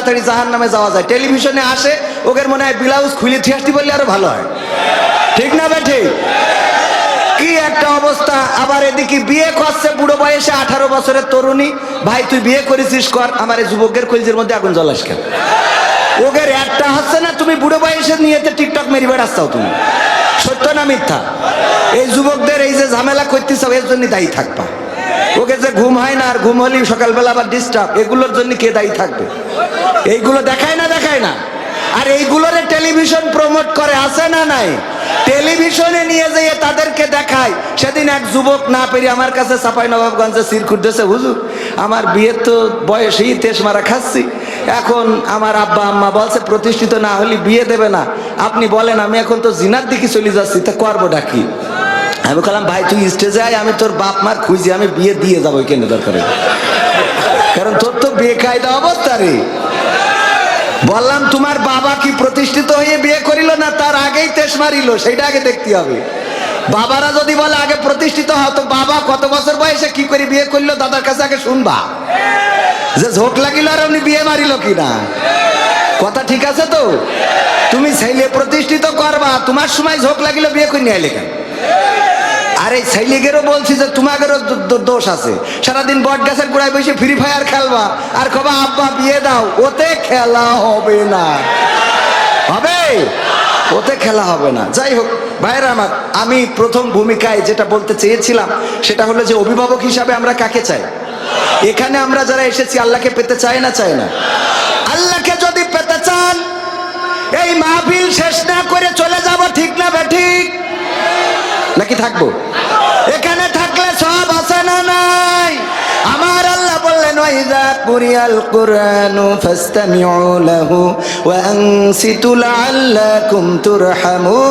তাড়াতাড়ি জাহান্নামে যাওয়া যায়। টেলিভিশনে আসে, ওদের মনে হয় ব্লাউজ খুলে থিয়াসটি বললে আরো ভালো হয়, ঠিক না বেঠে? কি একটা অবস্থা। আবার এদিকে বিয়ে করছে বুড়ো বয়সে, 18 বছরের তরুণী। ভাই তুই বিয়ে করেছিস কর, আমার এই যুবকের কলজের মধ্যে আগুন জ্বলাস কেন? ওদের একটা হচ্ছে না, তুমি বুড়ো বয়সে নিয়েতে টিকটক মেরি বেড়াচ্ছাও তুমি, সত্য না মিথ্যা? এই যুবকদের এই যে ঝামেলা করতেছ এর জন্য দায়ী থাকবা। ওকে যে ঘুম হয় না, আর ঘুম হলেই সকালবেলা আবার ডিস্টার্ব, এগুলোর জন্য কে দায়ী থাকবে? এইগুলো দেখায় না, দেখায় না? আর এইগুলোরে টেলিভিশন প্রমোট করে, আছে না নাই? টেলিভিশনে নিয়ে যেয়ে তাদেরকে দেখায়। সেদিন এক যুবক না পেরে আমার কাছে চাঁপাইনবাবগঞ্জে সিরকুট দিয়েছে, হুজুর আমার বিয়ের তো বয়সেই তেস মারা খাচ্ছি, এখন আমার আব্বা আম্মা বলছে প্রতিষ্ঠিত না হলে বিয়ে দেবে না, আপনি বলেন আমি এখন তো জিনার দিকে চলে যাচ্ছি, তা করবোটা কি? আমি বললাম ভাই তুই স্টেজে আয়, আমি তোর বাপ মার খুঁজি, আমি বিয়ে দিয়ে যাবো কেন দরকারে, কারণ তোর তো বেকায়দা অবস্থা রে। বললাম তোমার বাবা কি প্রতিষ্ঠিত হয়ে বিয়ে করিল না তার আগেই তেস মারিল, সেইটা আগে দেখতে হবে। বাবারা যদি বলে আগে প্রতিষ্ঠিত হও, তো বাবা কত বছর বয়সে কি করে বিয়ে করলো দাদার কাছে আগে শুনবা, যে ঝোঁক লাগিল আর উনি বিয়ে মারিল কিনা। কথা ঠিক আছে তো? তুমি ছেলে প্রতিষ্ঠিত করবা, তোমার সময় ঝোঁক লাগিল বিয়ে করে নিয়ে এলে কেন? আর এই ছেলেদেরও বলছি যে তোমাদেরও দোষ আছে। সারাদিন বট গাছের গোড়ায় বসে ফ্রি ফায়ার খেলবা আর কবা আব্বা বিয়ে দাও, ওতে খেলা হবে না, হবে? ওতে খেলা হবে না। যাই হোক ভাইরা আমার, আমি প্রথম ভূমিকায় যেটা বলতে চেয়েছিলাম সেটা হলো যে অভিভাবক হিসাবে আমরা কাকে চাই? এখানে আমরা যারা এসেছি আল্লাহকে পেতে চাই না, চাই না? আল্লাহকে যদি পেতে চান এই মাহফিল শেষ না করে চলে যাব, ঠিক না বেঠিক? নাকি থাকবো? এখানে থাকলে সব আছে না নাই? আমার আল্লাহ বললেন ওয়াইযা কুরিয়াল কুরআনু ফাসতামিউ লাহু ওয়া আনসিতু লাআল্লাকুম তুরহামুন।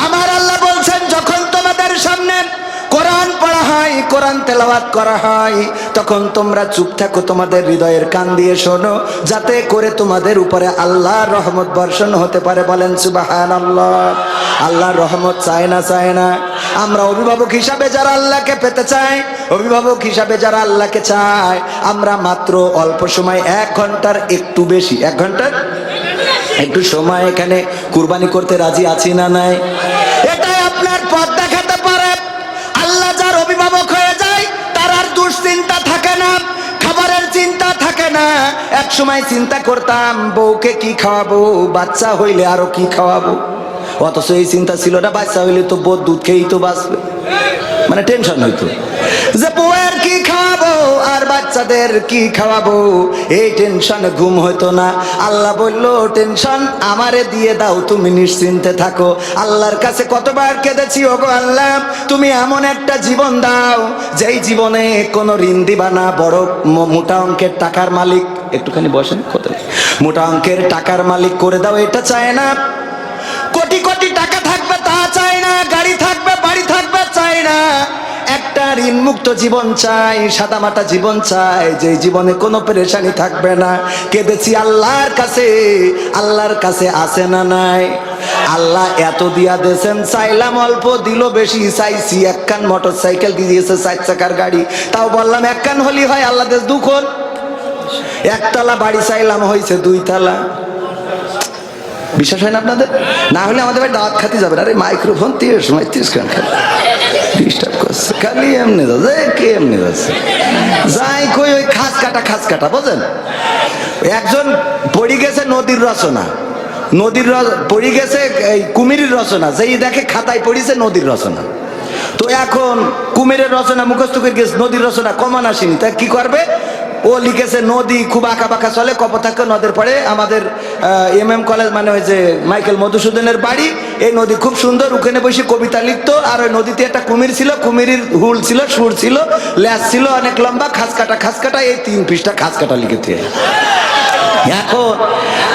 আমার আল্লাহ বলছেন যখন তোমাদের সামনে কোরআন পড়া হয়, কোরআন তেলাওয়াত করা হয়, তখন তোমরা চুপ থাকো, তোমাদের হৃদয়ের কান দিয়ে শোনো, যাতে করে তোমাদের উপরে আল্লাহর রহমত বর্ষণ হতে পারে। বলেন সুবহানাল্লাহ। আল্লাহর রহমত চায় না, চায় না? আমরা অভিভাবক হিসাবে যারা আল্লাহকে পেতে চাই, অভিভাবক হিসাবে যারা আল্লাহকে চায়, আমরা মাত্র অল্প সময় 1 ঘন্টার একটু বেশি, 1 ঘন্টার একটু সময় এখানে কুরবানি করতে রাজি আছি না নাই? এটাই আপনার পথ দেখাতে পারে। আল্লাহ যার অভিভাবক হয়ে যায় তার আর দুশ্চিন্তা থাকে না, খাবারের চিন্তা থাকে না। এক সময় চিন্তা করতাম বউকে কি খাওয়াবো, বাচ্চা হইলে আরো কি খাওয়াবো, অথচ এই চিন্তা ছিল না বাচ্চা হইলে তো বউ দুধ খেয়েই তো বাঁচবে। মানে টেনশন হইতো যে বউয়ের কি খাওয়াবো আর বাচ্চাদের কি খাওয়াবো, এই টেনশনে ঘুম হইতো না। আল্লাহ বললো টেনশন আমারে দিয়ে দাও, তুমি নিশ্চিন্তে থাকো। আল্লাহর কাছে কতবার কেঁদেছি, ওগো আল্লাহ তুমি এমন একটা জীবন দাও যেই জীবনে কোনো ঋণ দিবা না, বড় মোটা অঙ্কের টাকার মালিক, একটুখানি বসেন, কোথায় মোটা অঙ্কের টাকার মালিক করে দাও, এটা চায় না। কোটি কোটি টাকা থাকবে তা চাই না, গাড়ি থাকবে বাড়ি থাকবে চাই না, একটা ঋণ মুক্ত জীবন চাই, সাদামাটা জীবন চাই, যে জীবনে কোনো পেরেশানি থাকবে না। কেঁদেছি আল্লাহর কাছে, আল্লাহর কাছে আছে না নাই? আল্লাহ এত দিয়া দিয়েছেন, চাইলাম অল্প দিল বেশি, চাইছি 1 কান মোটর সাইকেল দিয়েছে 4 চাকার গাড়ি, তাও বললাম 1 কান হলি হয়, আল্লাহ দেশ 2 কোণ। 1 তলা বাড়ি চাইলাম হয়েছে 2 তলা। বিশ্বাস হয় না আপনাদের? না হলে আমাদের ভাই দাঁত খাতে যাবে। আরে মাইক্রোফোন 30 খান ডিস্টার্ব করছে, খালি এমনি যাচ্ছে, কে এমনি যাচ্ছে যাই কই ওই খাস কাটা বোঝেন। একজন পড়ে গেছে নদীর রচনা, পড়ে গেছে এই কুমিরের রচনা, যেই দেখে খাতায় পড়েছে নদীর রচনা। তো এখন কুমিরের রচনা মুখস্থ করে গেছে, নদীর রচনা কমান আসেনি, তা কি করবে? ও লিখেছে নদী খুব আঁকা বাঁকা চলে, কপোতাক্ষ নদের পরে আমাদের MM কলেজ, মানে ওই যে মাইকেল মধুসূদনের বাড়ি, এই নদী খুব সুন্দর, ওখানে বসে কবিতা লিখতো। আর ওই নদীতে একটা কুমির ছিল, কুমিরের হুল ছিল, সুর ছিল, ল্যাস ছিল অনেক লম্বা, খাস কাটা, এই 3 পৃষ্ঠা খাস কাটা লিখেছে। এখন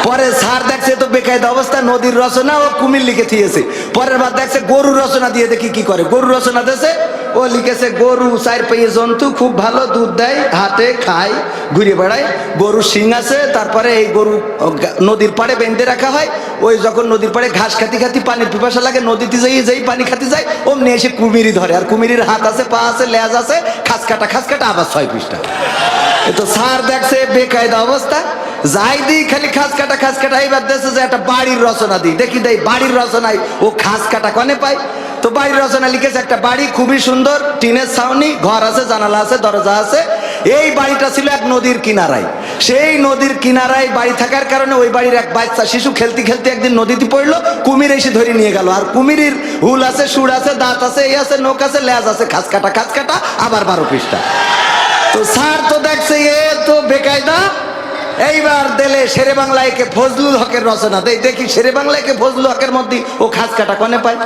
পরে স্যার দেখছে তো বেকায়দা অবস্থা, নদীর রচনা ও কুমির লিখে দিয়েছে। পরের বার দেখছে গরুর রচনা দিয়ে, দেখি কি করে। গরুর রচনা দিয়েছে, ও লিখেছে গরু 4 পায়ে জন্তু, খুব ভালো দুধ দেয়, হাটে খায়, ঘুরে বেড়ায়, গরু শিং আছে। তারপরে এই গরু নদীর পাড়ে বেঁধে রাখা হয়, ওই যখন নদীর পাড়ে ঘাস খাতি পানির পিপাসা লাগে, নদীতে যেই পানি খাতে যায় অমনি এসে কুমিরি ধরে, আর কুমিরির হাত আছে, পা আছে, লেজ আছে, খাস কাটা, আবার 6 পৃষ্ঠা। এ তো স্যার দেখছে বেকায়দা অবস্থা, যাই দিই খালি খাস কাটা। এইবার দেশে যে একটা বাড়ির রচনা দিই, দেখি দেই বাড়ির রচনায় ও খাস কাটা কনে পাই। তো বাড়ির রচনা লিখেছে একটা বাড়ি, খুবই সুন্দর, টিনের ছাউনি, ঘর আছে, জানালা আছে, দরজা আছে। এই বাড়িটা ছিল এক নদীর কিনারায়। সেই নদীর কিনারায় বাড়ি থাকার কারণে ওই বাড়ির এক বাচ্চা শিশু খেলতে খেলতে একদিন নদীতে পড়লো, কুমির এসে ধরে নিয়ে গেল। আর কুমিরের হুল আছে, সুর আছে, দাঁত আছে, এই আছে, নখ আছে, লেজ আছে, খাস কাটা, আবার 12 পৃষ্ঠা। তো স্যার তো দেখছে এ তো বেকায়দা, এইবার দিলে শেরে বাংলা একে ফজলুল হকের রচনা দেই, দেখি শেরে বাংলা একে ফজলুল হকের মধ্যে ও খাস কাটা কনে পায়।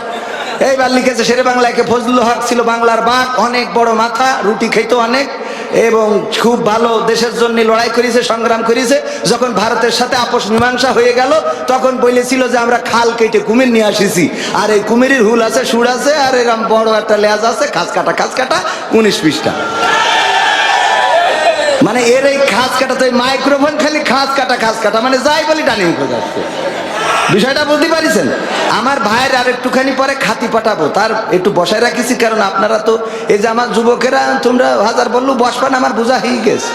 এইবার লিখেছে শেরে বাংলা একে ফজলুল হক ছিল বাংলার বাঘ, অনেক বড় মাথা, রুটি খেত অনেক এবং খুব ভালো দেশের জন্য লড়াই করেছে, সংগ্রাম করেছে। যখন ভারতের সাথে আপোষ মীমাংসা হয়ে গেল তখন বলেছিল যে আমরা খাল কেটে কুমির নিয়ে আসিছি, আর এই কুমিরের হুল আছে, সুর আছে, আর এরকম বড় একটা লেজ আছে, খাস কাটা 19 পৃষ্ঠা। মানে এর এই খাস কাটা তো মাইক্রোফোন খালি খাস কাটা মানে যাই বলি ডানিং হয়ে যাচ্ছে। বিষয়টা বুঝতে পারিছেন? আমার ভাইয়ের আর একটুখানি পরে খাতি পাঠাবো, তার একটু বসায় রাখিছি, কারণ আপনারা তো এই যে আমার যুবকেরা তোমরা হাজার বললু বসবান আমার বোঝা হয়ে গেছে।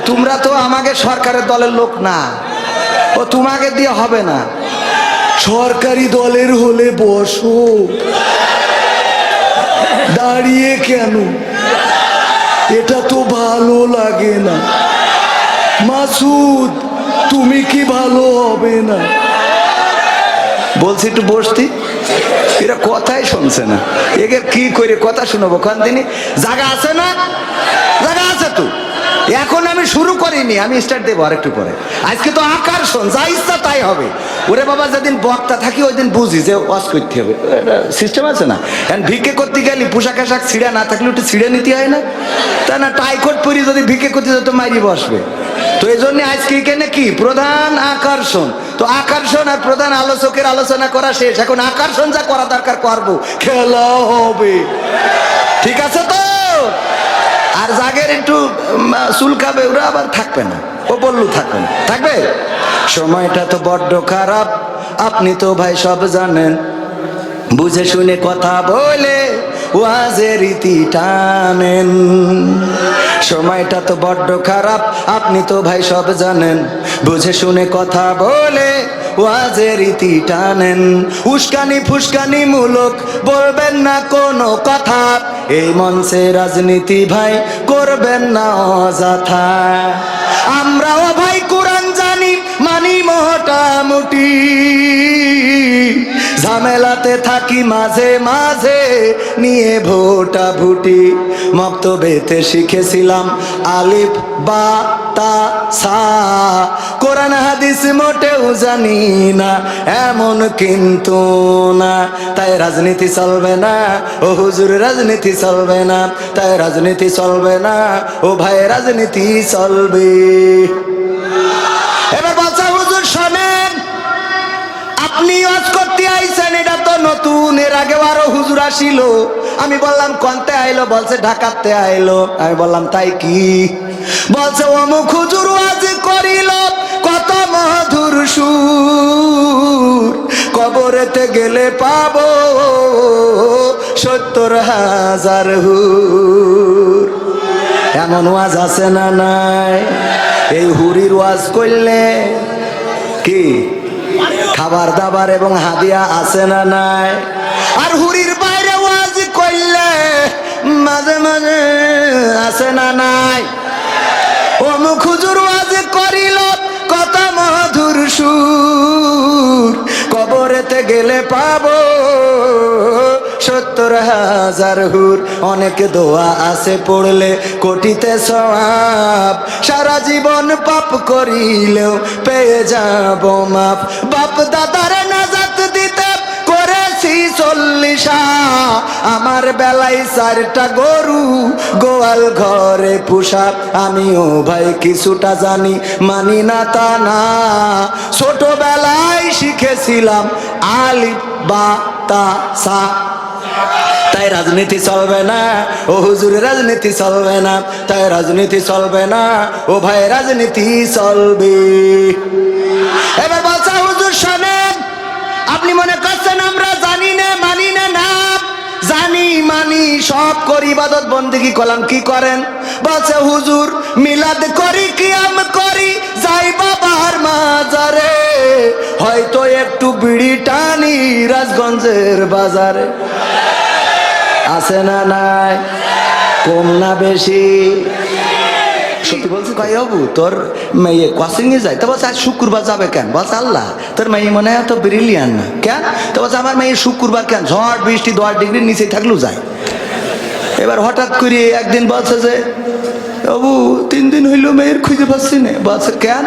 তোমরা তো আমাকে সরকারের দলের লোক না, ও তোমাকে দিয়ে হবে না। সরকারি দলের হলে বসো, দাঁড়িয়ে কেন? এটা তো ভালো লাগে না। মাসুদ তুমি কি ভালো হবে না? বলছি একটু বসতি, এরা কথাই শুনছে না। এদের কি করে কথা শুনবো? কারণ তিনি জায়গা আছে না, জায়গা আছে তো। এখন আমি শুরু করিনি, আমি স্টার্ট দেবো আর একটু পরে। আজকে তো আকর্ষণ, যা ইচ্ছা তাই হবে। ওরে বাবা যেদিন বক্তা থাকি ওই দিন বুঝি যে ওয়াজ করতে হবে, সিস্টেম আছে না। এখন ভিক্ষে করতে গেলি পোশাক আশাক ছিঁড়া না থাকলে একটু ছিঁড়ে নিতে হয় না? তা না টাইকোট পরি যদি ভিক্ষে করতে যেত মারি বসবে। তো এই জন্য আজকে এখানে কি প্রধান আকর্ষণ। তো আকর্ষণ আর প্রধান আলোচকের আলোচনা করা শেষ, এখন আকর্ষণ যা করা দরকার করবো, খেলা হবে, ঠিক আছে তো? আর জাগের একটু চুলকাবে ওরা আবার থাকবে না, ও বললু থাকবে না, থাকবে। সময়টা তো বড্ড খারাপ, আপনি তো ভাই সব জানেন, বুঝে শুনে কথা বলে ওয়াজের রীতি টানেন। সময়টা তো বড্ড খারাপ, আপনি তো ভাই সব জানেন, বুঝে শুনে কথা বলে ওয়াজের রীতি টানেন। উস্কানি ফুস্কানি মূলক বলবেন না কোনো কথা, এই মঞ্চে রাজনীতি ভাই করবেন না অযথা। আমরাও ভাই কোরআন জানি, মানি মোটামুটি, ঝামেলাতে থাকি মাঝে মাঝে নিয়ে ভোটা ভুটি। মক্তবেতে শিখেছিলাম আলিফ বা তা সা, কোরআন হাদিস মোটেও জানি না এমন কিন্তু না। তাই রাজনীতি চলবে না ও হুজুর, রাজনীতি চলবে না, তাই রাজনীতি চলবে না ও ভাই, রাজনীতি চলবে। এবার বলছে হুজুর শোনেন, আপনি ওয়াজ করতে আইছেন, এটা তো নতুন, এর আগে আরো হুজুর আসিল। আমি বললাম কোনতে আইলো? বলছে ঢাকাতে আইলো। আমি বললাম তাই কি? বলছে অমুক হুজুর ওয়াজ করিল, কত মধুর সুর, কবরেতে গেলে পাবো 70,000 হুর। এমন ওয়াজ আছে না নাই? এই হুরির ওয়াজ করলে কি খাবার দাবার এবং হাদিয়া আছে না নাই? আর হুরির বাইরে ওয়াজ করলে মাঝে মাঝে আছে না নাই? অমুক হুজুর ওয়াজ করিল, কত মধুর সুর, কবরেতে গেলে পাবো 70,000 হুর। অনেক দোয়া আছে পড়লে কোটিতে সওয়াব, সারা জীবন পাপ করিলেও পেয়ে যাব মাপ। বাপ দাদার নাজাত দিতে করেছি 40, আমার বেলায় 4টা গরু গোয়াল ঘরে পুষা। আমিও ভাই কিছুটা জানি, মানি না তা না, ছোটবেলায় শিখেছিলাম আলিফ বা তা সা। তাই রাজনীতি চলবে না ও হুজুর, রাজনীতি চলবে না, তাই রাজনীতি চলবে না ও ভাই, রাজনীতি চলবে। এবার বলছে হুজুর শোনেন, আপনি মনে করছেন আমরা জানি না, মানি না? না, জানি মানি, সব করি, ইবাদত বন্দেগী করলাম। কি করেন? বলছে হুজুর মিলাদ করি কিয়াম করি যাই বাবার মাজারে, হয়তো একটু বিড়ি টানি রাজগঞ্জের বাজারে। আছে না নাই? কম না বেশি? সত্যি বলছি কয় বাবু তোর মেয়ে কোচিং এ যায়? তো বলছে আজ শুক্রবার যাবে কেন? বলছে আল্লাহ তোর মেয়ে মনে হয় তো ব্রিলিয়ান না কেন? তো বলছে আমার মেয়ে শুক্রবার কেন, ঝড় বৃষ্টি 10 ডিগ্রির নিচে থাকলেও যায়। এবার হঠাৎ করে একদিন বলছে যে বাবু 3 দিন হইলো মেয়ের খুঁজে পাচ্ছি না। বলছে কেন?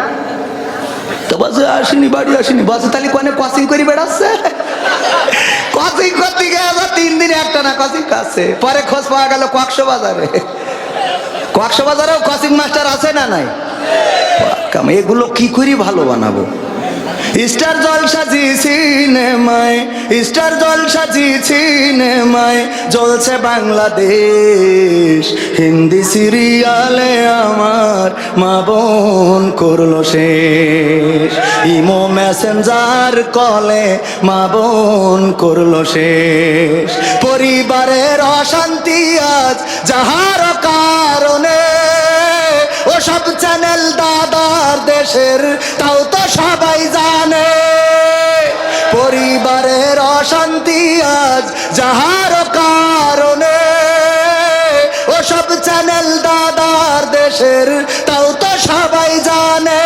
তো বলছে আসেনি, বাড়ি আসেনি। বলছে তাহলে কোনে কোচিং করে বেড়াচ্ছে? কোচিং করতে গিয়ে 3 দিন একটা না কোচিং কাছে। পরে খোঁজ পাওয়া গেল কক্সবাজারে। কক্সবাজারেও কোচিং মাস্টার আছে না নাই? এগুলো কি করে ভালো বানাবো? স্টার জলসা জি সিনেমায়, স্টার জলসা জি সিনেমায় জ্বলছে বাংলাদেশ। হিন্দি সিরিয়ালে আমার মা বোন করলো শেষ। ইমো মেসেঞ্জার কলে মা বোন করলো শেষ। পরিবারের অশান্তি আজ যাহার কারণে, ও সব চ্যানেল দাদার দেশের তাও তো সবাই জানে। পরিবারের অশান্তি আজ যাহার কারণে, ও সব চ্যানেল দাদার দেশের তাও তো সবাই জানে।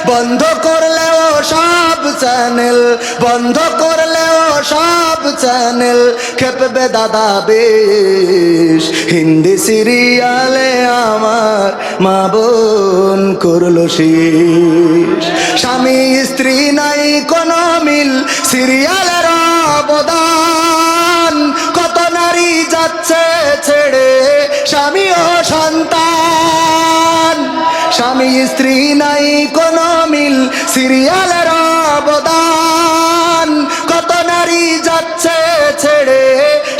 বন্ধ করলেও সব চ্যানেল, বন্ধ করলেও সব চ্যানেল খেপবে দাদা বেশ। হিন্দি সিরিয়ালে আমার মা বোন করলো শেষ। স্বামী স্ত্রী নাই কোনো মিল, সিরিয়ালের অবদান। কত নারী যাচ্ছে ছেড়ে স্বামী ও সন্তান। স্বামী স্ত্রী নাই কোনো মিল, সিরিয়ালের অবদান। কত নারী যাচ্ছে ছেড়ে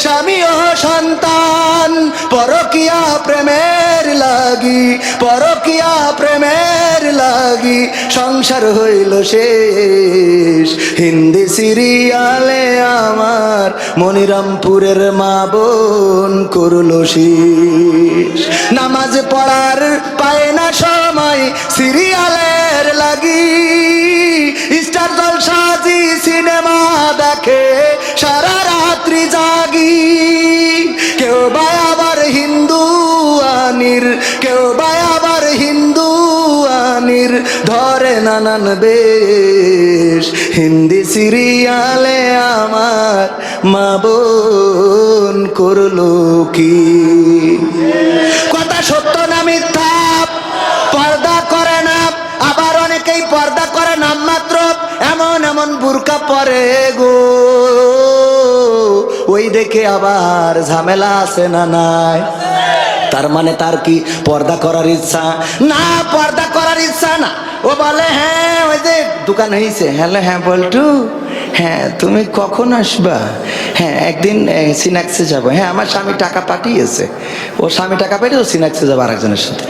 স্বামী ও সন্তান। পরকিয়া প্রেমের লাগি, পরকিয়া প্রেমের লাগি সংসার হইল শেষ। হিন্দি সিরিয়ালে আমার মনিরামপুরের মা বোন করলো শেষ। নামাজ পড়ার পায় না সময় সিরিয়ালের লাগি, স্টার জলসা জি সিনেমা দেখে সারা রাত্রি জাগি। কেউ বা আবার হিন্দু আনির, কেউ বা আবার হিন্দু আনির ধরে নানান বেশ। হিন্দি সিরিয়ালে আমার মা বোন করলো কি? কথা সত্য না মিথ্যা? পর্দা করে না, আবার অনেকেই পর্দা করে নামমাত্র। এমন এমন বুরকা পরে গো, ওই দেখে আবার ঝামেলা আছে না নাই? তার মানে তার কি পর্দা করার ইচ্ছা না? পর্দা করার ইচ্ছা না। ও বলে হ্যাঁ ওই যে দোকান হয়েছে। হ্যালো হ্যাঁ বল্টু, হ্যাঁ তুমি কখন আসবা? হ্যাঁ একদিন সিনাক্সে যাবো। হ্যাঁ আমার স্বামী টাকা পাঠিয়েছে। ও স্বামী টাকা পাঠিয়ে ও সিনাক্সে যাবো আরেকজনের সাথে।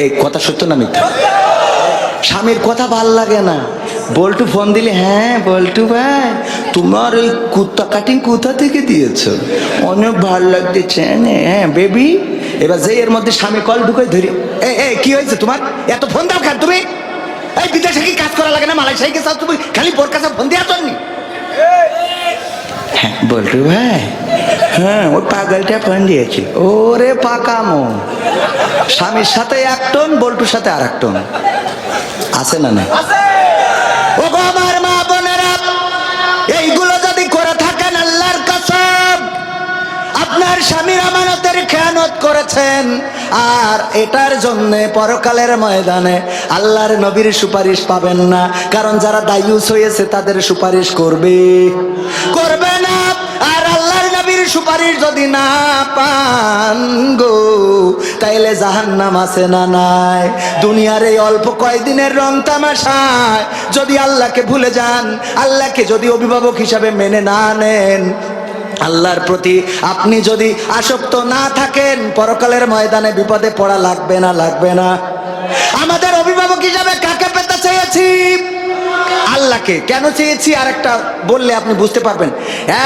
এই কথা সত্য না মিথ্যা? স্বামীর কথা ভাল লাগে না। বল্টু ফোন দিলে হ্যাঁ বল্টু ভাই তোমার ওই কুত্তা কাটিং কোথা থেকে দিয়েছো? অনেক ভাল লাগতেছে। হ্যাঁ বেবি। এবার যে এর মধ্যে স্বামী কল ঢুকে ধরি, এই কি হয়েছে তোমার? এত ফোন দাও কেন তুমি? এই বিদেশে কি কাজ করা লাগে না? মালয়েশিয়ায় গেছো তুমি, খালি বোর কাছে ফোন দেওয়ার জন্য? হ্যাঁ বল্টু ভাই, হ্যাঁ ওই পাগলটা ফোন দিয়েছে। ওরে পাকামো, স্বামীর সাথে 1 টন, বল্টুর সাথে আর 1 টন। আছে না না? ও গো আমার মা বোনেরা, এইগুলো যদি করে থাকেন আল্লাহর কসম আপনার স্বামীর আমানতের খেয়ানত করেছেন। আর এটার জন্য পরকালের ময়দানে আল্লাহর নবীর সুপারিশ পাবেন না। কারণ যারা দায়ুস হয়েছে তাদের সুপারিশ করবে না। আর আল্লাহর নবীর সুপারিশ যদি না পান গো, তাইলে জাহান্নাম আছে না নাই? দুনিয়ার এই অল্প কয়দিনের রং তামাশায় যদি আল্লাহকে ভুলে যান, আল্লাহকে যদি অভিভাবক হিসাবে মেনে না নেন, আল্লাহর প্রতি আপনি যদি আসক্ত না থাকেন, পরকালের ময়দানে বিপদে পড়া লাগবে না? লাগবে না? আমাদের অভিভাবক হিসাবে কাকে পেতে চেয়েছি? আল্লাহকে। কেন চেয়েছি আর একটা বললে আপনি বুঝতে পারবেন।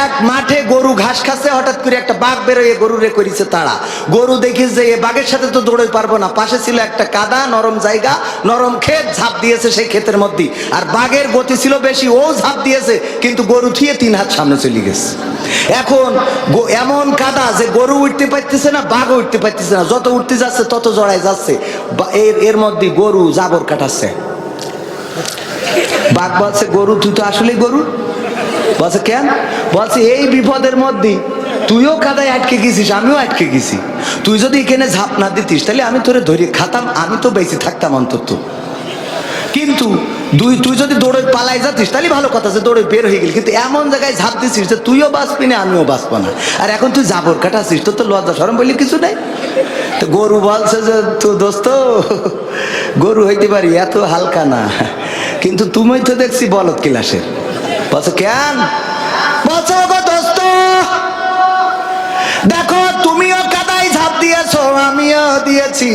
এক মাঠে গরু ঘাস খাচ্ছে, হঠাৎ করে একটা বাঘ বেরোয় গরুরে করেছে তাড়া। গরু দেখে যে এ বাঘের সাথে তো দৌড়ে পারবো না, পাশে ছিল একটা কাদা নরম জায়গা, নরম ক্ষেত, ঝাঁপ দিয়েছে সেই ক্ষেতের মধ্যে। আর বাঘের গতি ছিল বেশি, ও ঝাঁপ দিয়েছে, কিন্তু গরু থিয়ে 3 হাত সামনে চলে গেছে। এখন এমন কাদা যে গরু উঠতে পারতেছে না, বাঘও উঠতে পারতেছে না, যত উঠতে যাচ্ছে তত জড়ায় যাচ্ছে। এর মধ্যে গরু জাবর কাটাচ্ছে। বাঘ বলছে, গরু তুই তো আসলে গরু। বলছে কেন? বলছে এই বিপদের মধ্যে তুইও কাদায় আটকে গেছিস, আমিও আটকে গেছি। তুই যদি এখানে ঝাঁপ না দিতিস তাহলে আমি তোরে ধরে খাতাম, আমি তো বেঁচে থাকতাম অন্তত। কিন্তু তুই যদি দৌড়ে পালাই যাতিস তাহলে ভালো কথা, যে দৌড়ে বের হয়ে গেল, কিন্তু এমন জায়গায় ঝাঁপ দিছিস যে তুইও বাঁচবি না, আমিও বাঁচবো না। আর এখন তুই জাবর কাটাছিস, তোর তো লজ্জা শরম বলে কিছু নেই। তো গরু বলছে যে তো দোস্ত, গরু হইতে পারি, এত হালকা না, কিন্তু তুমি তো দেখছি বলদ ক্লাসের। বলছে কেন? বলছে গো দোস্ত, দেখো তুমিও কাদায় ঝাঁপ দিয়েছো, আমিও দিয়েছি।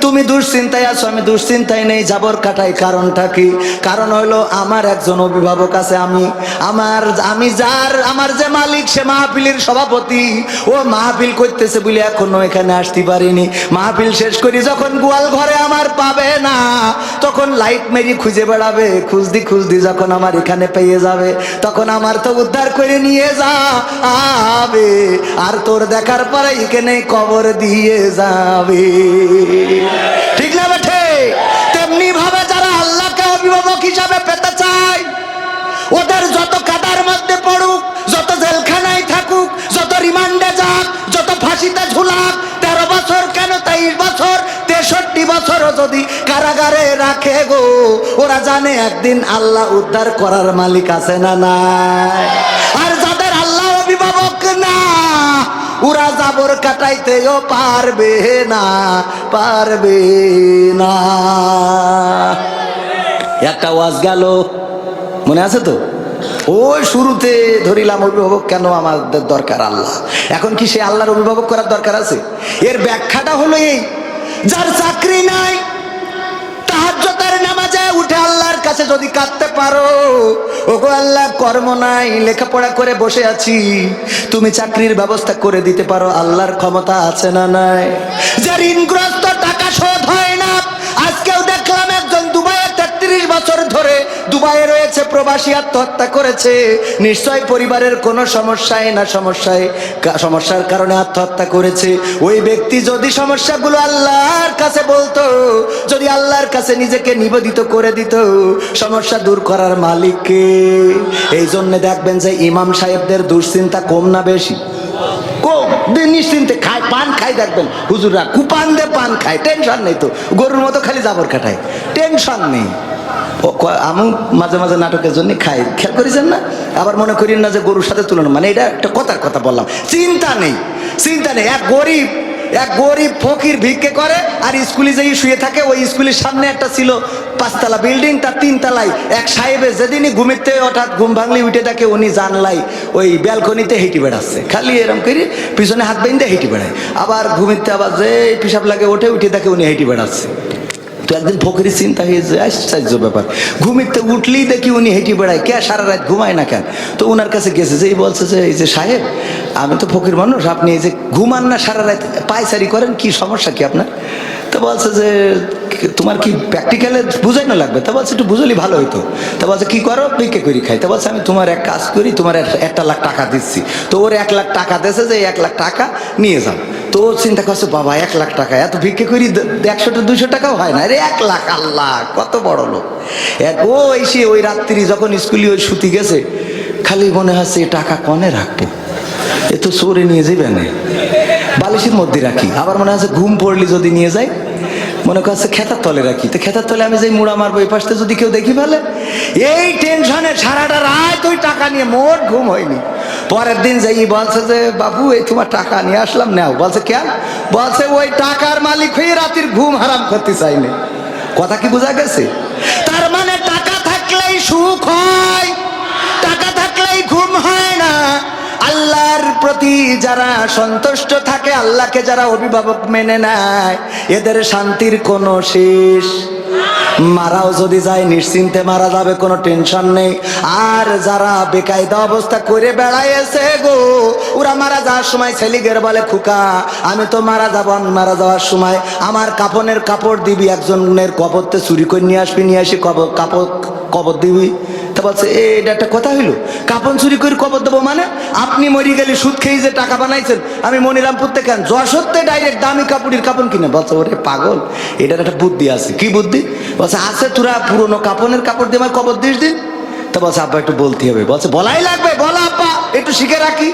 তুমি দুশ্চিন্তায় আছো, আমি দুশ্চিন্তায় নেই, জাবর কাটাই। কারণটা কি? কারণ হলো আমার একজন অভিভাবক আছে, আমার যে মালিক সে মাহফিলের সভাপতি। ও মাহফিল করতেছে বলে এখনো এখানে আসতে পারিনি। মাহফিল শেষ করি যখন গোয়াল ঘরে আমার পাবে না, তখন লাইট মেরি খুঁজে বেড়াবে, খুঁজদি যখন আমার এখানে পেয়ে যাবে, তখন আমার তো উদ্ধার করে নিয়ে যাবে, আর তোর দেখার পরে এখানে কবর দিয়ে যাবে। ঠিক না বেঠে? তেমনি ভাবে যারা আল্লাহকে অভিভাবক হিসাবে পেতে চায়, ওদের যত কাদার মধ্যে পড়ুক, যত জেলখানায় থাকুক, যত রিমান্ডে যাক, যত ফাঁসিতে ঝুলাক, 13 বছর কেন 23 বছর 63 বছরও যদি কারাগারে রাখে গো, ওরা জানে একদিন আল্লাহ উদ্ধার করার মালিক আছে না নাই। আর যাদের আল্লাহ অভিভাবক না, ওরা জাবর কাটাইতেও পারবে না। একটা ওয়াজ গেল, মনে আছে তো? ওই শুরুতে ধরিলাম অভিভাবক কেন আমাদের দরকার আল্লাহ। এখন কি সে আল্লাহর অভিভাবক করার দরকার আছে? এর ব্যাখ্যাটা হলো এই, যার চাকরি নাই, তাহাজ্জুদের নামাজে উঠে আল্লাহর কাছে যদি কাঁদতে পারো, ওগো আল্লাহ কর্ম নাই, লেখাপড়া করে বসে আছি, তুমি চাকরির ব্যবস্থা করে দিতে পারো, আল্লাহর ক্ষমতা আছে না নাই? যে ঋণগ্রস্ত, টাকা শোধ হয় না, আজকেও দেখলাম একজন দুবাইয়ে 33 বছর ধরে দুবাইয়ে রয়েছে, প্রবাসী, আত্মহত্যা করেছে। নিশ্চয় পরিবারের কোনো সমস্যার কারণে আত্মহত্যা করেছে। ওই ব্যক্তি যদি সমস্যাগুলো আল্লাহর কাছে বলতো, যদি আল্লাহর কাছে নিজেকে নিবেদিত করে দিত, সমস্যা দূর করার মালিককে। এই জন্য দেখবেন যে ইমাম সাহেবদের দুশ্চিন্তা কম না বেশি? কম। নিশ্চিন্তে খায়, পান খায়, দেখবেন হুজুররা কুপান দিয়ে পান খায়, টেনশন নেই। তো গরুর মতো খালি জাবর কাটায়, টেনশন নেই। আমি মাঝে মাঝে নাটকের জন্য খাই, খেয়াল করেছেন না? আবার মনে করেন না যে গরুর সাথে তুলনা, মানে এটা একটা কথার কথা বললাম। চিন্তা নেই। এক গরিব ফকির ভিক্ষে করে আর স্কুলে যেই শুয়ে থাকে, ওই স্কুলের সামনে একটা ছিল 5 তলা বিল্ডিং, তার 3 তলায় এক সাহেবে যেদিনই ঘুমিতে হঠাৎ ঘুম ভাঙলি উঠে থাকে, উনি জানলাই ওই ব্যালকনিতে হেঁটে বেড়াচ্ছে, খালি এরম করে পিছনে হাত বেঁধে হেঁটে বেড়ায়। আবার ঘুমিতে আবার যে পিসাব লাগে উঠে দেখে উনি হেঁটে বেড়াচ্ছে। তো একদিন ফকিরের চিন্তা হয়েছে, আশ্চর্য ব্যাপার, ঘুমিতে উঠলেই দেখি উনি হেঁটে বেড়ায়, কে সারা রাত ঘুমায় না কেন? তো ওনার কাছে গেছে, যে বলছে যে এই যে সাহেব, আমি তো ফকির মানুষ, আপনি এই যে ঘুমান না সারা রাত, পায়চারি করেন, কি সমস্যা কি আপনার? তো বলছে যে তোমার কি প্র্যাকটিক্যালে বুঝাইনো লাগবে? তা বলছে একটু বুঝলি ভালো হইতো। তা বলছে কি করো? ভিক্ষে করি খাই। তা বলছে আমি তোমার এক কাজ করি, তোমার 1 লাখ টাকা দিচ্ছি। তো ওর 1 লাখ টাকা দিয়েছে, যে 1 লাখ টাকা নিয়ে যাও। তো ও চিন্তা করছে, বাবা 1 লাখ টাকা, এত ভিক্ষে করি 100-200 টাকাও হয় না, 1 লাখ, আল্লাহ কত বড় লোক। ও এসে ওই রাত্রি যখন স্কুলে ওই শুতে গেছে, খালি মনে হচ্ছে টাকা কনে রাখবো, এ তো চোরে নিয়ে যাবে না, বালিশের মধ্যে রাখি। আবার মনে হচ্ছে ঘুম পড়লি যদি নিয়ে যাই, মনে করছে খেতার তলে রাখি, তো খেতার তলে আমি যে মুড়া মারবো, এই পাশে যদি কেউ দেখি ফেলে। এই টেনশনে সারাটা রাত ওই টাকা নিয়ে মোট ঘুম হয়নি। পরের দিন যাই বলছে যে বাবু এই তোমার টাকা নিয়ে আসলাম, নাও। বলছে কেন? বলছে ওই টাকার মালিক হয়ে রাতের ঘুম হারাম করতে চাইনি। কথা কি বোঝা গেছে? তার মানে টাকা থাকলেই সুখ হয়, টাকা থাকলেই ঘুম হয় না। আল্লাহর প্রতি যারা সন্তুষ্ট থাকে, আল্লাহকে যারা অভিভাবক মেনে নেয়, এদের শান্তির কোনো শেষ মারাও যদি যায় নিশ্চিন্তে মারা যাবে, কোনো টেনশন নেই। আর যারা বেকায়দা অবস্থা করে বেড়াইছে গো, ওরা মারা যাওয়ার সময় ছেলিগের বলে, খুকা আমি তো মারা যাবো, আমি মারা যাওয়ার সময় আমার কাপনের কাপড় দিবি, একজনের কবরতে চুরি করে নিয়ে আসবি, নিয়ে আসি কবর দিবি। তা বলছে এটা একটা কথা হইলো, কাপন চুরি করে কবর দেবো মানে? আপনি মরি গেলে সুদ খেয়ে যে টাকা বানাইছেন, আমি মনিরামপুর থেকে যশোরতে ডাইরেক্ট দামি কাপড়ের কাপন কিনে। বলছে ওরে পাগল, এটার একটা বুদ্ধি আছে। কি বুদ্ধি? বলছে আছে, তোরা পুরোনো কাপনের কাপড় দিয়ে আমার কবর দিস দিন। তা বলছে আব্বা একটু বলতে হবে। বলছে বলাই লাগবে, বলো আব্বা একটু শিখে রাখি।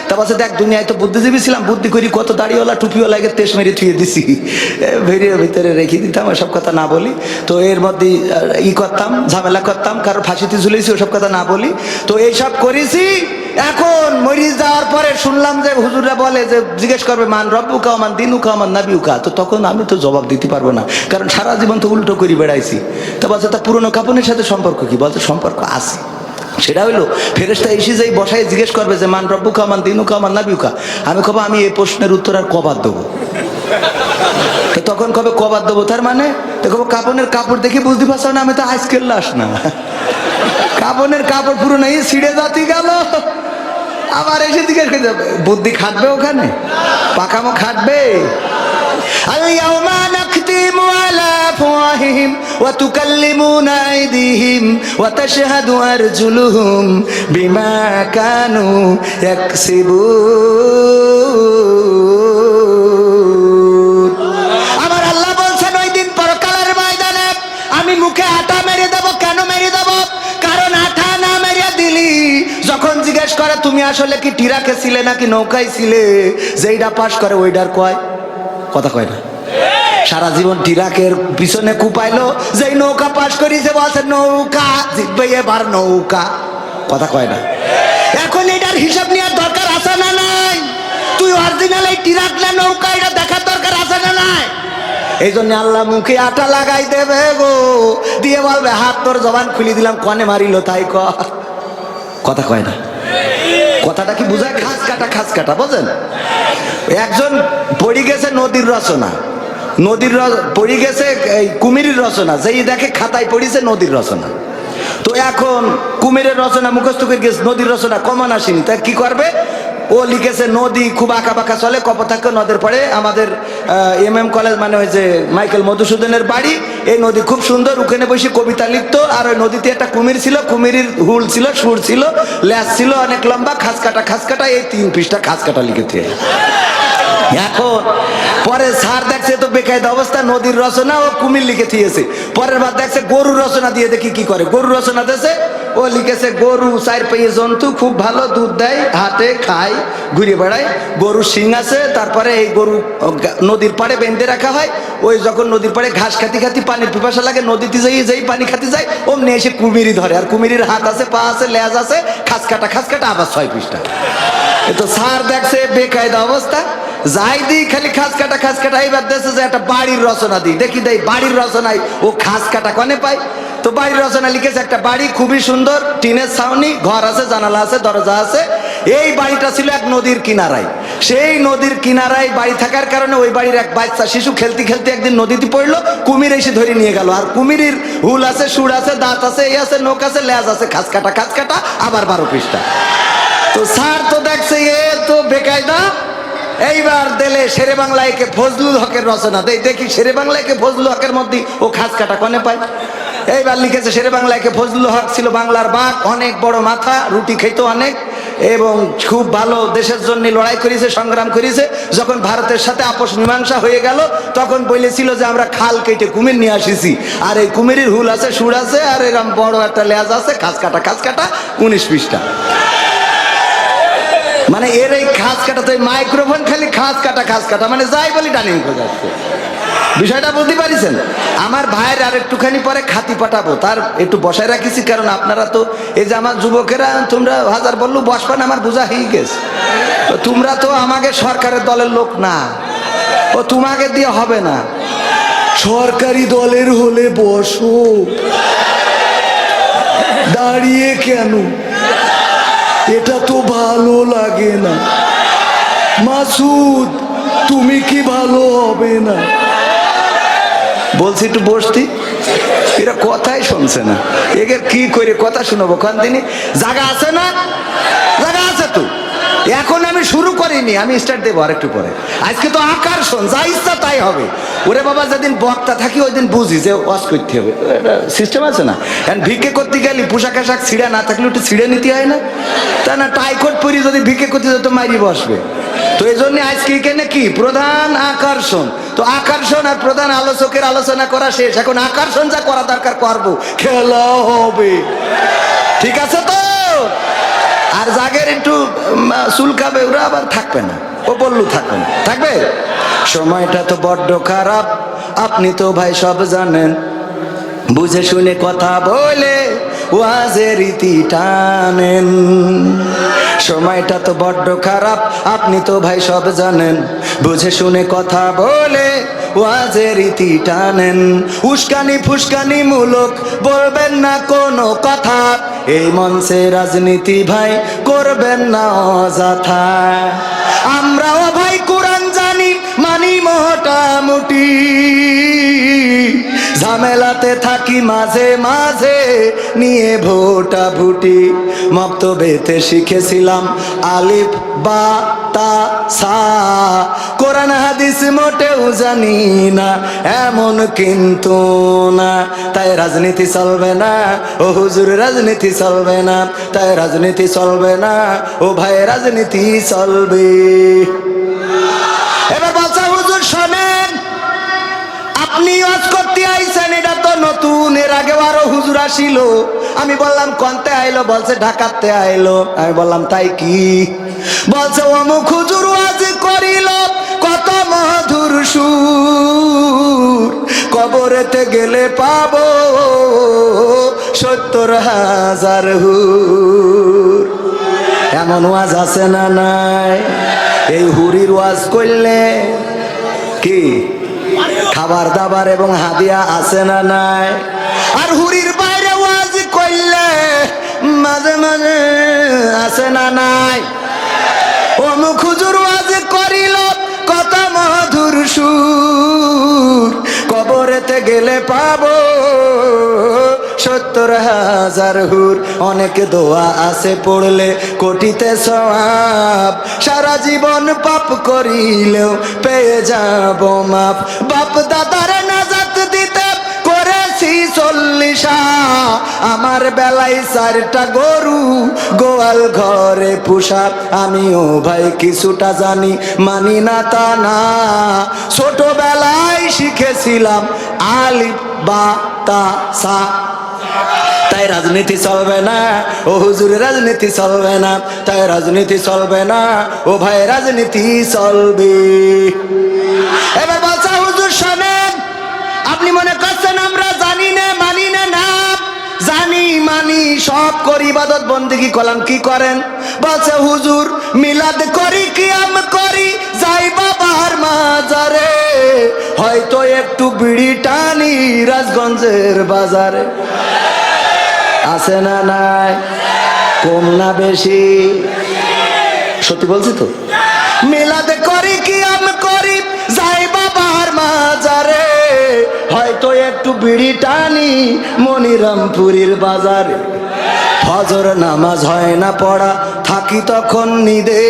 তা বলছে দেখ দুনিয়ায় তো বুদ্ধিজীবী ছিলাম, বুদ্ধি করি কত দাড়িওয়ালা টুপিওয়ালাকে তেস মেরে থুয়ে দিছি, ভেরির ভিতরে রেখে দিতাম, ওসব কথা না বলি। তো এর মধ্যে করতাম, ঝামেলা করতাম, কারোর ফাঁসিতে ঝুলেছি, ওসব কথা না বলি। তো এইসব করেছি। এখন মরি যাওয়ার পরে শুনলাম যে হুজুররা বলে যে জিজ্ঞেস করবে মান রব্বুকা মান দিনুকা মান নাবিউকা। তো তখন আমি তো জবাব দিতে পারবো না, কারণ সারা জীবন তো উল্টো করে বেড়াইছি। তো বলছে তা পুরনো কাপনের সাথে সম্পর্ক কি? বলছে সম্পর্ক আছে। সেটা হইলো ফেরেশতা এসে যাই বসায় জিজ্ঞেস করবে যে মান রব্বুকা মান দিনুকা মান নাবিউকা। আমি কব আমি এই প্রশ্নের উত্তর আর কবার দেবো? তো তখন কবে কবার দেবো তার মানে? তো কব কাপনের কাপড় দেখে বুঝতে পারছো না আমি তো আজকের লাশ না, কাপনের কাপড় পুরো নেই ছিঁড়ে যাতি গেল। আবার এসে জিজ্ঞেস করে যাবে, বুদ্ধি খাটবে ওখানে? পাকামো খাটবে? اليوم نختم على أفواههم وتكلمنا أيديهم وتشهد أرجلهم بما كانوا يكسبون। আমার আল্লাহ বলছেন ওই দিন পরকালের ময়দানে আমি মুখে আটা মেরে দেবো। কেন মেরে দেবো? কারণ আটা না মেরে দিলি যখন জিজ্ঞেস করে তুমি আসলে কি টিরাকে ছিলে নাকি নৌকায় ছিলে, যেইটা পাস করে ওইটার কয় কথা কয় না। সারা জীবন টিরাকের পিছনে কুপাইলো, যেই নৌকা পাস করিছে বলছে নৌকা জিতবে এবার নৌকা, কথা কয় না। এখন এটার হিসাব নেওয়ার দরকার আছে না নাই? তুই অরিজিনাল এই টিরাক না নৌকা, এটা দেখার দরকার আছে না নাই? এই জন্য আল্লাহ মুখে আটা লাগাই দেবে গো, দিয়ে বলবে হাত তোর জবান খুলে দিলাম, কনে মারিল তাই কর, কথা কয় না। কথাটা কি বুঝায়? খাস কাটা বোঝেন? একজন পড়ে গেছে নদীর রচনা, পড়ে গেছে এই কুমিরের রচনা, যেই দেখে খাতায় পড়িছে নদীর রচনা। তো এখন কুমিরের রচনা মুখস্থ করে গেছে, নদীর রচনা কমন আসেনি, তা কি করবে? ও লিখেছে নদী খুব আঁকা বাঁকা চলে, কপোতাক্ষ নদের পরে আমাদের MM কলেজ মানে ওই যে মাইকেল মধুসূদনের বাড়ি, এই নদী খুব সুন্দর, ওখানে বসে কবিতা লিখতো। আর ওই নদীতে একটা কুমির ছিল, কুমিরের হুল ছিল, সুর ছিল, ল্যাস ছিল অনেক লম্বা, খাস কাটা, এই 3 পৃষ্ঠা খাস কাটা লিখেছে। এখন পরে স্যার দেখছে তো বেকায়দা অবস্থা, নদীর রচনা ও কুমির লিখে দিয়েছে। পরের বার দেখছে গরুর রচনা দিয়ে, দেখি কি করে। গরুর রচনা দিয়েছে, ও লিখেছে গরু 4 পায়ে জন্তু, খুব ভালো দুধ দেয়, হাটে খায়, ঘুরে বেড়ায়, গরু শিং আছে। তারপরে এই গরু নদীর পাড়ে বেঁধে রাখা হয়, ওই যখন নদীর পাড়ে ঘাস খাতি পানির পিপাসা লাগে, নদীতে যেই পানি খাতে যায় অমনি এসে কুমিরই ধরে। আর কুমিরের হাত আছে, পা আছে, লেজ আছে, খাস কাটা আবার 6 পৃষ্ঠা। তো স্যার দেখছে বেকায়দা অবস্থা, যাই দিই খালি খাস কাটা। এইবার দেখছে যে একটা বাড়ির রচনা দিই, দেখি দেয় বাড়ির রচনায় ও খাস কাটা কনে পাই। তো বাড়ির রচনা লিখেছে একটা বাড়ি খুবই সুন্দর, টিনের ছাউনি, ঘর আছে, জানালা আছে, দরজা আছে। এই বাড়িটা ছিল এক নদীর কিনারায়। সেই নদীর কিনারায় বাড়ি থাকার কারণে ওই বাড়ির এক বাচ্চা শিশু খেলতে একদিন নদীতে পড়লো, কুমির এসে ধরে নিয়ে গেল। আর কুমিরের হুল আছে, সুর আছে, দাঁত আছে, এই আছে, নখ আছে, লেজ আছে, খাস কাটা আবার 12 পৃষ্ঠা। তো স্যার তো দেখছে এ তো বেকায়দা, এইবার দিলে শেরে বাংলায় কে ফজলুল হকের রচনা দেই, দেখি শেরে বাংলায় কে ফজলুল হকের মধ্যে ও খাস কাটা কনে পায়। এইবার লিখেছে শেরে বাংলায় কে ফজলুল হক ছিল বাংলার বাঘ, অনেক বড় মাথা, রুটি খেত অনেক, এবং খুব ভালো দেশের জন্য লড়াই করেছে, সংগ্রাম করেছে। যখন ভারতের সাথে আপোষ মীমাংসা হয়ে গেল তখন বলেছিল যে আমরা খাল কেটে কুমির নিয়ে আসিছি, আর এই কুমিরের হুল আছে, সুর আছে, আর এরকম বড় একটা লেজ আছে, খাস কাটা 19 পৃষ্ঠা। মানে এর এই খাস কাটা তো মাইক্রোফোন খালি খাস কাটা মানে যাই বলি ডানিং হয়ে যাচ্ছে। বিষয়টা বুঝতে পারিছেন? আমার ভাইয়ের আর একটুখানি পরে খাতি পাঠাবো, তার একটু বসায় রাখিছি, কারণ আপনারা তো এই যে আমার যুবকেরা তোমরা হাজার বললু বসবান, আমার বোঝা হয়ে গেছে। তোমরা তো আমাকে সরকারের দলের লোক না, ও তোমাকে দিয়ে হবে না। সরকারি দলের হলে বসো, দাঁড়িয়ে কেন? এটা তো ভালো লাগে না। মাসুদ তুমি কি ভালো হবে না? বলছি একটু বসতি। এরা কথাই শুনছে না, এদের কি করে কথা শুনবো? কোন দিনই জায়গা আছে না? জায়গা আছে তো। এখন আমি শুরু করিনি, আমি স্টার্ট দেবো আর একটু পরে। আজকে তো আকর্ষণ, যা ইচ্ছা তাই হবে। ওরে বাবা, যেদিন বক্তা থাকি ওই দিন বুঝি যে ওয়াজ করতে হবে, সিস্টেম আছে না? এখন ভিক্ষে করতে গেলে পোশাক আশাক ছিঁড়া না থাকলে একটু ছিঁড়ে নিতে হয় না? তা না টাইকোট পরি যদি ভিক্ষে করতে যেত মাইরি বসবে। তো এই জন্য আজকে এখানে কি প্রধান আকর্ষণ। তো আকর্ষণ আর প্রধান আলোচকের আলোচনা করা শেষ, এখন আকর্ষণ যা করা দরকার করবো, খেলা হবে। ঠিক আছে তো? আর জাগের একটু চুলকাবে, ওরা আবার থাকবে না, ও বললু থাকবে না, থাকবে। সময়টা তো বড্ড খারাপ, আপনি তো ভাই সব জানেন। বুঝে শুনে কথা বলে ওয়াজের রীতি টানেন। সময়টা তো বড্ড খারাপ, আপনি তো ভাই সব জানেন। বুঝে শুনে কথা বলে ওয়াজের রীতি টানেন। উস্কানি ফুসকানি মূলক বলবেন না কোনো কথা, এই মঞ্চে রাজনীতি ভাই করবেন না অযথা। আমরাও ভাই কোরআন জানি, মানি মোটামুটি, ঝামেলাতে থাকি মাঝে মাঝে নিয়ে ভোটা ভুটি। মক্তবেতে শিখেছিলাম আলিফ বা তা সা, কোরআন হাদিস মোটেও জানি না এমন কিন্তু না। তাই রাজনীতি চলবে না ও হুজুর, রাজনীতি চলবে না, তাই রাজনীতি চলবে না ও ভাই, রাজনীতি চলবে। এবার বলছে হুজুর শোনেন, আপনি ওয়াজ করতে আইছেন, এটা তো নতুন, এর আগে আরো হুজুর আসিল। আমি বললাম কোনতে আইলো? বলছে ঢাকাতে আইলো। আমি বললাম তাই কি? বলছে অমুক হুজুর ওয়াজ করিল, কত মধুর সুর, কবরেতে গেলে পাবো 70,000 হুর। এমন ওয়াজ আছে না নাই? এই হুরির ওয়াজ করলে কি খাবার দাবার এবং হাদিয়া আছে না নাই? আর হুরির বাইরে ওয়াজ করলে মাঝে মাঝে আছে না নাই? অমুক হুজুর ওয়াজ করিল, কত মধুর সুর, কবরেতে গেলে পাবো 70,000 হুর। অনেক দোয়া আছে পড়লে কোটিতে সওয়াব, সারা জীবন পাপ করিলেও পেয়ে যাব মাপ। বাপ দাদার নাজাত দিতে করেছি 40, আমার বেলায় 4টা গরু গোয়াল ঘরে পোষা। আমিও ভাই কিছুটা জানি, মানি না তা না, ছোটবেলায় শিখেছিলাম আলিফ বা তা সা। তাই রাজনীতি চলবে না ও হুজুর, রাজনীতি চলবে না, তাই রাজনীতি চলবে না ও ভাই, রাজনীতি চলবে। এবার বলছে হুজুর শোনেন, আপনি মনে করছেন আমরা জানি না, মানি না? না, জানি মানি, সব করি, ইবাদত বন্দেগি করলাম। কি করেন? বলছে হুজুর মিলাদ করি, কিয়াম করি, যাই বাবার মাজারে, হয়তো একটু বিড়ি টানি রাজগঞ্জের বাজারে। আছে না নাই? কম না বেশি? সত্যি বলছি তো। মিলাদ করি, কিয়াম করি, যাই বাবার মাজারে, হয়তো একটু বিড়ি টানি মনিরামপুরীর বাজারে। ফজর নামাজ হয় না পড়া, থাকি তখন নিদে।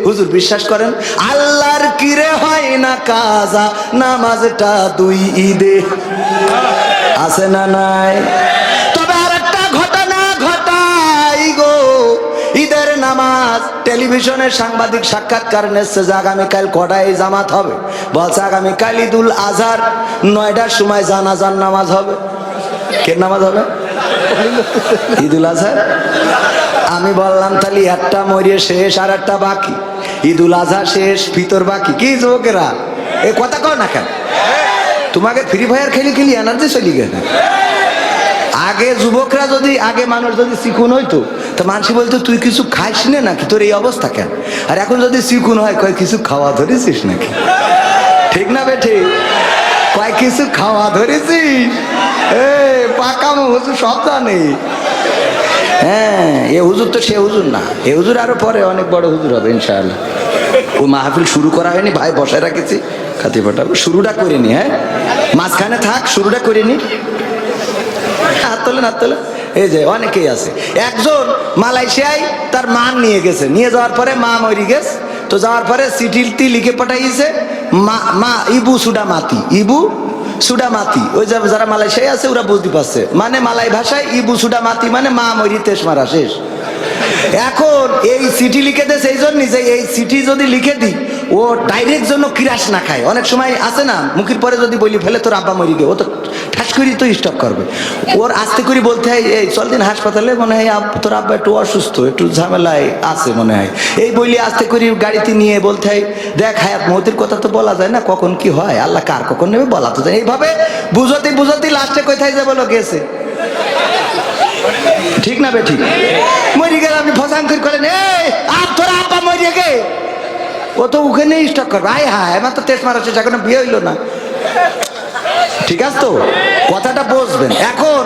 হুজুর বিশ্বাস করেন, আল্লাহর কিরে হয় না কাজা, নামাজটা 2 ঈদে। আছে না নাই? তবে আর একটা ঘটনা ঘটাই গো, ঈদের নামাজ টেলিভিশনে সাংবাদিক সাক্ষাৎকার নিচ্ছে যে আগামীকাল কটায় জামাত হবে। বলছে আগামীকাল ঈদুল আজহার 9টার সময় জানাজার নামাজ হবে। কে নামাজ হবে? ঈদুল আজহার। আমি বললাম তাহলে একটা মরিয়ে শেষ, আর একটা বাকি। ঈদুল আজহা শেষ, ফিতর বাকি। কি যুবকেরা এ কথা কও না কেন? তোমাকে ফ্রি ফায়ার খেলি খেলি এনার্জি চলি গেল। আগে যুবকরা যদি, আগে মানুষ যদি চিকুন হইতো তো মানুষ বলতো তুই কিছু খাইস না নাকি, তোর এই অবস্থা কেন? আর এখন যদি চিকুন হয় কয় কিছু খাওয়া ধরেছিস নাকি? ঠিক না বেঠে? কয় কিছু খাওয়া ধরেছিস? পাকা হুজুর সব জানে। হ্যাঁ, এ হুজুর তো সে হুজুর না, এ হুজুর আরো পরে অনেক বড় হুজুর হবে ইনশাআল্লাহ। ও মাহফিল শুরু করা হয়নি ভাই, বসায় রাখেছি, খাতি পাঠাবো। শুরুটা করে নি, হ্যাঁ মাঝখানে থাক, শুরুটা করে নি। তোলেন, হাত তোলেন। এই যে অনেকেই আছে। একজন মালয়েশিয়ায় তার মা নিয়ে গেছে, নিয়ে যাওয়ার পরে মা মরি গেছে। তো যাওয়ার পরে চিঠিটি লিখে পাঠাইছে মা ইবু সুডামাতি, ইবু সুডামাতি। ওই যারা মালয়েশিয়ায় আছে ওরা বুঝতে পারছে, মানে মালাই ভাষায় ইবু সুডামাতি মানে মা মরি তেস মারা শেষ। এখন এই চিঠি লিখে দেয় সেই জন্য যে এই চিঠি যদি লিখে দিই ও ডাইরেক্ট জন্য কিরাস না খায়। অনেক সময় আছে না, মুখের পরে যদি বলি ফেলে তোর আব্বা মরি গে, ও তো ঠাস করি তো স্টপ করবে। ওর আস্তে করে বলতে হয় এই চল দিন হাসপাতালে, মনে হয় তোর আব্বা একটু অসুস্থ, একটু ঝামেলায় আছে মনে হয়, এই বলি আস্তে করে গাড়িতে নিয়ে বলতে হয় দেখ হায়াত মৌতের কথা তো বলা যায় না, কখন কি হয় আল্লাহ কার কখন নেবে বলা তো যায়। এইভাবে বুঝতে বুঝতে লাস্টে কোথায় যে বলো গেছে। ঠিক না বে ঠিক? মরি গেলে আপনি ফসাঙ্কির করেন তোর আব্বা মরিয়ে গে, ও তো ওখানে স্টক করবে। আয় হায় আমার তো তেজ মারা শেষ, এখনো বিয়ে হইলো না। ঠিক আছে তো, কথাটা বুঝবেন। এখন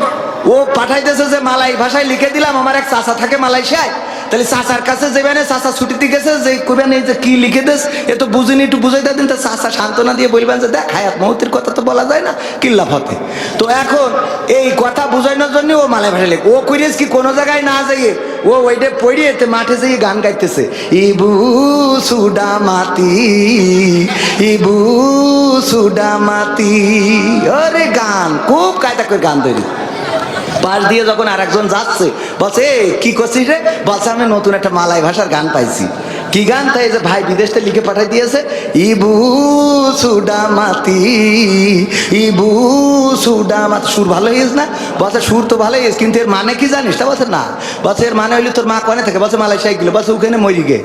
ও পাঠাইতেছে যে মালাই ভাষায় লিখে দিলাম, আমার এক চাচা থাকে মালয়েশিয়ায়, তাহলে চাচার কাছে যাবেন, চাচা ছুটিতে গেছে যে কবেন এই যে কি লিখে দেস এ তো বুঝিনি, একটু বুঝাই দিন। তো চাচা সান্ত্বনা দিয়ে বলবেন যে দেখ হায়াত মৌতের কথা তো বলা যায় না, কিল্লা ফতে। তো এখন এই কথা বুঝানোর জন্য ও মালাই ভাষায় লেখে। ও করিস কি কোনো জায়গায় না যাইয়ে ও ওইটা পড়িয়ে মাঠে যেয়ে গান গাইতেছে, ইবু সুডামাতি, ইবু সুডামাতি। আরে গান খুব কায়দা করে গান তৈরি। পাশ দিয়ে যখন আর একজন যাচ্ছে বলছে কি করছিস রে, বলছে আমি নতুন একটা মালাই ভাষার গান পাইছি। কি গান? তাই যে ভাই বিদেশ থেকে লিখে পাঠাই দিয়েছে, ইবু সুডামাতি, ইবু সুডামাতি। সুর ভালো হয়েছে না? বলছে সুর তো ভালো হয়েছে, কিন্তু এর মানে কি জানিস? তা বলছে না। বলছে এর মানে হইলে তোর মা কনে থাকে? বলছে মালয়েশিয়ায় গেল। বলছে ওখানে মরি গে।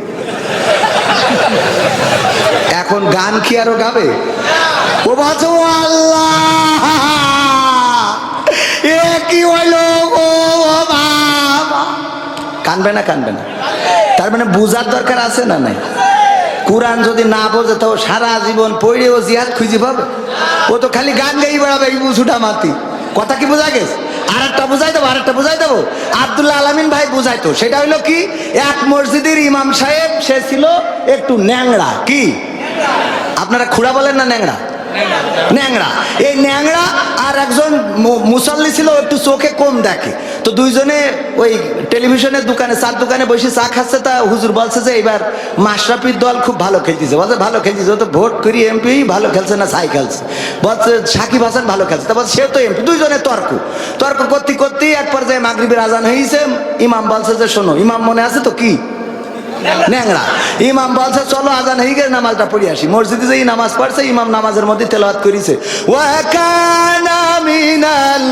এখন গান কি আরো গাবে? ও বলছে ও আল্লাহ এ কি হইলো ও বাবা। কানবে না? কানবে না? তার মানে বুঝার দরকার আছে না নাই? কোরআন যদি না বোঝে তো সারা জীবন পড়ে ও জিহাদ খুঁজে পাবে? ও তো খালি গান গাই বেড়াবে এই বুঝুটা মাতি। কথা কি বোঝা গেছে? আরেকটা বুঝাই দেবো, আরেকটা বুঝাই দেবো। আব্দুল্লাহ আলামিন ভাই বুঝাইতো, সেটা হইলো কি, এক মসজিদের ইমাম সাহেব সে ছিল একটু ন্যাংরা। কি আপনারা খুড়া বলেন না ন্যাংরা? ন্যাংরা। এই ন্যাংরা আর একজন মুসল্লি ছিল একটু চোখে কম দেখে। তো দুইজনে ওই টেলিভিশনের দোকানে চার দোকানে বসে চা খাচ্ছে। তা হুজুর বলছে যে এবার মাশরাফির দল খুব ভালো খেলতেছে। বলছে ভালো খেলতেছে, ও তো ভোট করি এমপি, ভালো খেলছে না ছাই খেলছে। বলছে সাকিব হাসান ভালো খেলছে, তা বলছে সেও তো এমপি। দুইজনে তর্ক তর্ক করতে করতেই এক পর্যায়ে মাগরিবের আজান হয়েছে। ইমাম বলছে যে শোনো, ইমাম মনে আছে তো? কি ন্যাংরা। ইমাম বলছে চলো আজান হয়ে গেছে, নামাজটা পড়ে আসি। মসজিদে যেই নামাজ পড়ছে, ইমাম নামাজের মধ্যে তেলাওয়াত করেছে ওয়া কানা মিনাল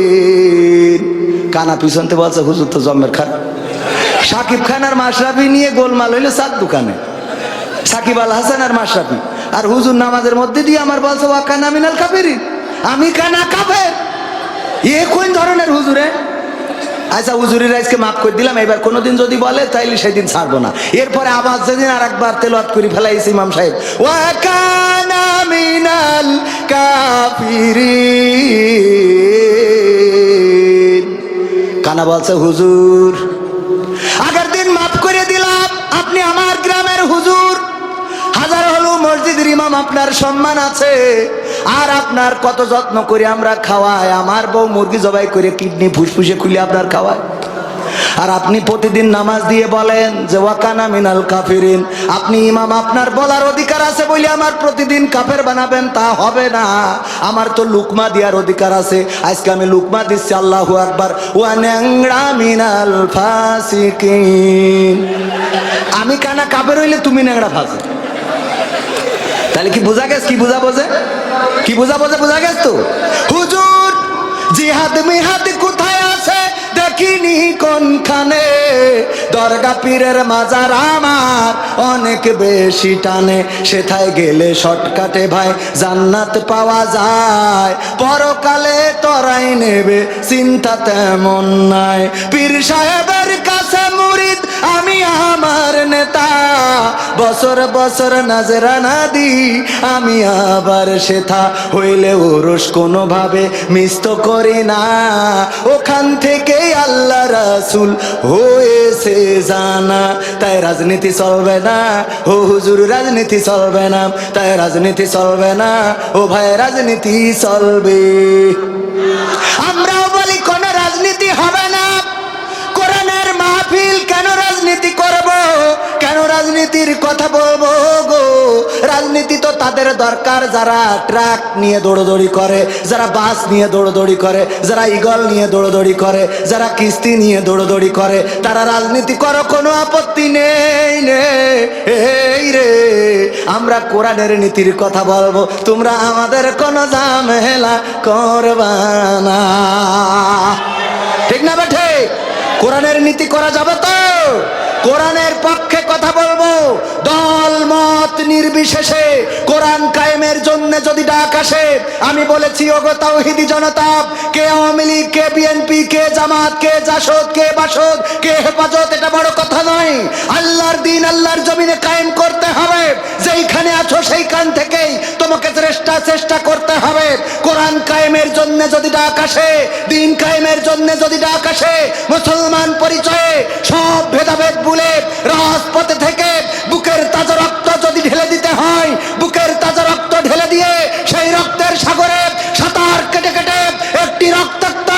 কাফিরিন। কানা পিছনতে বলছে হুজুর তো জম্মের খান। সাকিব খান আর মাশরাফি নিয়ে গোলমাল হইলো চার দোকানে, সাকিব আল হাসান আর মাশরাফি। আর হুজুর নামাজের মধ্যে দিয়ে আমার বলছে ওয়া কানা মিনাল কাফিরিন, আমি কানা কাফের। এ কোন ধরনের হুজুরে? আচ্ছা হুজুরের আজকে মাফ করে দিলাম, এবার কোনোদিন যদি বলে তাইলে সেদিন ছাড়বো না। এরপরে আবার যেদিন আর একবার তেলাওয়াত করে ফেলাইছে ইমাম সাহেব ওয়া কানা মিনাল কাফিরিন। কানা বলছে হুজুর আগের দিন মাফ করে দিলাম, আপনি আমার গ্রামের হুজুর, হাজার হলো মসজিদের ইমাম, আপনার সম্মান আছে। আর আপনার কত যত্ন করে আমরা খাওয়াই, আমার বউ মুরগি জবাই করে কিডনি ফুসফুসে খুলে আপনার খাওয়ায়। আর আপনি প্রতিদিন নামাজ দিয়ে বলেন যে ওয়াকানা মিনাল কাফিরিন। আপনি ইমাম, আপনার বলার অধিকার আছে বলে আমার প্রতিদিন কাফের বানাবেন তা হবে না। আমার তো লুকমা দেওয়ার অধিকার আছে, আজকে আমি লুকমা দিচ্ছি। আল্লাহু আকবার। ওয়া ন্যাংরা মিনাল ফাসিকিন। আমি কানা কাফের হইলে তুমি ন্যাংরা ফাসিক। তাহলে কি বোঝা গেছে? কি বোঝা বোঝে? কি বোঝা বোঝে? বোঝা গেছে তো? হুজুর জিহাদ মিহাদ কোথায় আছে দেখিনি কোনখানে, দরগা পীরের মাজার আমার অনেক বেশি টানে, সেথায় গেলে শর্টকাটে ভাই জান্নাত পাওয়া যায়, পরকালে তরাই নেবে চিন্তা তেমন নাই। পীর সাহেবের কাছে মুরিদ আমি আমার নেতা, বছর বছর নাজরানা দি আমি আবার সেথা, হইলে ওরস কোনোভাবে মিস তো করি না, ওখান থেকেই আল্লাহ রাসূল হয়েছে জানা, তাই রাজনীতি চলবে না ও হুজুর, রাজনীতি চলবে না, তাই রাজনীতি চলবে না ও ভাই, রাজনীতি চলবে। আমরাও বলি কোন রাজনীতি হবে না, কোরআনের মাহফিল কেন রাজনীতি করব, কেন রাজনীতির কথা বলবো গো? রাজনীতি তো তাদের দরকার যারা ট্রাক নিয়ে দৌড়দৌড়ি করে, যারা বাস নিয়ে দৌড়দৌড়ি করে, যারা ইগল নিয়ে দৌড়দৌড়ি করে, যারা কিস্তি নিয়ে দৌড়দৌড়ি করে, তারা রাজনীতি করো, কোনো আপত্তি নেই এই রে। আমরা কোরআনের নীতির কথা বলবো, তোমরা আমাদের কোনো ঝামেলা করবা না, ঠিক না বেঠে? কোরআনের নীতি করা যাবে তো? কোরআনের পক্ষে কথা বলবো, দল মত নির্বিশেষে কোরআন কায়েমের জন্য যদি ডাক আসে, আমি বলেছি ওগো তাওহীদি জনতা, কে আওয়ামী লীগ, কে বিএনপি, কে জামাত, কে জাসদ, কে বাসদ, কে হেফাজত, এটা বড় কথা নয়। আল্লাহর দ্বীন আল্লাহর জমিনে কায়েম করতে হবে, যেইখানে আছো সেইখান থেকেই তোমাকে চেষ্টা করতে হবে। কোরআন কায়েমের জন্য যদি ডাক আসে, দ্বীন কায়েমের জন্য যদি ডাক আসে, মুসলমান পরিচয়ে সব ভেদাভেদ ভুলে রাজপথে থেকে বুকের তাজা রক্ত যদি ঢেলে দিতে হয়, বুকের তাজা রক্ত ঢেলে দিয়ে সেই রক্তের সাগরে সাঁতার কেটে কেটে একটি রক্তাক্ত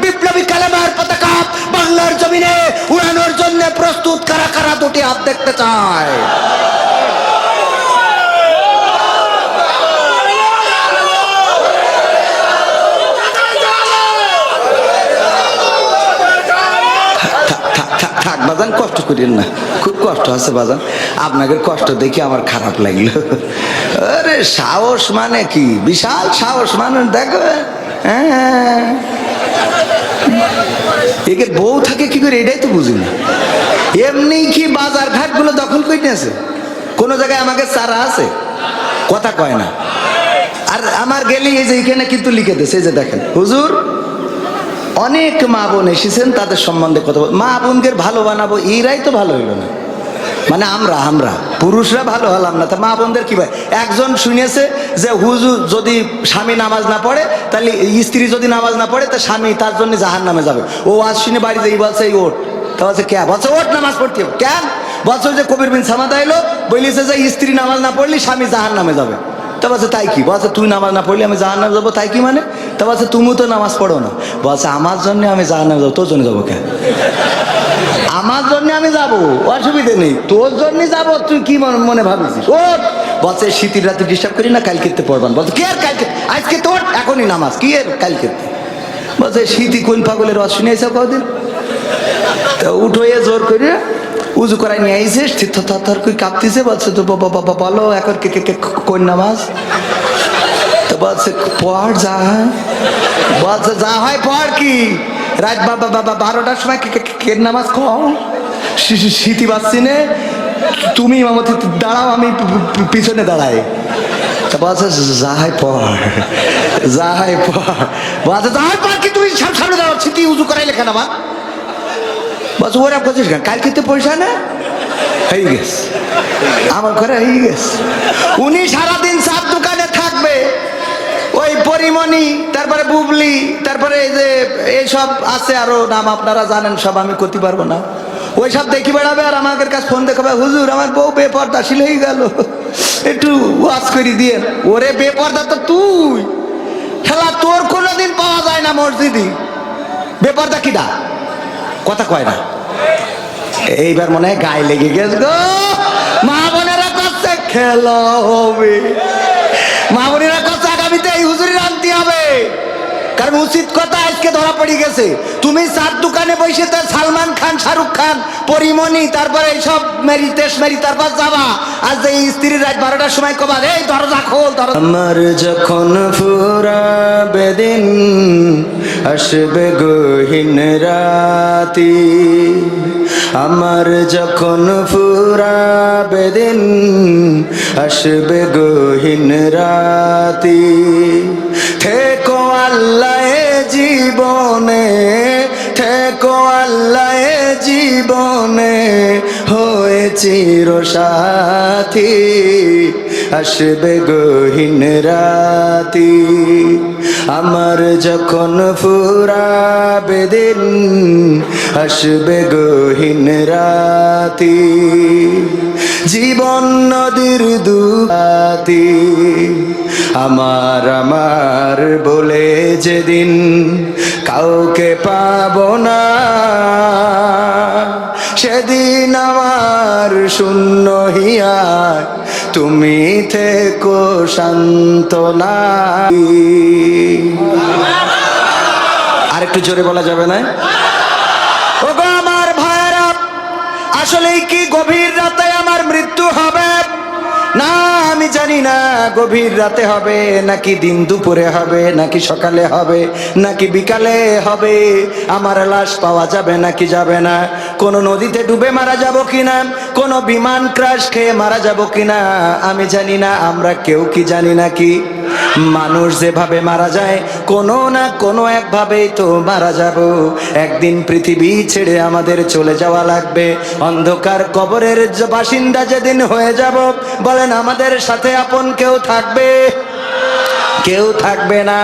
বিপ্লবী কালেমার পতাকা বাংলার জমিনে উড়ানোর জন্য প্রস্তুত কারা কারা দুটি হাত দেখতে চায়? থাক বাজান, কষ্ট করেন না, খুব কষ্ট আছে বাজান, আপনাদের কষ্ট দেখে আমার খারাপ লাগলো। আরে সাহস মানে কি, বিশাল সাহস মানে, দেখো একে বউ থাকে কি করে এটাই তো বুঝি না। এমনি কি বাজার ঘাট গুলো দখল করে নিয়েছে? কোন জায়গায় আমাকে চারা আছে? কথা কয় না। আর আমার গেলে এই যে এখানে কিন্তু লিখে দিয়েছে, এই যে দেখেন হুজুর অনেক মা বোন এসেছেন, তাদের সম্বন্ধে কথা বল, মা বোনদের ভালো বানাবো, এরাই তো ভালো হইল না, মানে আমরা পুরুষরা ভালো হলাম না, তা মা বোনদের কি ভাই? একজন শুনেছে যে হুজুর যদি স্বামী নামাজ না পড়ে, তাহলে স্ত্রী যদি নামাজ না পড়ে, তা স্বামী তার জন্য জাহান্নামে যাবে। ও আজ শুনে বাড়ি যাই বলছে এই ওঠ, তা বলছে কে? বলছে ওঠ নামাজ পড়তে হবে। কেন? বলছে যে কবির বিন সামাদ আইলো, বলিছে যে স্ত্রী নামাজ না পড়লে স্বামী জাহান্নামে যাবে। তা বলছে তাই কি? বলছে তুই নামাজ না পড়লে আমি জাহান্নামে যাবো, তাই কি মানে? তা বলছে তুমি তো নামাজ পড়ো না। বলছে আমার জন্য আমি জাহান্নামে যাবো, তোর জন্য যাবো কেন? আমার জন্য আমি যাবো, অসুবিধে নেই, তোর জন্য যাবো, তুই কি মনে ভাবিস? ওঠ। বলছে শীতের রাতে ডিস্টার্ব করি না, কালকে পড়বান। বলছে কি আর কালকে, আজকে তোর এখনই নামাজ, কি আর কালকে? বলছে শীতই কোন পাগলের রস শুনে এসে কদিন, তা উঠো জোর করে উজু করাই নিয়ে আইসে, থর করে কাঁপতেছে। বলছে তো বাবা বলো এখন কোন নামাজ? তো বলছে পড় যা হয়। বলছে যা হয় পড় কি? রাত বাবা 12টার সময় কে নামাজ খাও? শীতি বাজছি নে, তুমি ইমামতি দাঁড়াও, আমি পিছনে দাঁড়াই। তা বলছে যা হয় পড়, যা হয় পড়। বলছে যা হয় পড় কি? তুমি সামনে দাঁড়াও, শীতি উজু করাই লেখা নামা। বলছে ওরা করছিস কেন? কালকে তো পয়সা না হয়ে গেছে, আমার ঘরে হয়ে গেছে। উনি সারাদিন চার দোকানে থাকবে, ওই পরিমণি, তারপরে বুবলি, তারপরে এই যে এইসব আছে আরো নাম আপনারা জানেন সব, আমি করতে পারবো না। ওই সব দেখি বেড়াবে আর আমাদের কাছে ফোন দেখাবে, হুজুর আমার বউ বেপর্দাশীল হয়ে গেল, একটু ওয়াজ করে দিয়ে। ওরে বেপর্দা তো তুই, খেলা তোর কোনোদিন পাওয়া যায় না মসজিদে, বেপর্দা কিডা? কথা কয় না। এইবার মনে হয় গায়ে লেগে গেছে গো। মা বোনেরা করছে খেলা হবে, মা বোনেরা করছে আগামীতে এই হুজুরি আনতে হবে, কারণ উচিত কথা আজকে ধরা পড়ে গেছে। তুমি চার দোকানে বসে তো সালমান খান, শাহরুখ খান, পরিমণি, তারপরে এইসব মেরি তেস মেরি, তারপর যাবা আজ এই স্ত্রীর রাত 12টার সময় কবা এই দরজা খোল। আমার যখন ফুরাবে দিন, আসবে গহীন রাতি, আমার যখন ফুরাবে দিন, আসবে গহীন রাতি, থেকো আল্লাহ জীবনে, থেকো আল্লাহ জীবনে, হয়ে চির সাথী, আসবে গহীন রাতি, আমার যখন ফুরাবে দিন, আসবে গহীন রাতি, জীবন নদীর দুরাতি, আমার আমার বলে যেদিন কাউকে পাবো না, সেদিন আমার শূন্য হিয়ায় তুমি থেকো সান্ত্বনা। আর একটু জোরে বলা যাবে না? ওগো আমার ভাইরা, আসলেই কি গভীর রাতে আমার মৃত্যু হবে? না, আমি জানি না গভীর রাতে হবে নাকি দিন দুপুরে হবে নাকি সকালে হবে নাকি বিকালে হবে। আমার লাশ পাওয়া যাবে নাকি যাবে না, কোন নদীতে ডুবে মারা যাব কিনা, কোন বিমান ক্রাশ খেয়ে মারা যাব কিনা আমি জানি না। আমরা কেউ কি জানি নাকি? মানুষ যেভাবে মারা যায় কোনো না কোনো একভাবেই তো মারা যাব। একদিন পৃথিবী ছেড়ে আমাদের চলে যাওয়া লাগবে। অন্ধকার কবরের বাসিন্দা যেদিন হয়ে যাব, বলেন আমাদের সাথে আপন কেউ থাকবে? কেউ থাকবে না।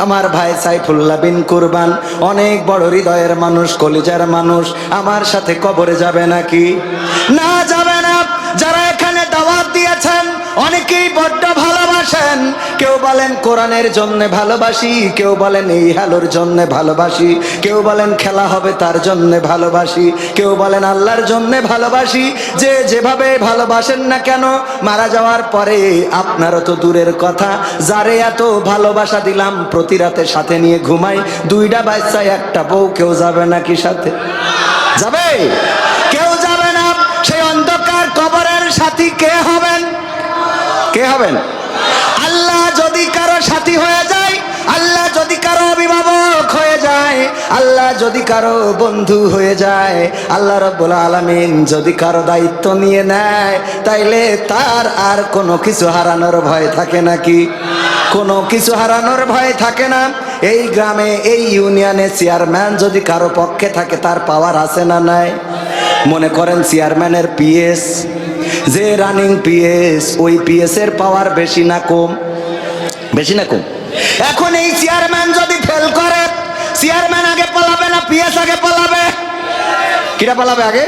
আমার ভাই সাইফুল্লাহ বিন কুরবান অনেক বড় হৃদয়ের মানুষ, কলিজার মানুষ, আমার সাথে কবরে যাবে নাকি? না, যাবে না। যারা এখানে দাওয়াত দিয়েছেন অনেকেই বড্ড ভালোবাসেন। কেউ বলেন কোরআনের জন্য ভালোবাসি, কেউ বলেন এই হালোর জন্য ভালোবাসি, কেউ বলেন খেলা হবে তার জন্য ভালোবাসি, কেউ বলেন আল্লাহর জন্য ভালোবাসি। যে যেভাবে ভালোবাসেন না কেন, মারা যাওয়ার পরে আপনারও তো দূরের কথা, যারে এত ভালোবাসা দিলাম প্রতি রাতে সাথে নিয়ে ঘুমাই, দুইটা বাচ্চা একটা বউ, কেউ যাবে নাকি সাথে? যাবে? কেউ যাবে না। সেই অন্ধকার কবরের সাথী কে হবেন? কে হবেন? আল্লাহ যদি কারো সাথী হয়ে যায়, আল্লাহ যদি কারো অভিভাবক হয়ে যায়, আল্লাহ যদি কারো বন্ধু হয়ে যায়, আল্লাহ রাব্বুল আলামিন যদি কারো দায়িত্ব নিয়ে নেয়, তাইলে তার আর কোনো কিছু হারানোর ভয় থাকে নাকি? কোনো কিছু হারানোর ভয় থাকে না। এই গ্রামে এই ইউনিয়নে চেয়ারম্যান যদি কারো পক্ষে থাকে, তার পাওয়ার আছে না নাই? মনে করেন চেয়ারম্যানের পিএস, যে রানিং পিএস, ওই পিএস এর পাওয়ার বেশি না কম? বেশি না কম? এখন এই চেয়ারম্যান যদি ফেল করে, চেয়ারম্যান আগে পালাবে না পিএস আগে পালাবে? কিরা পালাবে আগে?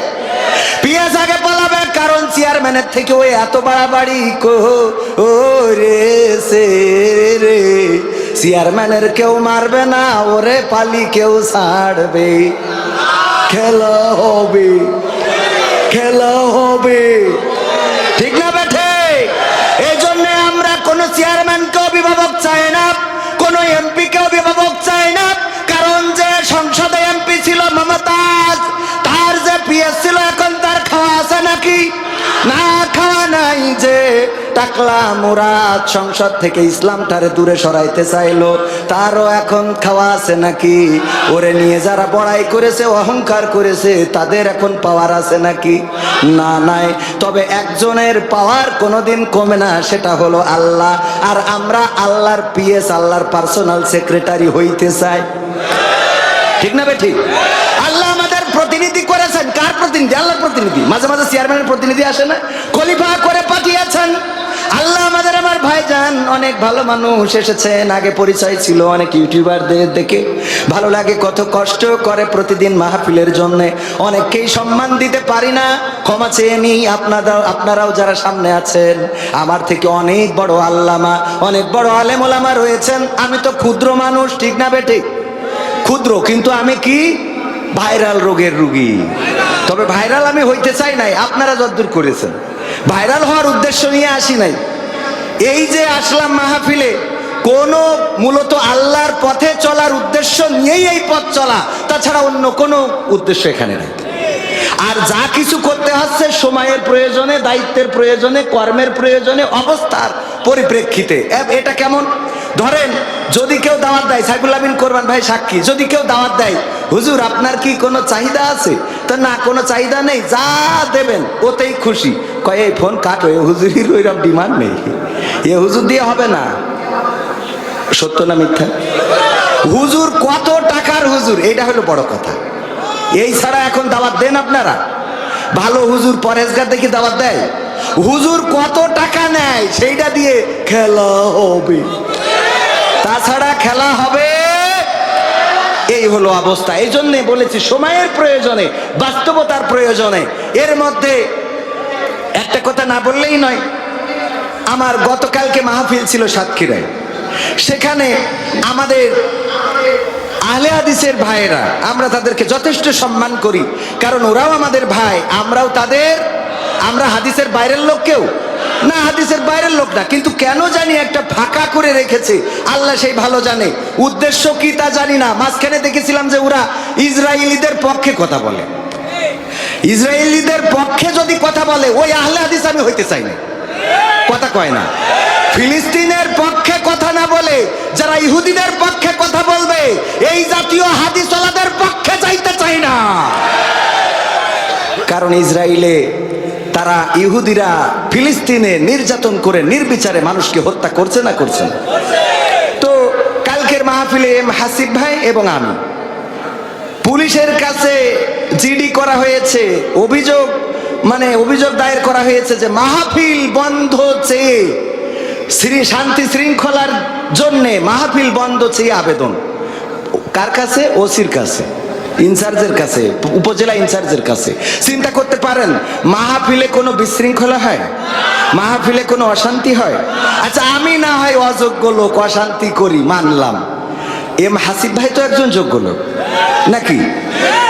পিএস আগে পালাবে। কারণ চেয়ারম্যানের থেকে ওই এত বাড়াবাড়ি ও রে সে রে, চেয়ারম্যানের কেউ মারবে না, ওরে পালি কেউ ছাড়বে। খেলা হবে, খেলা হবে, ঠিক না বেঠে? এই জন্য আমরা কোন চেয়ারম্যানকে অভিভাবক চাই না, কোন এমপি কে অভিভাবক চাই না। কারণ যে সংসদে এমপি ছিল মমতাজ, তার যে পিএস ছিল, এখন তার খাওয়া আছে নাকি? না, খাওয়া নাই। যে টাকলা মুরাদ সংসদ থেকে ইসলামটারে দূরে সরাইতে চাইলো, তারও এখন খাওয়া আছে নাকি? ওরে নিয়ে যারা বড়াই করেছে, অহংকার করেছে, তাদের এখন পাওয়ার আছে নাকি? না, নাই। তবে একজনের পাওয়ার কোনোদিন কমে না, সেটা হলো আল্লাহ। আর আমরা আল্লাহর পিএস, আল্লাহর পার্সোনাল সেক্রেটারি হইতে চাই, ঠিক না বে ঠিক? আল্লাহ আমাদের প্রতিনিধি করেছেন। কার প্রতিনিধি? আল্লাহর প্রতিনিধি। মাঝে মাঝে চেয়ারম্যানের প্রতিনিধি আসে না, খলিফা করে পাঠিয়েছেন আল্লাহ আমাদের। আমার ভাইজান অনেক ভালো মানুষ এসেছেন, আগে পরিচয় ছিল অনেক ইউটিউবারদের দেখে ভালো লাগে, কত কষ্ট করে প্রতিদিন মাহফিলের জন্য। অনেককেই সম্মান দিতে পারি না, ক্ষমা চেয়ে নিই। আপনারাও যারা সামনে আছেন, আমার থেকে অনেক বড় আল্লামা, অনেক বড় আলেম ওলামা রয়েছেন। আমি তো ক্ষুদ্র মানুষ, ঠিক না বেঠিক? ক্ষুদ্র, কিন্তু আমি কি ভাইরাল রোগের রুগী। তবে ভাইরাল আমি হইতে চাই নাই, আপনারা যতদূর করেছেন। ভাইরাল হওয়ার উদ্দেশ্য নিয়ে আসি নাই। এই যে আসলাম মাহফিলে, কোনো মূলত আল্লাহর পথে চলার উদ্দেশ্য নিয়েই এই পথ চলা, তাছাড়া অন্য কোনো উদ্দেশ্য এখানে নাই। আর যা কিছু করতে হচ্ছে সময়ের প্রয়োজনে, দায়িত্বের প্রয়োজনে, কর্মের প্রয়োজনে, অবস্থার পরিপ্রেক্ষিতে। এটা কেমন? ধরেন যদি কেউ দাওয়াত দেয়, সাইফুল্লাহ বিন কোরবান ভাই সাক্ষী, যদি কেউ দাওয়াত দেয়, হুজুর আপনার কি কোনো চাহিদা আছে? তা না, কোনো চাহিদা নেই, যা দেবেন ওতেই খুশি। কয় এই ফোন কাট, হয়ে হুজুরির ওইরকম ডিমান্ড নেই, এ হুজুর দিয়ে হবে না। সত্য না মিথ্যা? হুজুর কত টাকার হুজুর, এইটা হলো বড় কথা। এই ছাড়া এখন দাওয়াত দেন আপনারা? ভালো হুজুর পরেশগার দেখি দাওয়াত দেয়? হুজুর কত টাকা নেয় সেইটা দিয়ে খেলা হবে। তাছাড়া খেলা হবে। এই হলো অবস্থা। এই জন্যে বলেছি সময়ের প্রয়োজনে, বাস্তবতার প্রয়োজনে। এর মধ্যে একটা কথা না বললেই নয়। আমার গতকালকে মাহফিল ছিল সাতক্ষীরায়। সেখানে আমাদের আহলে হাদিসের ভাইয়েরা, আমরা তাদেরকে যথেষ্ট সম্মান করি, কারণ ওরাও আমাদের ভাই, আমরাও তাদের। আমরা হাদিসের বাইরের লোক কেউ না, হাদিসের বাইরের লোক না, কিন্তু কেন জানি একটা ফাঁকা করে রেখেছে, আল্লাহ সেই ভালো জানে। উদ্দেশ্য কি তা জানি না। মাঝখানে দেখেছিলাম যে ওরা ইসরায়েলিদের পক্ষে কথা বলে। ইসরায়েলিদের পক্ষে যদি কথা বলে, ওই আহলে হাদিস আমি হইতে চাই না, কথা কয় না। ফিলিস্তিনের পক্ষে কথা না বলে যারা ইহুদিদের পক্ষে কথা বলবে, এই জাতীয় হাদিসওয়ালাদের পক্ষে চাইতে চাই না। কারণ ইসরায়েলে তারা, ইহুদিরা ফিলিস্তিনে নির্যাতন করে নির্বিচারে মানুষকে হত্যা করছে না, করছে না। তো কালকের মাহফিলে হাসিব ভাই এবং আমি, পুলিশের কাছে জিডি করা হয়েছে, অভিযোগ দায়ের করা হয়েছে যে মাহফিল বন্ধ চেয়ে, শান্তি শৃঙ্খলার জন্যে মাহফিল বন্ধ চেয়ে আবেদন। কার কাছে? ওসির কাছে, ইনচার্জের কাছে, উপজেলা ইনচার্জের কাছে। চিন্তা করতে পারেন, মাহফিলে কোনো বিশৃঙ্খলা হয়? মাহফিলে কোনো অশান্তি হয়? আচ্ছা, আমি না হয় অযোগ্য লোক, অশান্তি করি, মানলাম। হাসিব ভাই তো একজন যোগ্য লোক নাকি?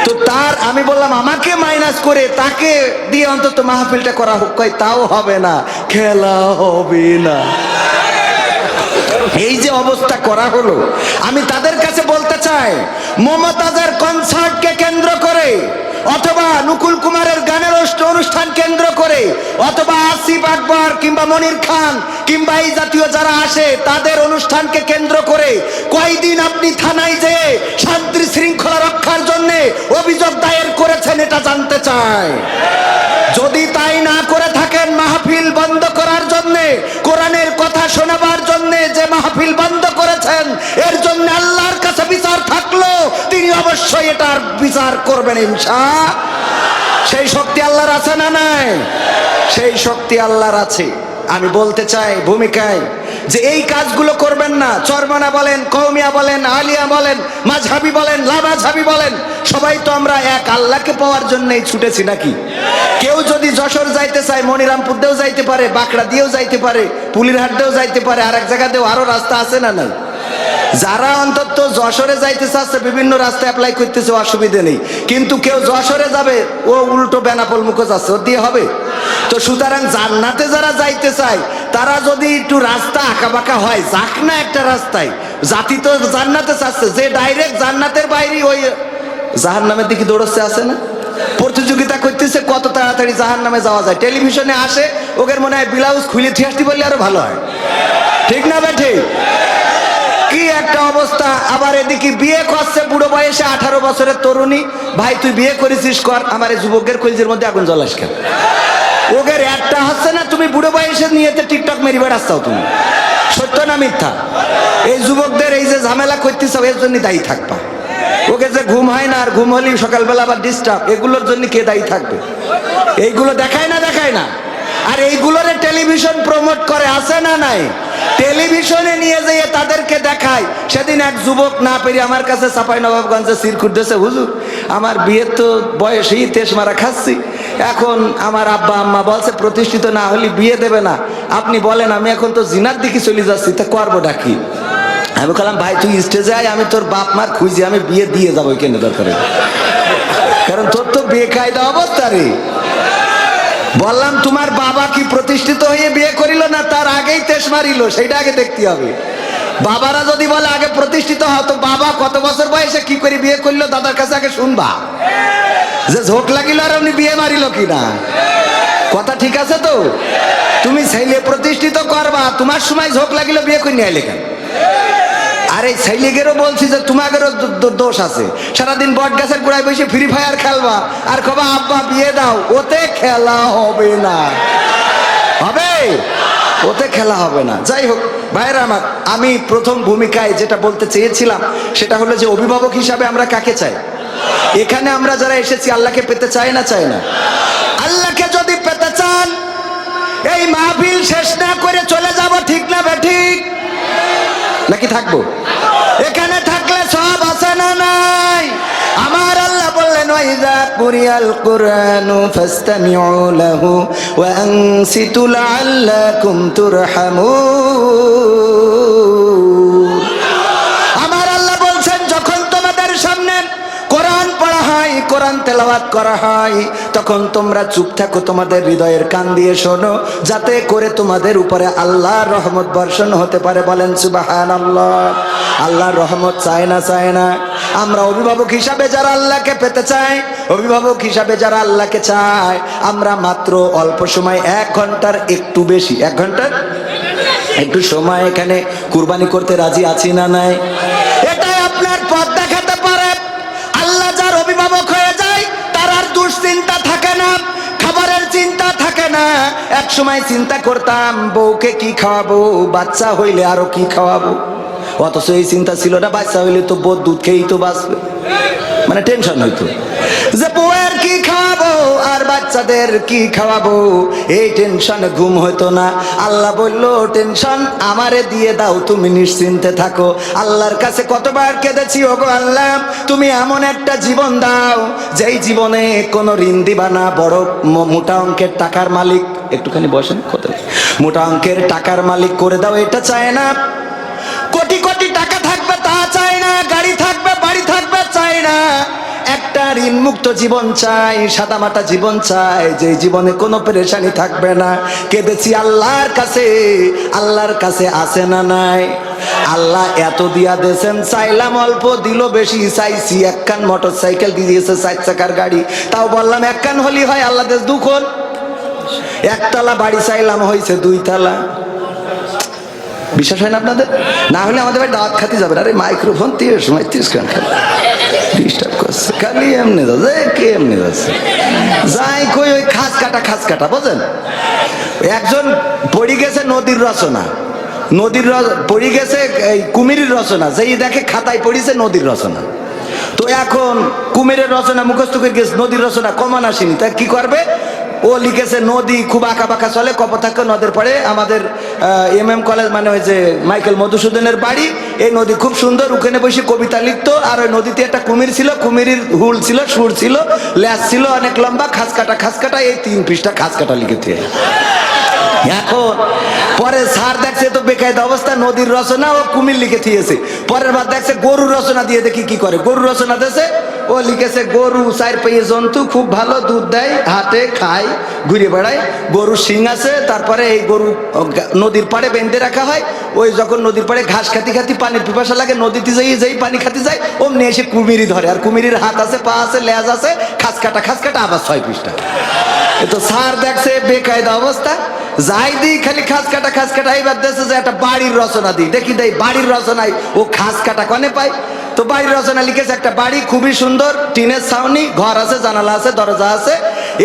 তো তার, আমি বললাম আমাকে মাইনাস করে তাকে দিয়ে অন্তত মাহফিলটা করা হোক। কয় তাও হবে না, খেলা হবে না। এই যে অবস্থা করা হলো, আমি তাদের কাছে বলতে চাই, মমতাজের কনসার্টকে কেন্দ্র করে, অথবা নকুল কুমারের গানের অনুষ্ঠান কেন্দ্র করে, অথবা আসিফ আকবর কিংবা মনির খান কিংবা এই জাতীয় যারা আসে তাদের অনুষ্ঠানকে কেন্দ্র করে কয়দিন আপনি থানায় যেয়ে শান্তি শৃঙ্খলা রক্ষার জন্য অভিযোগ দায়ের করেছেন, এটা জানতে চাই। যদি তাই না করে থাকেন, মাহফিল বন্ধ করার জন্য, কোরআনের কথা শোনাবার জন্য যে মাহফিল বন্ধ করেছেন, এর জন্য আল্লাহর কাছে বিচার থাকলো, তিনি অবশ্যই এটার বিচার করবেন ইনশাআল্লাহ। সেই শক্তি আল্লাহর আছে না নাই? সেই শক্তি আল্লাহর আছে। আমি বলতে চাই ভূমিকায় যে এই কাজগুলো করবেন না। চরমনা বলেন, কওমিয়া বলেন, আলিয়া বলেন, মাযহাবি বলেন, লামাযহাবি বলেন, সবাই তো আমরা এক আল্লাহকে পাওয়ার জন্যই ছুটেছি নাকি? কেউ যদি যশোর যাইতে চায়, মনিরামপুর দিয়েও যাইতে পারে, বাঁকড়া দিয়েও যাইতে পারে, পুলিরহাট দিয়েও যাইতে পারে, আরেক জায়গা দিয়েও আরো রাস্তা আছে না নাই? যারা অন্তত যশোরে যাইতে চাচ্ছে, বিভিন্ন রাস্তায় অ্যাপ্লাই করতেছে, অসুবিধে নেই। কিন্তু কেউ যশোরে যাবে, ও উল্টো বেনাপোল মুখে যাচ্ছে, ও দিয়ে হবে? তো সুতরাং জান্নাতে যারা যাইতে চায়, তারা যদি একটু রাস্তা আঁকাবাঁকা হয়, যাক না একটা রাস্তায়। জাতি তো জান্নাতে চাচ্ছে, যে ডাইরেক্ট জান্নাতের বাইরে ওই জাহান্নামের দিকে দৌড়চ্ছে, আছে না? প্রতিযোগিতা করতেছে কত তাড়াতাড়ি জাহান্নামে যাওয়া যায়। টেলিভিশনে আসে, ওদের মনে হয় ব্লাউজ খুলে থিয়াসটি বললে আরো ভালো হয়, ঠিক না বেঠে? কি একটা অবস্থা। আবার এদিকে বিয়ে করছে বুড়ো বয়সে, 18 বছরের তরুণী। ভাই তুই বিয়ে করেছিস, কর। আমার এই যুবকের কলিজের মধ্যে আগুন জ্বলাস কেন? ওদের একটা হচ্ছে না, তুমি বুড়ো বয়সে নিয়ে টিকটক মেরি বেড়াচ্ছাও, তুমি সত্য না মিথ্যা? এই যুবকদের এই যে ঝামেলা করতেছ, এর জন্য দায়ী থাকবা। ওকে যে ঘুম হয় না, আর ঘুম হলেই সকালবেলা আবার ডিস্টার্ব, এগুলোর জন্য কে দায়ী থাকবে? এইগুলো দেখায় না, দেখায় না। আর এইগুলোরে টেলিভিশন প্রমোট করে, আছে না নাই? টেলিভিশনে নিয়ে যেয়ে তাদেরকে দেখায়। সেদিন এক যুবক না পেরে আমার কাছে চাঁপাইনবাবগঞ্জে সিরকুট দিয়েছে, হুজুর আমার বিয়ের তো বয়সেই তেস মারা খাচ্ছি, এখন আমার আব্বা আম্মা বলছে প্রতিষ্ঠিত না হলে বিয়ে দেবে না, আপনি বলেন আমি এখন তো জিনার দিকে চলে যাচ্ছি, তা করবো ডাকি? আমি বললাম ভাই তুই স্টেজে আয়, আমি তোর বাপ মার খুঁজি, আমি বিয়ে দিয়ে যাবো কেন দরকারে, কারণ তোর তো বিয়ে কায়দা অবস্থা রে। বললাম তোমার বাবা কি প্রতিষ্ঠিত হয়ে বিয়ে করিল না তার আগেই তেস মারিল, সেইটা আগে দেখতে হবে। বাবারা যদি বলে আগে প্রতিষ্ঠিত হও, তো বাবা কত বছর বয়সে কি করে বিয়ে করলো দাদার কাছে আগে শুনবা, যে ঝোঁক লাগিল আর উনি বিয়ে মারিল কিনা। কথা ঠিক আছে তো? তুমি ছেলে প্রতিষ্ঠিত করবা, তোমার সময় ঝোঁক লাগিল বিয়ে করে নিয়ে আইলে কেন? আর এই ছেলেগেরও বলছি যে তোমাদেরও দোষ আছে। সারাদিন বট গাছের গোড়ায় বসে ফ্রি ফায়ার খেলবা আর কবা আব্বা বিয়ে দাও, ওতে খেলা হবে না। হবে? ওতে খেলা হবে না। যাই হোক ভাইরা আমার, আমি প্রথম ভূমিকায় যেটা বলতে চেয়েছিলাম সেটা হলো যে অভিভাবক হিসাবে আমরা কাকে চাই? এখানে আমরা যারা এসেছি আল্লাহকে পেতে চাই না, চাই না? আল্লাহকে যদি পেতে চান, এই মাহফিল শেষ না করে চলে যাব, ঠিক না বেঠিক? নাকি থাকবো? এখানে থাকলে সব আছে না নাই? আমার আল্লাহ বললেন ওয়াইযা কুরিয়াল কুরআনু ফাসতামিউ লাহু ওয়া আনসিতু লাআল্লাকুম তুরহামুন। আমার আল্লাহ বলছেন যখন তোমাদের সামনে কোরআন পড়া হয়, কোরআন তেলাওয়াত করা হয়, তখন তোমরা চুপ থাকো, তোমাদের হৃদয়ের কান দিয়ে শোনো, যাতে করে তোমাদের উপরে আল্লাহর রহমত বর্ষণ হতে পারে। বলেন সুবহানাল্লাহ। আল্লাহর রহমত চায় না? চায় না? আমরা অভিভাবক হিসাবে যারা আল্লাহকে পেতে চাই, অভিভাবক হিসাবে যারা আল্লাহকে চায়, আমরা মাত্র অল্প সময় 1 ঘন্টার একটু বেশি, 1 ঘন্টার একটু সময় এখানে কুরবানি করতে রাজি আছি না নাই? এটাই আপনার পথ দেখাতে পারে। আল্লাহ যার অভিভাবক হয়ে যায় তার আর দুশ্চিন্তা থাকে না, খাবারের চিন্তা থাকে না। এক সময় চিন্তা করতাম বউকে কি খাওয়াবো, বাচ্চা হইলে আরো কি খাওয়াবো, অথচ এই চিন্তা ছিল না বাচ্চা হইলে তো বউ দুধ খেয়েই তো বাঁচবে। মানে টেনশন হইতো যে বউয়ের কি খাওয়াবো আর বাচ্চাদের কি খাওয়াবো, এই টেনশনে ঘুম হইতো না। আল্লাহ বললো টেনশন আমারে দিয়ে দাও, তুমি নিশ্চিন্তে থাকো। আল্লাহর কাছে কতবার কেঁদেছি, ওগো আল্লাহ তুমি এমন একটা জীবন দাও যেই জীবনে কোনো ঋণ দিবা না, বড় মোটা অঙ্কের টাকার মালিক, একটুখানি বসেন, কোথায় মোটা অঙ্কের টাকার মালিক করে দাও, এটা চায় না। কোটি কোটি টাকা থাকবে তা চাই না, গাড়ি থাকবে বাড়ি থাকবে চাই না, একটা ঋণ মুক্ত জীবন চাই, সাদামাটা জীবন চাই, যে জীবনে কোনো পেরেশানি থাকবে না। কেঁদেছি আল্লাহর কাছে। আল্লাহর কাছে আছে না নাই? আল্লাহ এত দিয়া দিয়েছেন, চাইলাম অল্প দিল বেশি, চাইছি 1 কান মোটর সাইকেল দিয়ে দিয়েছে, 4 চাকার গাড়ি, তাও বললাম 1 কান হলি হয়, আল্লাহ দেশ 2 কোণ। 1 তলা বাড়ি চাইলাম হয়েছে 2 তলা। বিশ্বাস হয় না আপনাদের? না হলে আমাদের ভাই দাওয়াত খাতে যাবেন। আরে মাইক্রোফোন 30 খান খালি ডিস্টার্ব করছে, খালি এমনি যাচ্ছে, কে এমনি যাচ্ছে যাই কই ওই খাস কাটা বোঝেন। একজন পড়ে গেছে নদীর রচনা, পড়ে গেছে এই কুমিরের রচনা, যেই দেখে খাতায় পড়িছে নদীর রচনা। তো এখন কুমিরের রচনা মুখস্থ করে গেছে, নদীর রচনা কমান আসেনি, তা কি করবে? ও লিখেছে নদী খুব আঁকা বাঁকা চলে, কপোতাক্ষ নদের পড়ে আমাদের MM কলেজ, মানে ওই যে মাইকেল মধুসূদনের বাড়ি, এই নদী খুব সুন্দর, ওখানে বসে কবিতা লিখতো। আর ওই নদীতে একটা কুমির ছিল, কুমিরের হুল ছিল, সুর ছিল, ল্যাস ছিল অনেক লম্বা, খাস কাটা, এই 3 পৃষ্ঠা খাস কাটা লিখেছে। এখন পরে স্যার দেখছে তো বেকায়দা অবস্থা, নদীর রচনা ও কুমির লিখে দিয়েছে। পরের বার দেখছে গরুর রচনা দিয়ে, দেখি কি করে, গরুর রচনা দিয়েছে, ও লিখেছে গরু 4 পায়ে জন্তু, খুব ভালো, দুধ দেয়, হাটে খায়, ঘুরে বেড়ায়, গরুর শিং আছে। তারপরে এই গরু নদীর পাড়ে বেঁধে রাখা হয়, ওই যখন নদীর পাড়ে ঘাস খাতি পানির পিপাসা লাগে, নদীতে যেই পানি খাতে যায় অমনি এসে কুমিরি ধরে, আর কুমিরির হাত আছে, পা আছে, লেজ আছে, খাস কাটা আবার 6 পৃষ্ঠা। তো স্যার দেখছে বেকায়দা অবস্থা, যাই দিই খালি খাস কাটা। এইবার দেখছে যে একটা বাড়ির রচনা দিই, দেখি দেই বাড়ির রচনায় ও খাস কাটা কনে পাই। তো বাড়ির রচনা লিখেছে একটা বাড়ি খুবই সুন্দর, টিনের ছাউনি, ঘর আছে, জানালা আছে, দরজা আছে।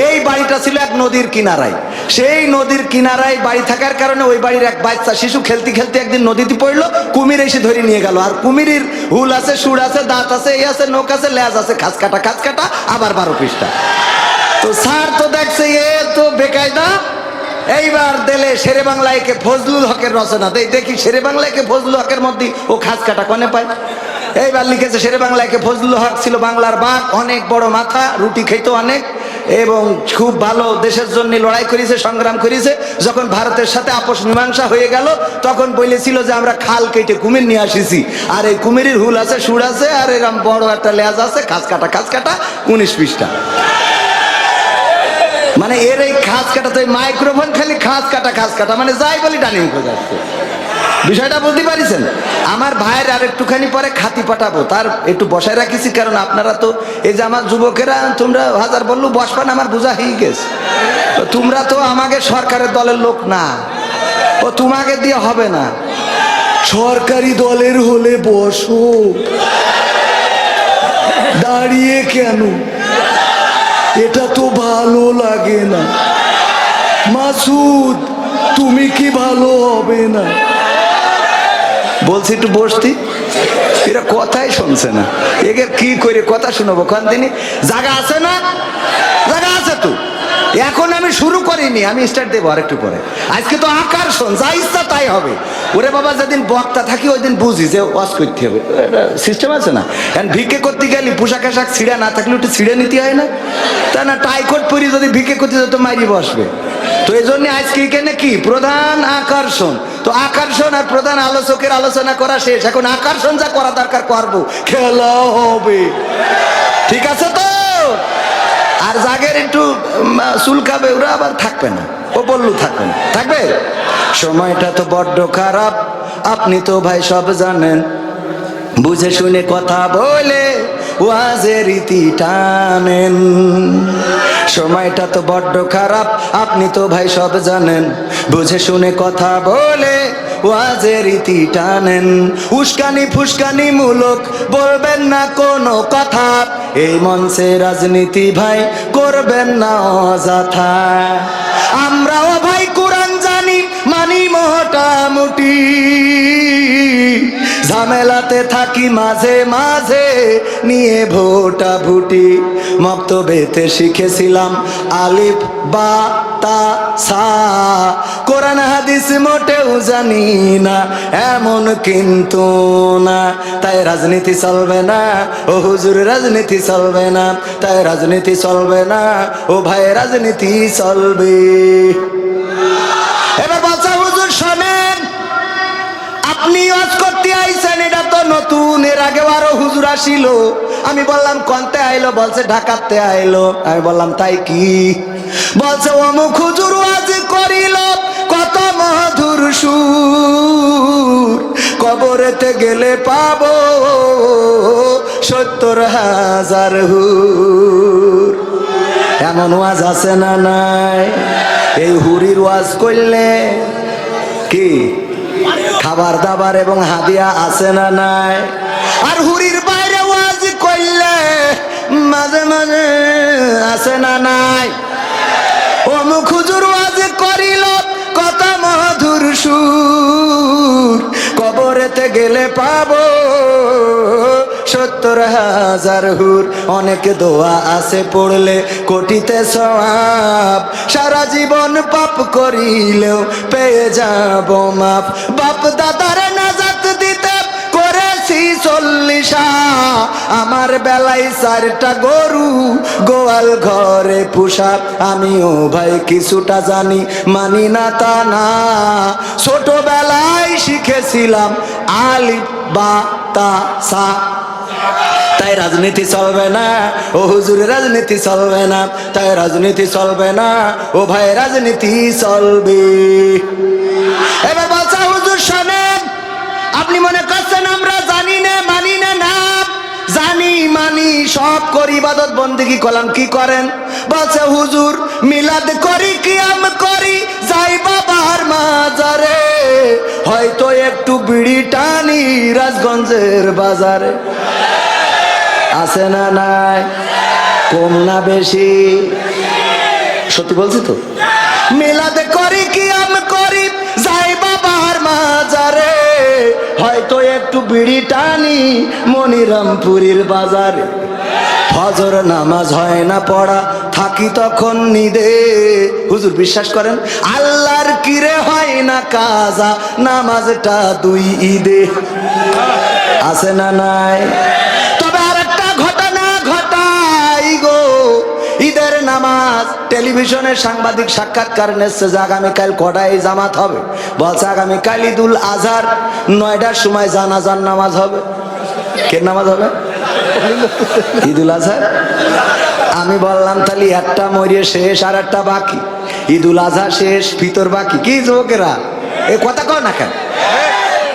এই বাড়িটা ছিল এক নদীর কিনারায়। সেই নদীর কিনারায় বাড়ি থাকার কারণে ওই বাড়ির এক বাচ্চা শিশু খেলতে একদিন নদীতে পড়লো, কুমির এসে ধরে নিয়ে গেল। আর কুমিরের হুল আছে, সুর আছে, দাঁত আছে, এই আছে, নোক আছে, লেজ আছে, খাস কাটা, আবার 12 পৃষ্ঠা। তো স্যার তো দেখছে এ তো বেকায়দা, এইবার দিলে শেরে বাংলায় কে ফজলুল হকের রচনা, দেখি শেরে বাংলায় কে ফজলুল হকের মধ্যে ও খাস কাটা কনে পায়। এইবার লিখেছে শেরে বাংলায় কে ফজলুল হক ছিল বাংলার বাঘ, অনেক বড় মাথা, রুটি খেত অনেক, এবং খুব ভালো দেশের জন্য লড়াই করেছে, সংগ্রাম করেছে। যখন ভারতের সাথে আপোষ মীমাংসা হয়ে গেল তখন বলেছিল যে আমরা খাল কেটে কুমির নিয়ে আসিছি, আর এই কুমিরের হুল আছে, সুর আছে, আর এরকম বড় একটা লেজ আছে, খাস কাটা 19 পৃষ্ঠা। মানে এর এই খাস কাটা, তো মাইক্রোফোন খালি খাস কাটা, মানে যাই বলি ডানিং হয়ে যাচ্ছে। বিষয়টা বুঝতে পারিছেন? আমার ভাইয়ের আর একটুখানি পরে খাতি পাঠাবো, তার একটু বসায় রাখিছি, কারণ আপনারা তো এই যে আমার যুবকেরা, তোমরা হাজার বললো বসবান, আমার বোঝা হয়ে গেছে। তোমরা তো আমাকে সরকারের দলের লোক না, ও তোমাকে দিয়ে হবে না, সরকারি দলের হলে বসো, দাঁড়িয়ে কেন? এটা তো ভালো লাগে না। মাসুদ তুমি কি ভালো হবে না? বলছি একটু বসতি, এরা কথাই শুনছে না, একে কি করে কথা শুনবো? কোন দিনই জায়গা আছে না? জায়গা আছে তো। এখন আমি শুরু করিনি, আমি স্টার্ট দেবো আরেকটু পরে। আজকে তো আকর্ষণ, যা ইচ্ছা তাই হবে। ওরে বাবা, যেদিন বক্তা থাকি ওই দিন বুঝি যে ওয়াজ করতে হবে, সিস্টেম আছে না। এখন ভিক্ষে করতে গেলি পোশাক আশাক ছিঁড়া না থাকলে একটু ছিঁড়ে নিতে হয় না, তা না টাই কোট পরি যদি ভিক্ষে করতে যেত মাইরি বসবে। তো এই জন্য আজকে এখানে কি প্রধান আকর্ষণ, তো আকর্ষণ আর প্রধান আলোচকের আলোচনা করা শেষ, এখন আকর্ষণ যা করা দরকার করবো, খেলা হবে, ঠিক আছে তো। আর জাগের একটু চুলকাবে ওরা আবার থাকবে না, ও বললু থাকবে না, থাকবে। সময়টা তো বড্ড খারাপ, আপনি তো ভাই সব জানেন, বুঝে শুনে কথা বলে ওয়াজের রীতি টানেন। সময়টা তো বড্ড খারাপ, আপনি তো ভাই সব জানেন, বুঝে শুনে কথা বলে ওয়াজের রীতি টানেন। উস্কানি ফুসকানি মূলক বলবেন না কোনো কথা, এই মঞ্চে রাজনীতি ভাই করবেন না অযথা। আমরাও ভাই কোরআন জানি মানি মোটামুটি, ঝামেলাতে থাকি মাঝে মাঝে নিয়ে ভোটা ভুটি। মক্তবেতে শিখেছিলাম আলিফ বা তা সা, কোরআন হাদিস মোটেও জানি না এমন কিন্তু না, তাই রাজনীতি চলবে না ও হুজুর, রাজনীতি চলবে না, তাই রাজনীতি চলবে না ও ভাই, রাজনীতি চলবে। এবার বলছে হুজুর শোনেন, আপনি ওয়াজ করতে আইছেন এটা তো নতুন, এর আগে আরো হুজুর আসিল। আমি বললাম কোনতে আইলো, বলছে ঢাকাতে আইলো। আমি বললাম তাই কি? বলছে অমুক হুজুর ওয়াজ করিল কত মধুর সুর, কবরেতে গেলে পাবো ৭০,০০০ হুর। এমন ওয়াজ আছে না নাই? এই হুরির ওয়াজ করলে কি খাবার দাবার এবং হাদিয়া আছে না নাই? আর হুরির বাইরে ওয়াজ করলে মাঝে মাঝে আছে না নাই? অমুক হুজুর ওয়াজ করিল কত মধুর সুর, কবরেতে গেলে পাবো ৭০,০০০ হুর। অনেক দোয়া আছে পড়লে কোটিতে সওয়াব, সারা জীবন পাপ করিলেও পেয়ে যাব মাপ। বাপ দাদার নাজাত দিতে করেছি ৪০, আমার বেলায় ৪টা গরু গোয়াল ঘরে পোষা। আমিও ভাই কিছুটা জানি, মানি না তা না, ছোটবেলায় শিখেছিলাম আলিফ বা তা সা। তাই রাজনীতি চলবে না ও হুজুর, রাজনীতি চলবে না, তাই রাজনীতি চলবে না ও ভাই, রাজনীতি চলবে। এবার বলছে হুজুর শোনেন, আপনি মনে করছেন আমরা জানি না মানি না, না জানি মানি সব করি, ইবাদত বন্দেগি করলাম। কি করেন? বলছে হুজুর মিলাদ করি, কিয়াম করি, যাই বাবার মাজারে, হয়তো একটু বিড়ি টানি রাজগঞ্জের বাজারে। আছে না নাই? কম না বেশি? সত্যি বলছি তো। মিলাদ করি, কিয়াম করি, যাই বাবার মাজারে, হয়তো একটু বিড়ি টানি মনিরামপুরীর বাজারে। ফজর নামাজ হয় না পড়া, থাকি তখন নিদে। হুজুর বিশ্বাস করেন আল্লাহর কিরে হয় না কাজা, নামাজটা 2 ঈদে। আছে না নাই? তবে আর একটা ঘটনা ঘটাই গো, ঈদের নামাজ টেলিভিশনে সাংবাদিক সাক্ষাৎকার নিচ্ছে যে আগামীকাল কটায় জামাত হবে। বলছে আগামীকাল ঈদুল আজহার 9টার সময় জানাজার নামাজ হবে। কে নামাজ হবে? ঈদুল আজহার। আমি বললাম তাহলে একটা মরিয়ে শেষ আর একটা বাকি, ঈদুল আজহা শেষ ফিতর বাকি। কি যুবকেরা এ কথা কও না কেন?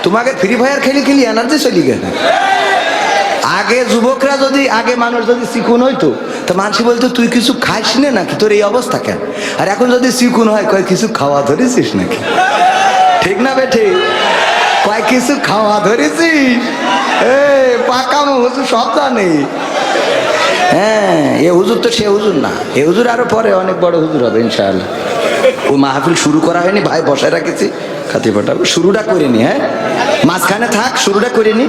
তোমাকে ফ্রি ফায়ার খেলি খেলি এনার্জি চলি গেছে। আগে যুবকরা যদি, আগে মানুষ যদি চিকুন হইতো তো মানুষ বলতো তুই কিছু খাইস না নাকি, তোর এই অবস্থা কেন? আর এখন যদি চিকুন হয় কয় কিছু খাওয়া ধরেছিস নাকি? ঠিক না বেঠে? কয় কিছু খাওয়া ধরেছিস? পাকা হুজুর সব জানে। হ্যাঁ, এ হুজুর তো সে হুজুর না, এ হুজুর আরো পরে অনেক বড় হুজুর হবে ইনশাআল্লাহ। ও মাহফিল শুরু করা হয়নি ভাই, বসায় রাখেছি, খাতি পাঠাবো, শুরুটা করে নি। হ্যাঁ, মাঝখানে থাক, শুরুটা করে নি।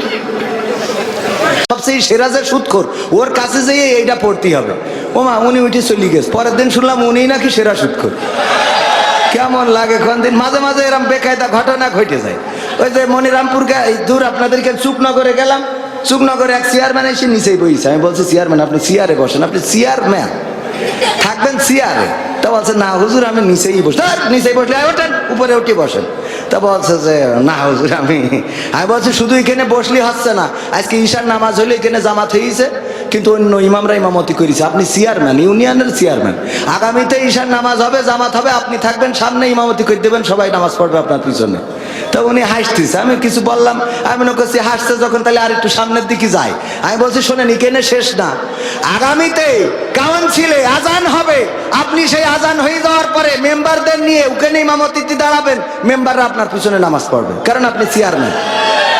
সবচেয়ে সেরাজের সুদখোর, ওর কাছে যেয়ে এইটা পড়তে হবে। ও মা, উনি উঠে চলে গেছে, পরের দিন শুনলাম উনি নাকি সেরা সুদখোর। কেমন লাগে কোন দিন? মাঝে মাঝে এরকম বেকায়দা ঘটনা ঘটে যায়। ওই যে মনিরামপুর দূর আপনাদেরকে চুকনগরে গেলাম, চুকনগরে এক চেয়ারম্যান এসে নিচেই বইছে। আমি বলছি চেয়ারম্যান আপনি চেয়ারে বসেন, আপনি চেয়ারম্যান থাকবেন চেয়ারে? তা বলছে না হুজুর আমি নিচেই বসে। নিচেই বসলে ওঠেন, উপরে উঠে বসেন। তা বলছে যে না হুজুর আমি বলছি শুধু এখানে বসলে হচ্ছে না, আজকে ঈশার নামাজ হলে এখানে জামাত হয়েছে, কিন্তু অন্য ইমামরা ইমামতি করেছে, আপনি চেয়ারম্যান, ইউনিয়নের চেয়ারম্যান, আগামীতে ঈশার নামাজ হবে, জামাত হবে, আপনি থাকবেন সামনে, ইমামতি করে দেবেন, সবাই নামাজ পড়বে আপনার পিছনে। তো উনি হাসতেছে, আমি কিছু বললাম, আমি মনে করছি হাসছে যখন তাহলে আর একটু সামনের দিকে যাই। আমি বলছি শোনেন এখানে শেষ না, আগামীতে কাউন্সিলে আজান হবে, আপনি সেই আজান হয়ে যাওয়ার পরে মেম্বারদের নিয়ে ওখানে ইমামতিতে দাঁড়াবেন, মেম্বাররা আপনার পিছনে নামাজ পড়বে, কারণ আপনি চেয়ারম্যান।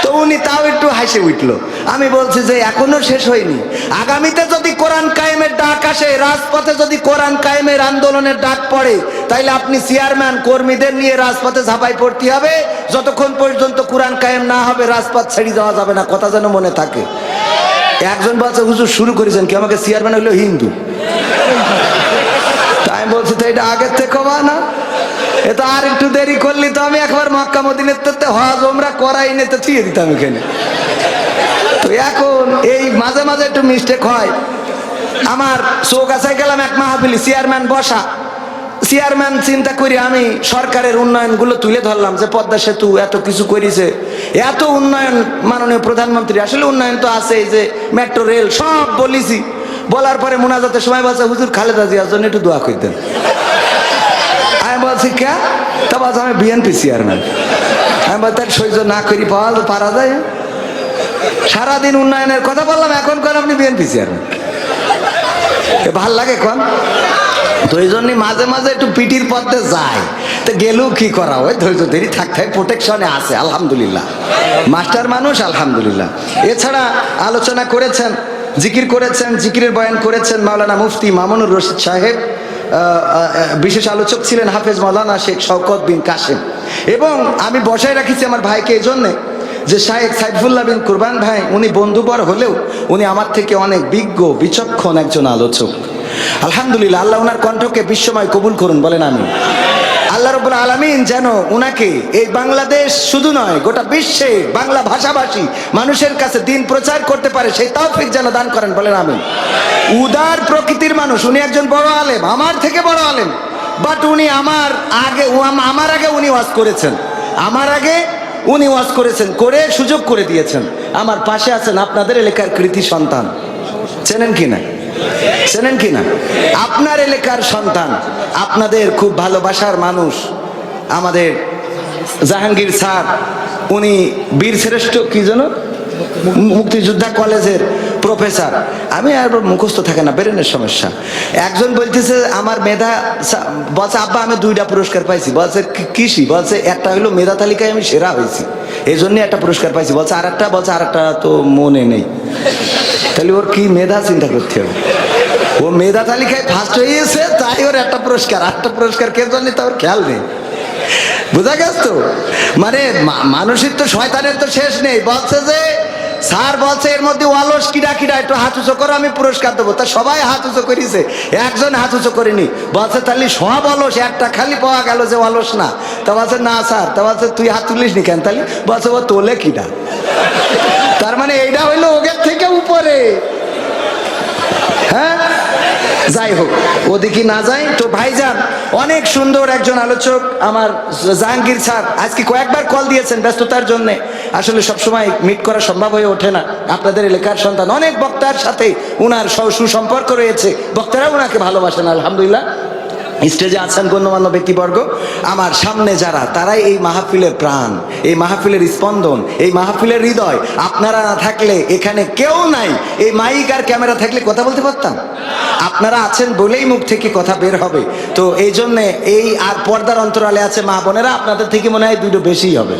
তো উনি তাও একটু হাসি উঠলো। আমি বলছি যে এখনো শেষ হয়নি, আগামীতে যদি কোরআন কায়েমের ডাক আসে, রাজপথে যদি কোরআন কায়েমের আন্দোলনের ডাক পড়ে, তাইলে আপনি চেয়ারম্যান কর্মীদের নিয়ে রাজপথে ঝাঁপাই পড়তে হবে, যতক্ষণ পর্যন্ত কোরআন কায়েম না হবে রাজপথ ছেড়ে যাওয়া যাবে না, কথা যেন মনে থাকে। একজন বলছে হুজুর শুরু করেছেন কি, আমাকে চেয়ারম্যান হইলো হিন্দু। তাই বলছি তো এটা আগের থেকে না, এটা আর একটু দেরি করলি তো আমি একবার মক্কা মদিনাতে হজ ওমরা করাই নিতে থিয়ে দিতাম এখানে। তো এখন এই মাঝে মাঝে একটু মিস্টেক হয়। আমার চৌগাছায় গেলাম এক মাহফিলি, চেয়ারম্যান বসা, চেয়ারম্যান চিন্তা করি আমি সরকারের উন্নয়নগুলো তুলে ধরলাম, যে পদ্মা সেতু এত কিছু করেছে, এত উন্নয়ন মাননীয় প্রধানমন্ত্রী, আসলে উন্নয়ন তো আছে, যে মেট্রো রেল সব বলেছি। বলার পরে মোনাজাতের সময় বলছে হুজুর খালেদা জিয়ার জন্য একটু দোয়া করতেন। আমি বলছি কে? তা বলছে আমি বিএনপি চেয়ারম্যান। আমি বলছি তার সহ্য না করি পারা যায়? সারাদিন উন্নয়নের কথা বললাম, এখন কোন আপনি বিএনপি চেয়ারম্যান, ভাল লাগে কোন? তো এই জন্যই মাঝে মাঝে একটু পিটির পথে যায়, তো গেলেও কি করা, ওই ধৈর্য ধরি থাকতে হয়, প্রোটেকশনে আছে আলহামদুলিল্লাহ, মাস্টার মানুষ আলহামদুলিল্লাহ। এছাড়া আলোচনা করেছেন, জিকির করেছেন, জিকিরের বয়ান করেছেন মাওলানা মুফতি মামুনুর রশিদ সাহেব, বিশেষ আলোচক ছিলেন হাফেজ মাওলানা শেখ শওকত বিন কাশেম। এবং আমি বসায় রাখিছি আমার ভাইকে এই জন্যে যে শাহেখ সাইফুল্লাহ বিন কুরবান ভাই, উনি বন্ধুবর হলেও উনি আমার থেকে অনেক বিজ্ঞ বিচক্ষণ একজন আলোচক। আলহামদুলিল্লাহ, আল্লাহ ওনার কণ্ঠকে বিশ্বময় কবুল করুন, বলেন আমি। আল্লাহ রাব্বুল আলামিন যেন উনাকে এই বাংলাদেশ শুধু নয় গোটা বিশ্বে বাংলা ভাষাভাষী মানুষের কাছে দিন প্রচার করতে পারে সেই তৌফিক যেন দান করেন, বলেন আমিন। উদার প্রকৃতির মানুষ, উনি একজন বড় আলেম, আমার থেকে বড় আলেম, বাট উনি আমার আগে উনি ওয়াজ করেছেন, আমার আগে উনি ওয়াজ করেছেন, করে সুযোগ করে দিয়েছেন। আমার পাশে আছেন আপনাদের এলাকার কৃতি সন্তান, চেনেন কিনা? চেনেন কিনা? আপনার এলাকার সন্তান, আপনাদের খুব ভালোবাসার মানুষ, আমাদের জাহাঙ্গীর স্যার, উনি বীরশ্রেষ্ঠ কি যেন মুক্তিযোদ্ধা কলেজের প্রফেসর। আমি আর মুখস্থ থাকে না, ব্রেনের সমস্যা। একজন বলতেছে আমার মেধা, বলছে আব্বা আমি 2টা পুরস্কার পাইছি। বলছে কৃষি, বলছে একটা হলো মেধা তালিকায় আমি সেরা হয়েছি, এই জন্য একটা পুরস্কার পাইছি। বলছে আরেকটা তো মনে নেই। তাহলে ওর কি মেধা চিন্তা করতে হবে, ও মেধা তালিকায় ফার্স্ট হয়েছে তাই ওর একটা পুরস্কার, 8টা পুরস্কার কে জন্য তা ওর খেয়াল নেই। বোঝা গেছে তো? মানে মানুষের তো শয়তানের তো শেষ নেই। বলছে যে স্যার বলছে এর মধ্যে অলস কিডা একটু হাত উঁচু করো, আমি পুরস্কার দেবো। তা সবাই হাত উঁচু করেছে, একজন হাত উঁচু করেনি। বলছে তাহলে সব অলস, একটা খালি পাওয়া গেল যে অলস না। তা বলছে না স্যার, তা বলছে তুই হাত তুলিস নি কেন? তাহলে বলছে ও তোলে কিডা, তার মানে এইটা হইলো ওগের থেকে উপরে। হ্যাঁ, যাই হোক, ওদিকে না যাই তো। ভাইজান অনেক সুন্দর একজন আলোচক আমার জাহাঙ্গীর স্যার, আজকে কয়েকবার কল দিয়েছেন ব্যস্ততার জন্য, আসলে সবসময় মিট করা সম্ভব হয়ে ওঠে না। আপনাদের এলাকার সন্তান, অনেক বক্তার সাথে উনার সুসম্পর্ক রয়েছে, বক্তারা উনাকে ভালোবাসেন আলহামদুলিল্লাহ। স্টেজে আছেন গণ্যমান্য ব্যক্তিবর্গ, আমার সামনে যারা, তারাই এই মাহফিলের প্রাণ, এই মাহফিলের স্পন্দন, এই মাহফিলের হৃদয়। আপনারা না থাকলে এখানে কেউ নাই। এই মাইক আর ক্যামেরা থাকলে কথা বলতে পারতাম? আপনারা আছেন বলেই মুখ থেকে কথা বের হবে। তো এই জন্যে এই আর পর্দার অন্তরালে আছে মা বোনেরা, আপনাদের থেকে মনে হয় 2টো বেশি হবে।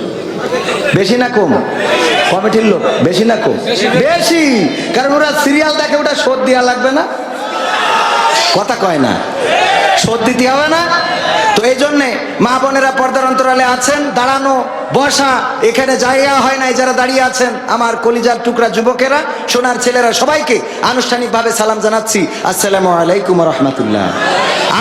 বেশি না কম? কমিটির লোক বেশি না কম? বেশি, কারণ ওরা সিরিয়াল দেখে, ওটা শোধ দেওয়া লাগবে না, কথা কয় না, শোধ দিতে হবে না। তো এই জন্যে মা বোনেরা পর্দার অন্তরালে আছেন, দাঁড়ানো বসা এখানে জায়গা হয় নাই, যারা দাঁড়িয়ে আছেন আমার কলিজার টুকরা যুবকেরা, সোনার ছেলেরা, সবাইকে আনুষ্ঠানিকভাবে সালাম জানাচ্ছি, আসসালামু আলাইকুম ওয়া রাহমাতুল্লাহ।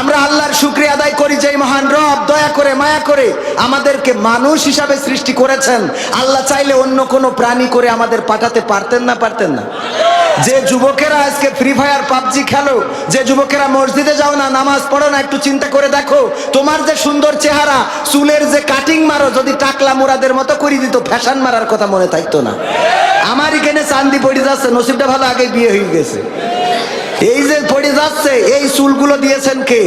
আমরা আল্লাহর শুকরিয়া আদায় করি যে মহান রব দয়া করে মায়া করে আমাদেরকে মানুষ হিসাবে সৃষ্টি করেছেন। আল্লাহ চাইলে অন্য কোনো প্রাণী করে আমাদের পাঠাতে পারতেন না? পারতেন না? যে যুবকেরা আজকে ফ্রি ফায়ার পাবজি খেলো, যে যুবকেরা মসজিদে যাও না, নামাজ পড়ো না, একটু চিন্তা করে দেখো, তোমার যে সুন্দর চেহারা, চুলের যে কাটিং মারো, যদি টাকলা মুরাদের মতো করে দিত, ফ্যাশন মারার কথা মনে থাকতো না। আমার এখানে চান্দি পড়ে যাচ্ছে, নসিবটা ভালো, আগে বিয়ে হয়ে গেছে। এই যে পড়ে যাচ্ছে, এই চুলগুলো দিয়েছেন কে?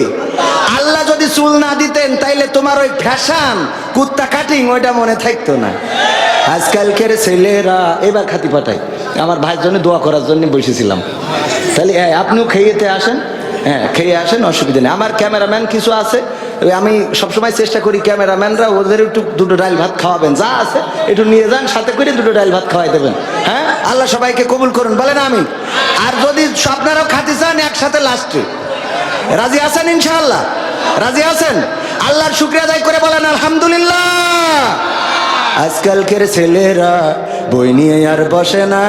আল্লাহ যদি চুল না দিতেন তাইলে তোমার ওই ফ্যাশন কুত্তা কাটিং ওইটা মনে থাকতো না। আজকালকের ছেলেরা এবার খাতি পাঠায়। আমার ভাইয়ের জন্য দোয়া করার জন্য বসেছিলাম। তাহলে আপনিও খেয়েতে আসেন, হ্যাঁ খেয়ে আসেন, অসুবিধা নেই। আমার ক্যামেরাম্যান কিছু আছে, আমি সবসময় চেষ্টা করি ক্যামেরাম্যানরা ওদের একটু দুটো ডাল ভাত খাওয়াবেন, যা আছে একটু নিয়ে যান, সাথে করে দুটো ডাল ভাত খাওয়াই দেবেন। হ্যাঁ, আল্লাহ সবাইকে কবুল করুন, বলেন আমি। আর যদি আপনারাও খাতে চান একসাথে লাস্টে, রাজি আছেন? ইনশাআল্লাহ রাজি আছেন? আল্লাহর শুকরিয়া আদায় করে বলেন আলহামদুলিল্লাহ। আজকালকের ছেলেরা বই নিয়ে আর বসে না,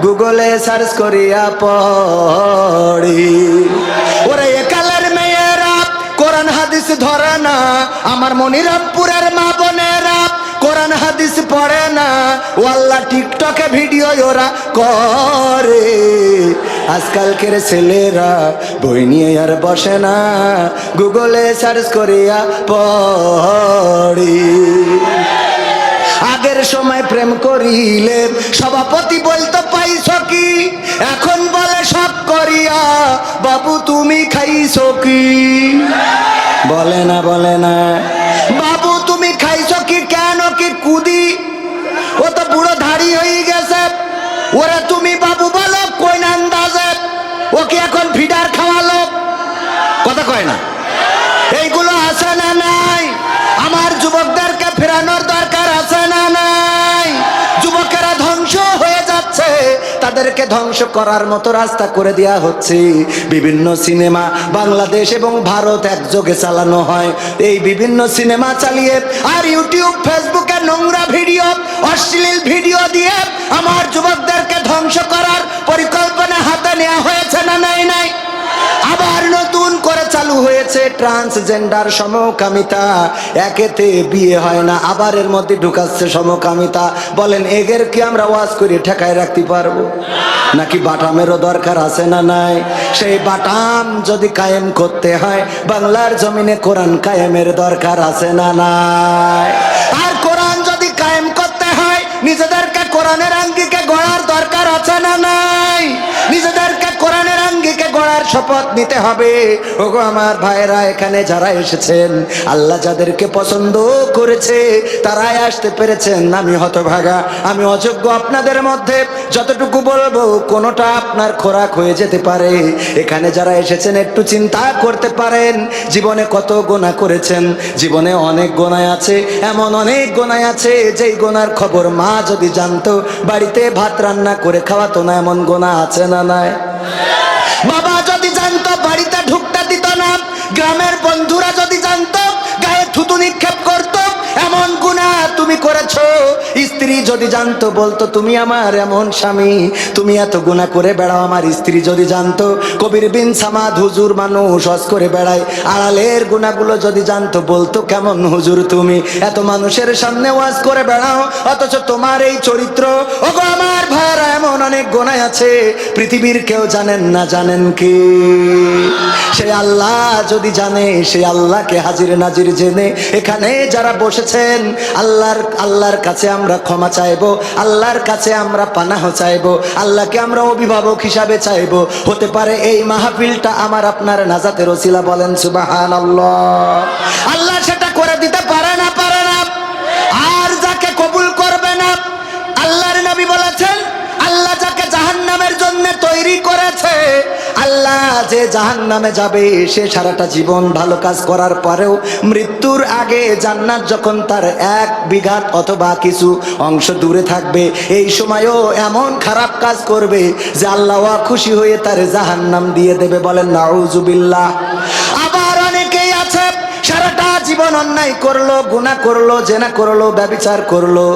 গুগলে সার্চ করিয়া পড়ি। ওরে একালের মেয়েরা কোরআন হাদিস ধরে না, আমার মনিরামপুরের মা বোনেরা কোরআন হাদিস পড়ে না, ওয়াল্লাহ টিকটকে ভিডিও ওরা করে। আজকালকের ছেলেরা বই নিয়ে আর বসে না, গুগলে সার্চ করিয়া পড়ি। আগের সময় প্রেম করিলে সভাপতি বলতো পাইছো কি, এখন বলে সব করিয়া বাবু তুমি খাইছো কি? বলে না, বলে না, বাবু তুমি খাইছো কি? কেন কি কুদি? ও তো বুড়ো ধাড়ি হয়ে গেছে, ওরা তুমি বাবু বলো কোন আন্দাজে? ও কি এখন ফিডার খাওয়ালো? কথা কয় না। এইগুলো আছে না নাই? আমার যুবকদেরকে ফেরানোর দরকার আছে না নাই? যুবকেরা ধ্বংস হয়ে যাচ্ছে, তাদেরকে ধ্বংস করার মতো রাস্তা করে দেয়া হচ্ছে। বিভিন্ন সিনেমা বাংলাদেশ এবং ভারত একযোগে চালানো হয়। এই বিভিন্ন সিনেমা চালিয়ে আর ইউটিউব ফেসবুকে নোংরা ভিডিও, অশ্লীল ভিডিও দিয়ে আমার যুবকদেরকে ধ্বংস করার পরিকল্পনা হাতে নেওয়া হয়েছে না নাই? নাই। আবার নতুন করে চালু হয়েছে ট্রান্সজেন্ডার, সমকামিতা। একেতে বিয়ে হয় না, আবার এর মধ্যে ঢুকাচ্ছে সমকামিতা। বলেন এগের কি আমরা ওয়াজ করে ঠেকায় রাখতে পারবো? নাকি বাটামেরও দরকার আছে না নাই? সেই বাটাম যদি কায়েম করতে হয়, বাংলার জমিনে কোরআন কায়েমের দরকার আছে না নাই? আর কোরআন যদি কায়েম করতে হয়, নিজেদেরকে কোরআনের আঙ্গিকে গড়ার দরকার আছে না নাই? নিজেদেরকে কোরআনের আঙ্গিকে গড়ার শপথ নিতে হবে। ওগো আমার ভাইরা, এখানে যারা এসেছেন, আল্লাহ যাদেরকে পছন্দ করেছে তারাই আসতে পেরেছেন। আমি হতভাগা, আমি অযোগ্য। আপনাদের মধ্যে যতটুকু বলবো কোনোটা আপনার খোরাক হয়ে যেতে পারে। এখানে যারা এসেছেন একটু চিন্তা করতে পারেন, জীবনে কত গোনা করেছেন। জীবনে অনেক গোনায় আছে, এমন অনেক গোনায় আছে যেই গোনার খবর মা যদি জানতো বাড়িতে ভাত রান্না করে খাওয়াতো না। এমন গোনা আছে না নাই? বাবা যদি জানতো বাড়িতে ঢুকতে দিত না। গ্রামের বন্ধুরা যদি জানতো গায়ে থুতু নিক্ষেপ করতো। এমন গুনাহ তুমি করেছো। স্ত্রী যদি জানতো বলতো তুমি আমার এমন স্বামী, তুমি এত গুনাহ করে বেড়াও। আমার স্ত্রী যদি জানতো, কবির বিন সামাদ হুজুর মানুষ হজ করে বেড়ায়, আড়ালের গুনাহগুলো যদি জানতো বলতো কেমন হুজুর তুমি এত মানুষের সামনে ওয়াজ করে বেড়াও, অথচ তোমার এই চরিত্র। ওগো আমার ভাইরা, এমন অনেক গুনাহ আছে পৃথিবীর কেউ জানেন না। জানেন কি? সেই আল্লাহ যদি জানে, সেই আল্লাহকে হাজির নাজির জেনে এখানে যারা বসেছেন, আল্লাহর কাছে আমরা ক্ষমা চাইবো, আল্লাহর কাছে আমরা পানাহ চাইবো, আল্লাহকে আমরা অভিভাবক হিসাবে চাইবো। হতে পারে এই মাহফিলটা আমার আপনার নাজাতের ওসিলা। বলেন সুবহানাল্লাহ। আল্লাহ সেটা করে দিতে পারে না, পারে না। আর যাকে কবুল করবে না, আল্লাহর নবী বলেছেন, আল্লাহ যাকে জাহান্নামের জন্য তৈরি করেছে, আল্লাহ যে জাহান্নামে যাবে সে সারাটা জীবন ভালো কাজ করার পরেও মৃত্যুর আগে জান্নাত যখন তার 1 বিঘাত অথবা কিছু অংশ দূরে থাকবে, এই সময়ও এমন খারাপ কাজ করবে যে আল্লাহ খুশি হয়ে তার জাহান্নাম দিয়ে দেবে। বলেন নাউজুবিল্লাহ। আবার অনেকেই আছে সারাটা জীবন অন্যায় করলো, গুনাহ করলো, জেনা করলো, ব্যভিচার করলো,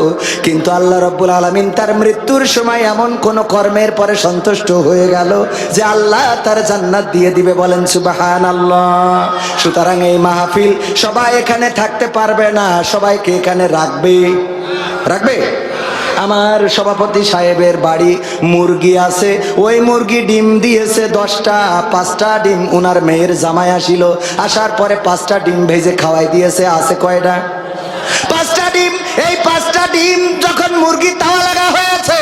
কিন্তু আল্লাহ রাব্বুল আলামিন তার মৃত্যুর সময় এমন কোন কর্মের পরে সন্তুষ্ট হয়ে গেল যে আল্লাহ তার জান্নাত দিয়ে দিবে। বলেন সুবহানাল্লাহ। সুতরাং এই মাহফিল সবাই এখানে থাকতে পারবে না, সবাইকে এখানে রাখবে। আমার সভাপতি সাহেবের বাড়ি মুরগি আছে, ওই মুরগি ডিম দিয়েছে 10টা, 5টা ডিম উনার মেয়ের জামাই আসিল, আসার পরে 5টা ডিম ভেজে খাওয়াই দিয়েছে। আছে কয়টা? 5টা ডিম। এই 5টা ডিম যখন মুরগি তাওয়া লাগা হয়েছে,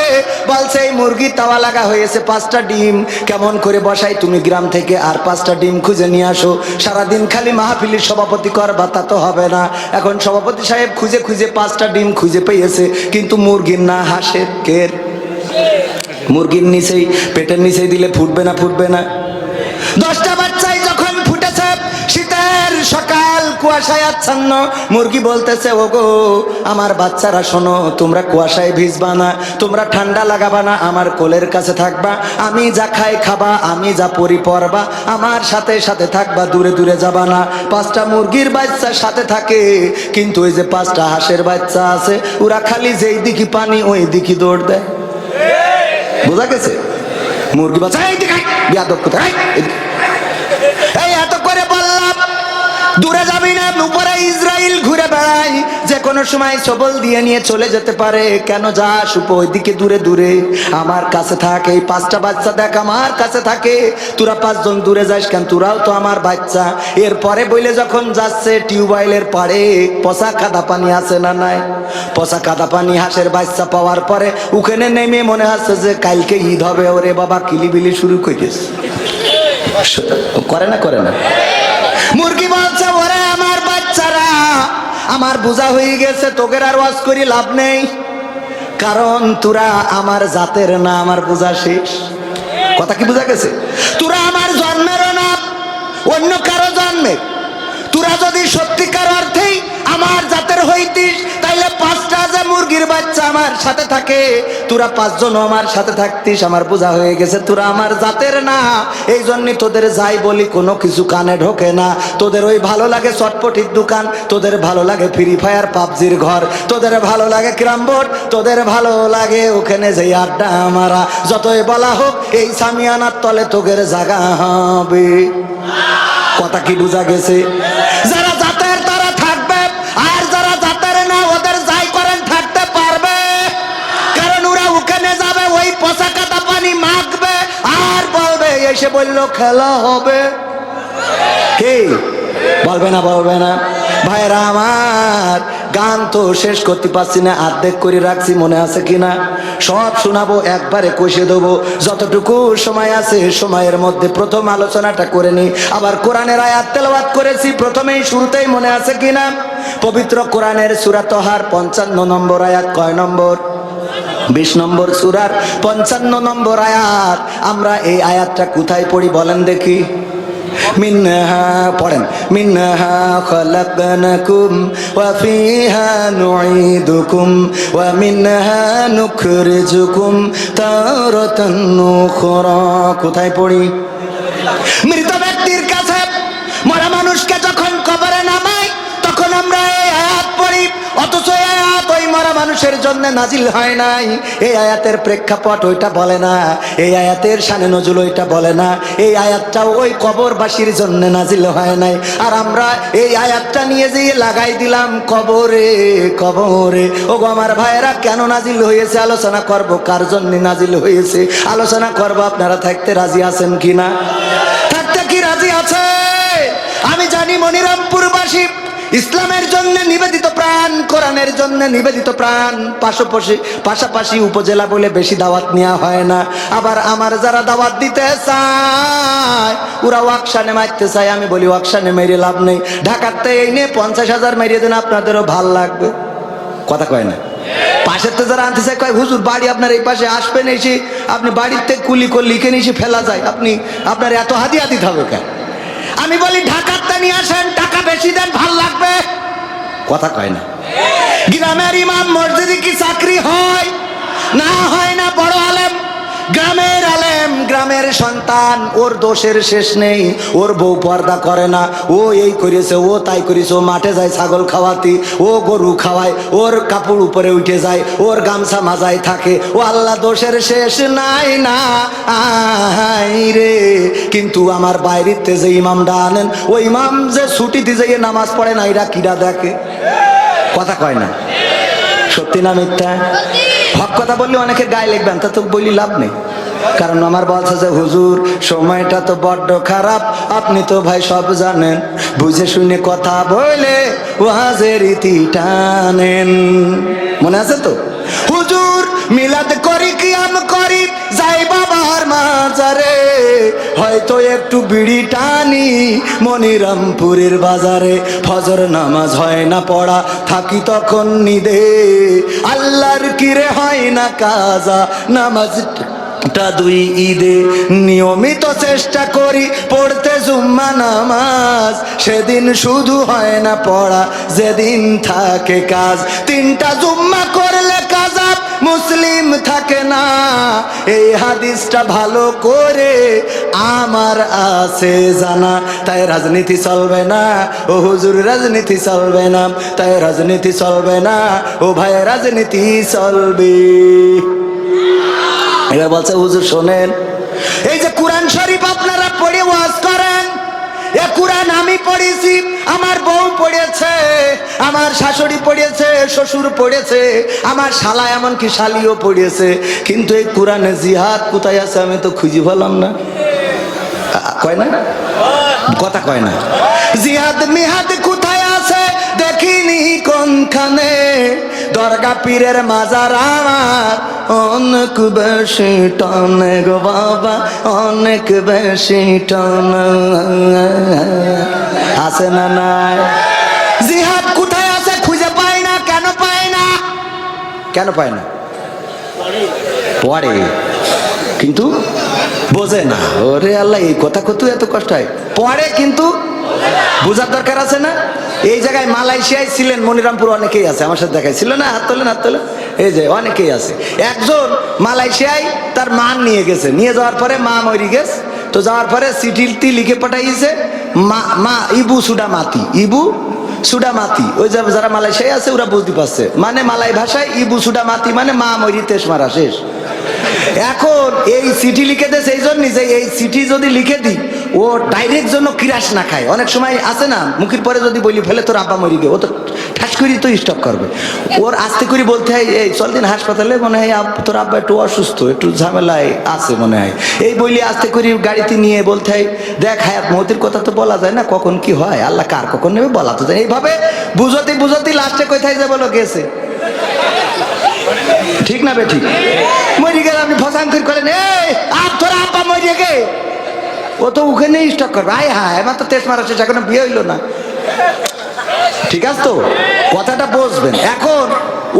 বলছে এই মুরগি তাওয়া লাগা হয়েছে, 5টা ডিম কেমন করে বসাই, তুমি গ্রাম থেকে আর 5টা ডিম খুঁজে নিয়ে আসো। সারাদিন খালি মাহফিলের সভাপতি করবা, তা তো হবে না। এখন সভাপতি সাহেব খুঁজে খুঁজে 5টা ডিম খুঁজে পেয়েছে, কিন্তু মুরগির না হাঁসের। কের? মুরগির নিচেই, পেটের নিচেই দিলে ফুটবে না? ফুটবে না। 10টা বাচ্চাই যখন ফুটেছে, শীতের সকাল, কুয়াশায় আচ্ছন্ন, মুরগি বলতেছে ওগো আমার বাচ্চারা শোনো, তোমরা কুয়াশায় ভিজবা না, তোমরা ঠান্ডা লাগাবা না, আমার কোলের কাছে থাকবা, আমি যা খাই খাবা, আমি যা পরি পরবা, আমার সাথে সাথে থাকবা, দূরে দূরে যাবা না। 5টা মুরগির বাচ্চা সাথে থাকে, কিন্তু ওই যে 5টা হাঁসের বাচ্চা আছে, ওরা খালি যেই দিকে পানি ওই দিকে দৌড় দেয়। বোঝা গেছে? মুরগি বাচ্চা এই দিকে বিয়াদব কোথায়, এই এত করে বললাম দূরে যাবি না, উপরে ইসরাইল ঘুরে বেড়াই, যে কোনো সময় সবল দিয়ে নিয়ে চলে যেতে পারে। কেন যাস ওইদিকে দূরে দূরে? আমার কাছে থাক। এই 5টা বাচ্চা দেখ আমার কাছে থাকে, তোরা 5 জন দূরে যাস কেন? তোরাও তো আমার বাচ্চা। এরপরে বইলে যখন যাচ্ছে টিউবওয়েলের পাড়ে, পচা কাদা পানি আছে না নাই? পচা কাদা পানি হাঁসের বাচ্চা পাওয়ার পরে ওখানে নেমে মনে হচ্ছে যে কালকে ঈদ হবে, ওরে বাবা কিলিবিলি শুরু করেছে। করে না? করে না? মুরগি বলছে ওরে আমার বাচ্চারা, আমার বোঝা হয়ে গেছে, তোদের আর ওয়াজ করি লাভ নেই, কারণ তোরা আমার জাতের না, আমার বোঝা শেষ। কথা কি বোঝা গেছে? তোরা আমার জন্মেরও না, অন্য কারো জন্মের। তোরা যদি সত্যিকার অর্থেই আমার জাতের হইতিস, তাইলে 5টা যে মুরগির বাচ্চা আমার সাথে থাকে, তোরা 5 জন আমার সাথে থাকতিস। আমার বোঝা হয়ে গেছে তোরা আমার জাতের না, এই জন্যই তোদের যাই বলি কোনো কিছু কানে ঢোকে না। তোদের ওই ভালো লাগে চটপটির দোকান, তোদের ভালো লাগে ফ্রি ফায়ার পাবজির ঘর, তোদের ভালো লাগে ক্যারাম বোর্ড, তোদের ভালো লাগে ওখানে যে আড্ডা মারা। যতই বলা হোক এই সামিয়ানার তলে তোদের জায়গা হবে। কথা কি বোঝা গেছে? যারা জাতের তারা থাকবে, আর যারা জাতের না ওদের যাই করেন থাকতে পারবে, কারণ ওরা ওখানে যাবে, ওই পচা কাদা পানি মাখবে, আর বলবে এসে বললো খেলা হবে। কি বলবে না? বলবে না? ভাইরা আমার, গান তো শেষ করতে পারছি না, অর্ধেক করে রাখছি, মনে আছে কিনা? সব শোনাবো, একবারে কষে দেবো। যতটুকু সময় আছে সময়ের মধ্যে প্রথম আলোচনাটা করে নি। আবার কোরআনের আয়াত তেলাওয়াত করেছি প্রথমেই, শুরুতেই মনে আছে কিনা? পবিত্র কোরআনের সূরা তহার 55 নম্বর আয়াত। কয় নম্বর? 20 নম্বর সূরার 55 নম্বর আয়াত। আমরা এই আয়াতটা কোথায় পড়ি বলেন দেখি? মিনহা পড়েন, মিনহা খলাকনাকুম ওয়া ফিহা নুঈদুকুম ওয়া মিনহা নুখরিজুকুম তারাতান উখরা। কোথায় পড়ি? মৃত ব্যক্তির কাছে, মরা মানুষকে যখন কবরে নামাই তখন আমরা এই আয়াত পড়ি, অথচ এই আয়াত ওই মরা মানুষের জন্য নাজিল হয় নাই। এই আয়াতের প্রেক্ষাপট ওইটা বলে না, এই আয়াতের শানে নজুল ওইটা বলে না, এই আয়াতটাও ওই কবরবাসীর জন্য নাজিল হয় নাই। আর আমরা এই আয়াতটা নিয়ে যেয়ে লাগাই দিলাম কবরে। কবরে ওগো আমার ভাইয়েরা, কেন নাজিল হয়েছে আলোচনা করব, কার জন্য নাজিল হয়েছে আলোচনা করব। আপনারা থাকতে রাজি আছেন কিনা? থাকতে কি রাজি আছে? আমি জানি মনিরামপুরবাসী ইসলামের জন্য নিবেদিত প্রাণ, কোরআনের জন্য নিবেদিত প্রাণ। পাশাপাশি উপজেলা বলে বেশি দাওয়াত নেওয়া হয় না। আবার আমার যারা দাওয়াত দিতে চায় ওরা ওয়াকশানে মারতে চায়। আমি বলি ওয়াকশানে মেরে লাভ নেই, ঢাকাতে এই নিয়ে 50,000 মেরিয়ে দেন, আপনাদেরও ভাল লাগবে। কথা কয় না? পাশের তো যারা আনতে চায় কয় হুজুর বাড়ি আপনার এই পাশে, আসবেন এসে আপনি বাড়িতে কুলি করে লিখে নিয়ে ফেলা যায়, আপনি আপনার এত হাদিয়া দিতে হবে কেন? আমি বলি ঢাকাতে নিয়ে আসেন, টাকা বেশি দেন, ভাল লাগবে। কথা কয় না? গ্রামের ইমাম মসজিদে কি চাকরি হয়? না হয় না। বড় আলেম, গ্রামের আলেম গ্রামের সন্তান, ওর দোষের শেষ নেই। ওর বউ পর্দা করে না, ও এই করেছে, ও তাই করেছে, ও মাঠে যায় ছাগল খাওয়াতে, ও গরু খাওয়ায়, ওর কাপড় উপরে উঠে যায়, ওর গামছা মাজায় থাকে। ও আল্লাহ দোষের শেষ নাই না আই রে। কিন্তু আমার বাইরেতে যে ইমামটা আনেন, ওই ইমাম যে ছুটিতে যাইয়ে নামাজ পড়ে না, এরা কিরা দেখে? কথা কয় না, সত্যি না মিথ্যা? হক কথা বললে অনেকে গায়ে লিখবেন, তা তো বলি লাভ নেই। কারণ আমার বলছে যে হুজুর সময়টা তো বড্ড খারাপ, আপনি তো ভাই সব জানেন, বুঝে শুনে কথা বলে ওয়াজের ইতি টানেন। মনে আছে তো? হুজুর মিলাদ করি, কিয়াম করি, যাই বাবার মাজারে, হয়তো একটু বিড়ি টানি মনিরামপুরের বাজারে। ফজর নামাজ হয় না পড়া, থাকি তখন নিদে, আল্লাহর কিরে হয় না কাজা নামাজটা দুই ঈদে। নিয়মিত চেষ্টা করি পড়তে জুম্মা নামাজ, সেদিন শুধু হয় না পড়া, যেদিন থাকে কাজ। তিনটা জুম্মা করলে কাজা মুসলিম থাকে না, এই হাদিসটা ভালো করে আমার আছে জানা। তাই রাজনীতি চলবে না ও হুজুর, রাজনীতি চলবে না, তাই রাজনীতি চলবে না ও ভাই, রাজনীতি চলবে। এবার বলছে হুজুর শোনেন, এই যে কোরআন শরীফ আপনারা পড়ে ওয়াজ করেন, এ কোরআন আমি পড়েছি, আমার বউ পড়েছে, আমার শাশুড়ি পড়েছে, শ্বশুর পড়েছে, আমার শালা এমনকি শালিও পড়েছে, কিন্তু এই কোরআনে জিহাদ কোথায় আছে আমি তো খুঁজে পেলাম না। কয় না? কথা কয় না। জিহাদ মিহাদ কোথায় আছে দেখিনি কোনখানে, দরগা পীরের মাজার আমার অনেক বেশি টানে গো বাবা, অনেক বেশি টানে। আছে না নাই? জিহাদ কোথায় আছে খুঁজে পাই না। কেন পাই না? কেন পাই না? পড়ে কিন্তু বোঝে না। ওরে আল্লাহ, এই কথা কত এত কষ্ট হয়। পড়ে কিন্তু বোঝার দরকার আছে না? এই জায়গায় মালয়েশিয়ায় ছিলেন মনিরামপুর অনেকেই আছে, আমার সাথে দেখাই ছিল না, হাত তোলেন হাত তোলেন, এই যে অনেকেই আছে। একজন মালয়েশিয়ায় তার মা নিয়ে গেছে, নিয়ে যাওয়ার পরে মা মরি গেছে, তো যাওয়ার পরে চিঠিটি লিখে পাঠাইছে মা ইবু সুডামাতি, ইবু সুডামাতি। ওই যারা মালয়েশিয়ায় আছে ওরা বুঝতে পারছে, মানে মালাই ভাষায় ইবু সুডামাতি মানে মা মরি তেস মারা শেষ। এখন এই চিঠি লিখে দেয় সেই জন্য যে এই চিঠি যদি লিখে দিই ও ডাইরেক্ট জন্য কিরাস না খায়। অনেক সময় আছে না, মুখের পরে যদি বলি ফেলে তোর আব্বা মরি গে, ও তো ঠাস করি তো স্টপ করবে। ওর আস্তে করে বলতে হয় এই চল দিন হাসপাতালে, মনে হয় তোর আব্বা একটু অসুস্থ, একটু ঝামেলায় আছে মনে হয়, এই বলি আস্তে করে গাড়িতে নিয়ে বলতে হয় দেখ হায়াত মৌতের কথা তো বলা যায় না, কখন কি হয় আল্লাহ কার কখন নেবে বলা তো যায়। এইভাবে বুঝতে বুঝতে লাস্টে কোথায় যে বলো গেছে। ঠিক না বে ঠিক? মরি গেলে আপনি ফসাং করেন এই তোর আব্বা মরিয়ে গে, ও তো ওখানে স্টক করবে। আয় হ্যাঁ, এবার তো তেজ মারা শেষ, এখনো বিয়ে হইলো না। ঠিক আছে তো, কথাটা বুঝবেন। এখন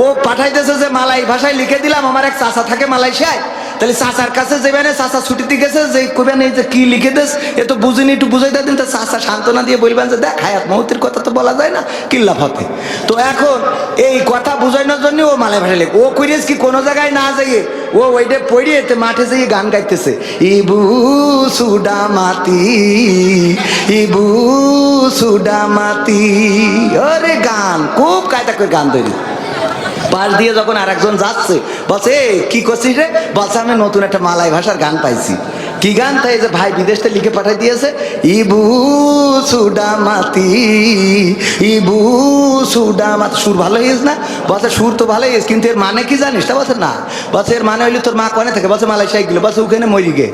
ও পাঠাইতেছে যে মালাই ভাষায় লিখে দিলাম, আমার এক চাচা থাকে মালয়েশিয়ায়, তাহলে চাচার কাছে যাবেন, চাচা ছুটিতে গেছে, যে কবেন এই যে কি লিখে দেস এ তো বুঝিনি, একটু বুঝাই দিন। তো চাচা সান্ত্বনা দিয়ে বলবেন যে দেখ হায়াত মৌতের কথা তো বলা যায় না, কিল্লা ফতে। তো এখন এই কথা বুঝানোর জন্য ও মালাই ভাষায় লেখ। ও করিস কি কোনো জায়গায় না যাইয়ে ও ওইটা পড়িয়ে মাঠে যেয়ে গান গাইতেছে, ইবু সুডামাতি, ইবু সুডামাতি। ওরে গান খুব কায়দা করে গান তৈরি। পাশ দিয়ে যখন আর একজন যাচ্ছে বলছে কি করছিস রে, বলছে আমি নতুন একটা মালাই ভাষার গান পাইছি। কি গান? তাই যে ভাই বিদেশ থেকে লিখে পাঠাই দিয়েছে, ইবু সুডামাতি, ইবু সুডামাতি। সুর ভালো হয়েছে না? বলছে সুর তো ভালো হয়েছে, কিন্তু এর মানে কি জানিস? তা বলছে না। বলছে এর মানে হইলে তোর মা কনে থাকে? বলছে মালয়েশিয়ায় গেল। বলছে ওখানে মরি গে।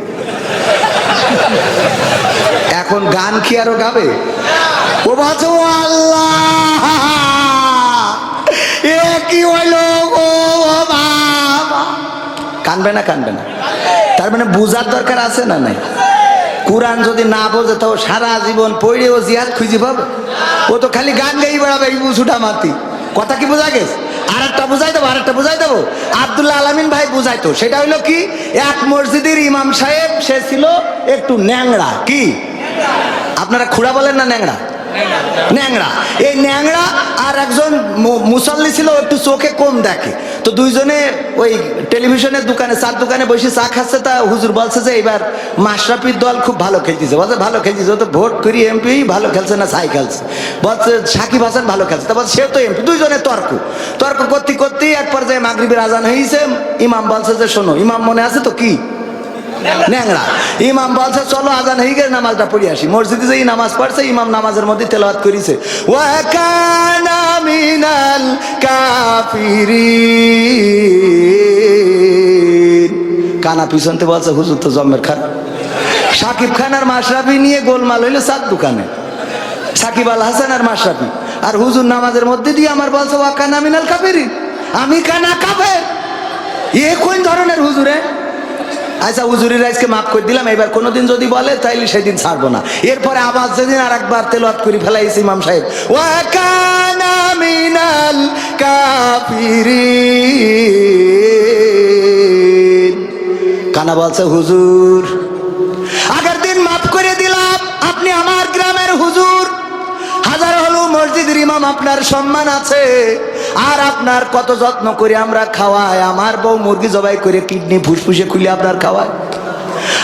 এখন গান কি আরো গাবে? ও বলছে ও আল্লাহ এ কি হইল ও বাবা। কানবে না? কানবে না? তার মানে বুঝার দরকার আছে না নাই? কোরআন যদি না বোঝে তো সারা জীবন পড়ে ও জিহাদ খুঁজে পাবে? ও তো খালি গান গাই বেড়াবে ইবু সুডামাতি। কথা কি বোঝা গেছে? আরেকটা বুঝাই দেবো, আরেকটা বুঝাই দেবো। আব্দুল্লাহ আলামিন ভাই বুঝাইতো, সেটা হইলো কি, এক মসজিদের ইমাম সাহেব সে ছিল একটু ন্যাংরা। কি আপনারা খুড়া বলেন না ন্যাংরা? ন্যাংরা। এই ন্যাংরা আর একজন মুসল্লি ছিল একটু চোখে কম দেখে। তো দুইজনে ওই টেলিভিশনের দোকানে চার দোকানে বসে চা খাচ্ছে। তা হুজুর বলছে যে এবার মাশরাফির দল খুব ভালো খেলতেছে। বলছে ভালো খেলতেছে, ও তো ভোট করি এমপি, ভালো খেলছে না ছাই খেলছে। বলছে সাকিব হাসান ভালো খেলছে, তা বলছে সেও তো এমপি। দুইজনে তর্ক করতে করতেই এক পর্যায়ে মাগরিবের আজান হয়েছে। ইমাম বলছে যে শোনো, ইমাম মনে আছে তো কি ন্যাংরা। ইমাম বলছে চলো আজান হয়ে গেছে, নামাজটা পড়ে আসি। মসজিদে যেই নামাজ পড়ছে, ইমাম নামাজের মধ্যে তেলাওয়াত করেছে ওয়া কানা মিনাল কাফিরিন। কানা পিছনতে বলছে হুজুর তো জম্মের খান। সাকিব খান আর মাশরাফি নিয়ে গোলমাল হইলো চার দোকানে, সাকিব আল হাসান আর মাশরাফি। আর হুজুর নামাজের মধ্যে দিয়ে আমার বলছে ওয়া কানা মিনাল কাফিরিন, আমি কানা কাফের। এ কোন ধরনের হুজুরে? আচ্ছা হুজুরের আজকে মাফ করে দিলাম, এবার কোনোদিন যদি বলে তাইলে সেদিন ছাড়বো না। এরপরে আবার যেদিন আর একবার তেলাওয়াত করে ফেলাইছে ইমাম সাহেব ওয়া কানা মিনাল কাফিরিন। কানা বলছে হুজুর আগের দিন মাফ করে দিলাম, আপনি আমার গ্রামের হুজুর, হাজার হলো মসজিদের ইমাম, আপনার সম্মান আছে। আর আপনার কত যত্ন করে আমরা খাওয়াই, আমার বউ মুরগি জবাই করে কিডনি ফুসফুসে খুলে আপনার খাওয়ায়।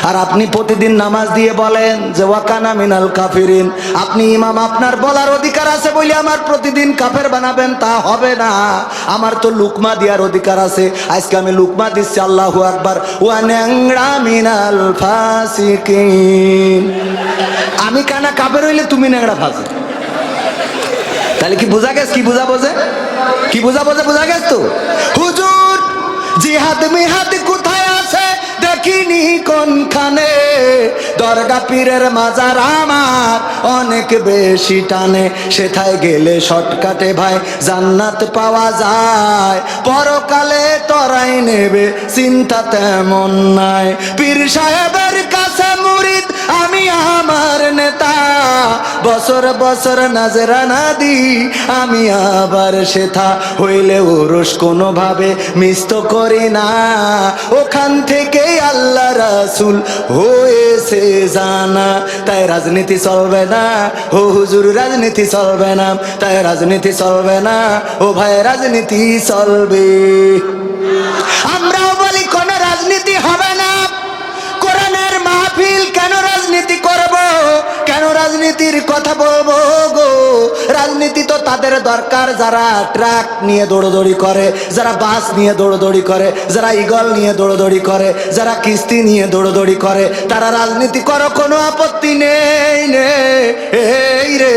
আর আপনি প্রতিদিন নামাজ দিয়ে বলেন যে ওয়াকানা মিনাল কাফিরিন। আপনি ইমাম, আপনার বলার অধিকার আছে বলে আমার প্রতিদিন কাফের বানাবেন তা হবে না। আমার তো লুকমা দেওয়ার অধিকার আছে, আজকে আমি লুকমা দিচ্ছি। আল্লাহু আকবার। ওয়া ন্যাংরা মিনাল ফাসিকিন। আমি কানা কাফের হইলে তুমি ন্যাংরা ফাসিক। তাহলে কি বোঝা গেছে? কি বোঝা বোঝে? কি বোঝা বোঝে? বোঝা গেছে তো? হুজুর জিহাদ মিহাদ কোথায় আছে দেখিনি কোনখানে, দরগা পীরের মাজার আমার অনেক বেশি টানে, সেথায় গেলে শর্টকাটে ভাই জান্নাত পাওয়া যায়, পরকালে তরাই নেবে চিন্তা তেমন নাই। পীর সাহেবের কাছে মুরিদ আমি আমার নেতা, বছর বছর নাজরানা দি আমি আবার সেথা, হইলে ওরস কোনোভাবে মিস করি না, ওখান থেকে আল্লাহ রাসূল হয়েছে জানা। তাই রাজনীতি চলবে না ও হুজুর, রাজনীতি চলবে না, তাই রাজনীতি চলবে না ও ভাই, রাজনীতি চলবে। আমরাও বলি কোন রাজনীতি হবে না। কোরআনের মাহফিল কেন রাজনীতি করব? কেন রাজনীতির কথা বলবো গো? রাজনীতি তো তাদের দরকার যারা ট্রাক নিয়ে দৌড়দৌড়ি করে, যারা বাস নিয়ে দৌড়দৌড়ি করে, যারা ইগল নিয়ে দৌড়দৌড়ি করে, যারা কিস্তি নিয়ে দৌড়দৌড়ি করে, তারা রাজনীতি করো, কোনো আপত্তি নেই এই রে।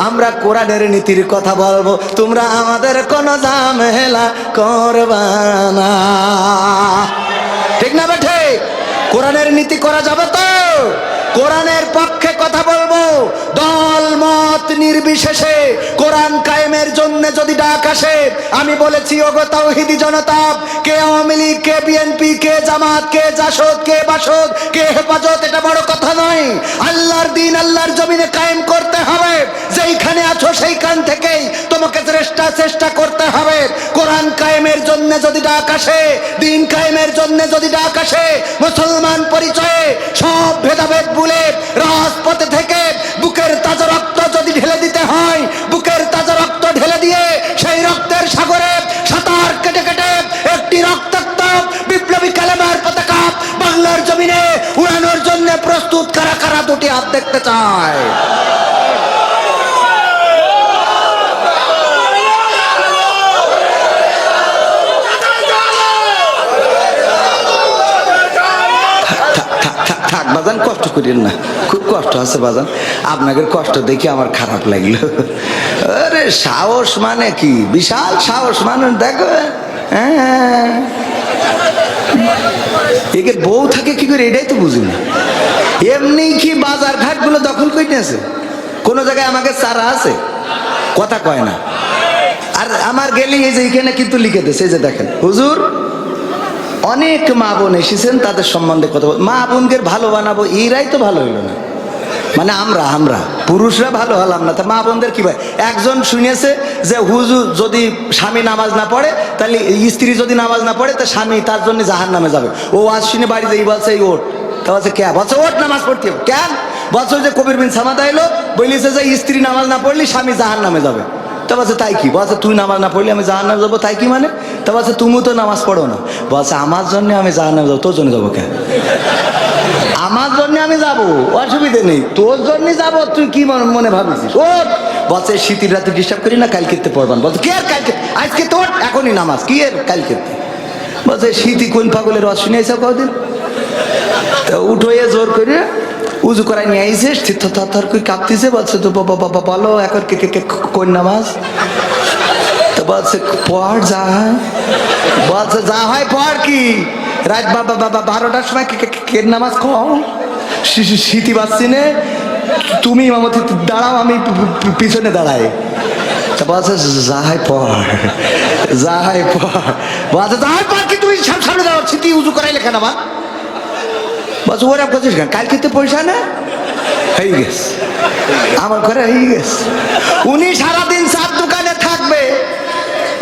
আমরা কোরআনের নীতির কথা বলবো, তোমরা আমাদের কোনো ঝামেলা করবা না। ঠিক না বেঠে? কোরআনের নীতি করা যাবে তো? কোরআনের পক্ষে কথা বলবো, দল মত নির্বিশেষে কোরআন কায়েমের জন্য যদি ডাক আসে, আমি বলেছি ওগো তাওহীদি জনতা, কে আওয়ামী লীগ, কে বিএনপি, কে জামাত, কে জাসদ, কে বাসদ, কে হেফাজত, এটা বড় কথা নয়। আল্লাহর দিন আল্লাহর জমিনে কায়েম করতে হবে। যেইখানে আছো সেইখান থেকেই তোমাকে চেষ্টা করতে হবে। কোরআন কায়েমের জন্য যদি ডাক আসে, দিন কায়েমের জন্য যদি ডাক আসে, মুসলমান পরিচয়ে সব ভেদাভেদ ভুলে রাজপথে থেকে বুকের তাজা রক্ত যদি ঢেলে দিতে হয়, বুকের তাজা রক্ত ঢেলে দিয়ে সেই রক্তের সাগরে সাঁতার কেটে কেটে একটি রক্তাক্ত বিপ্লবী কালেমার পতাকা বাংলার জমিনে উড়ানোর জন্য প্রস্তুত কারা কারা দুটি হাত দেখতে চায়? থাক বাজান, কষ্ট করেন না, খুব কষ্ট আছে বাজান, আপনাকে কষ্ট দেখে আমার খারাপ লাগলো। আরে সাহস মানে কি, বিশাল সাহস মানে দেখো। হ্যাঁ, একে বউ থাকে কি করে এটাই তো বুঝি না। এমনি কি বাজার ঘাট গুলো দখল করে নিয়েছে? কোন জায়গায় আমাকে চারা আছে? কথা কয় না। আর আমার গেলে এই যে এখানে কিন্তু লিখে দিয়েছে, এই যে দেখেন হুজুর অনেক মা বোন এসেছেন, তাদের সম্বন্ধে কথা বল। মা বোনকে ভালো বানাবো, এরাই তো ভালো হইল না। মানে আমরা পুরুষরা ভালো হলাম না, তা মা বোনদের কি ভাই? একজন শুনেছে যে হুজুর যদি স্বামী নামাজ না পড়ে, তাহলে স্ত্রী যদি নামাজ না পড়ে, তা স্বামী তার জন্য জাহান্নামে যাবে। ও আজ শুনে বাড়িতে এই বলছে এই ওঠ, তা বলছে কে? বলছে ওঠ নামাজ পড়তে হবে। কেন? বলছে যে কবির বিন সামাদা এলো বলিছে যে স্ত্রী নামাজ না পড়লে স্বামী জাহান্নামে যাবে। তা বলছে তাই কি? বলছে তুই নামাজ না পড়লে আমি জাহান্নামে যাবো, তাই কি মানে? তা বলছে তুমি তো নামাজ পড়ো না। বলছে আমার জন্য আমি জাহান্নামে যাবো, তোর জন্য যাবো কেন? আমার জন্য আমি যাব, অসুবিধে নেই, তোর জন্য যাব, তুই কি মনে ভাবিস? ও বলছে শীতের রাতে ডিস্টার্ব করি না, কালকে পড়বান। বলছে কি আর কালকে, আজকে তোর এখনই নামাজ, কি আর কালকে? বলছে শীতই কোন পাগলের রস শুনেছ কদিন? তা উঠোয়ে জোর করে উজু করাই নিয়ে আইসে, থর করে কাঁপতেছে। বলছে তো বাবা বলো এখন কোন নামাজ? তো বলছে পড় যা হয়। বলছে যা হয় পড় কি? রাত বাবা 12টার সময় কে নামাজ খাও? শীতি বাজছি নে, তুমি ইমামতি দাঁড়াও, আমি পিছনে দাঁড়াই। তা বলছে যা হয় পড়, যা হয় পড়। বলছে যা হয় পড় কি? তুমি সামনে দাঁড়াও, শীতি উজু করাইলে কেন? আমার বলছে ওরা করছিস কেন? কালকে তো পয়সা না হয়ে গেছে, আমার ঘরে হয়ে গেছে। উনি সারাদিন চার দোকানে থাকবে,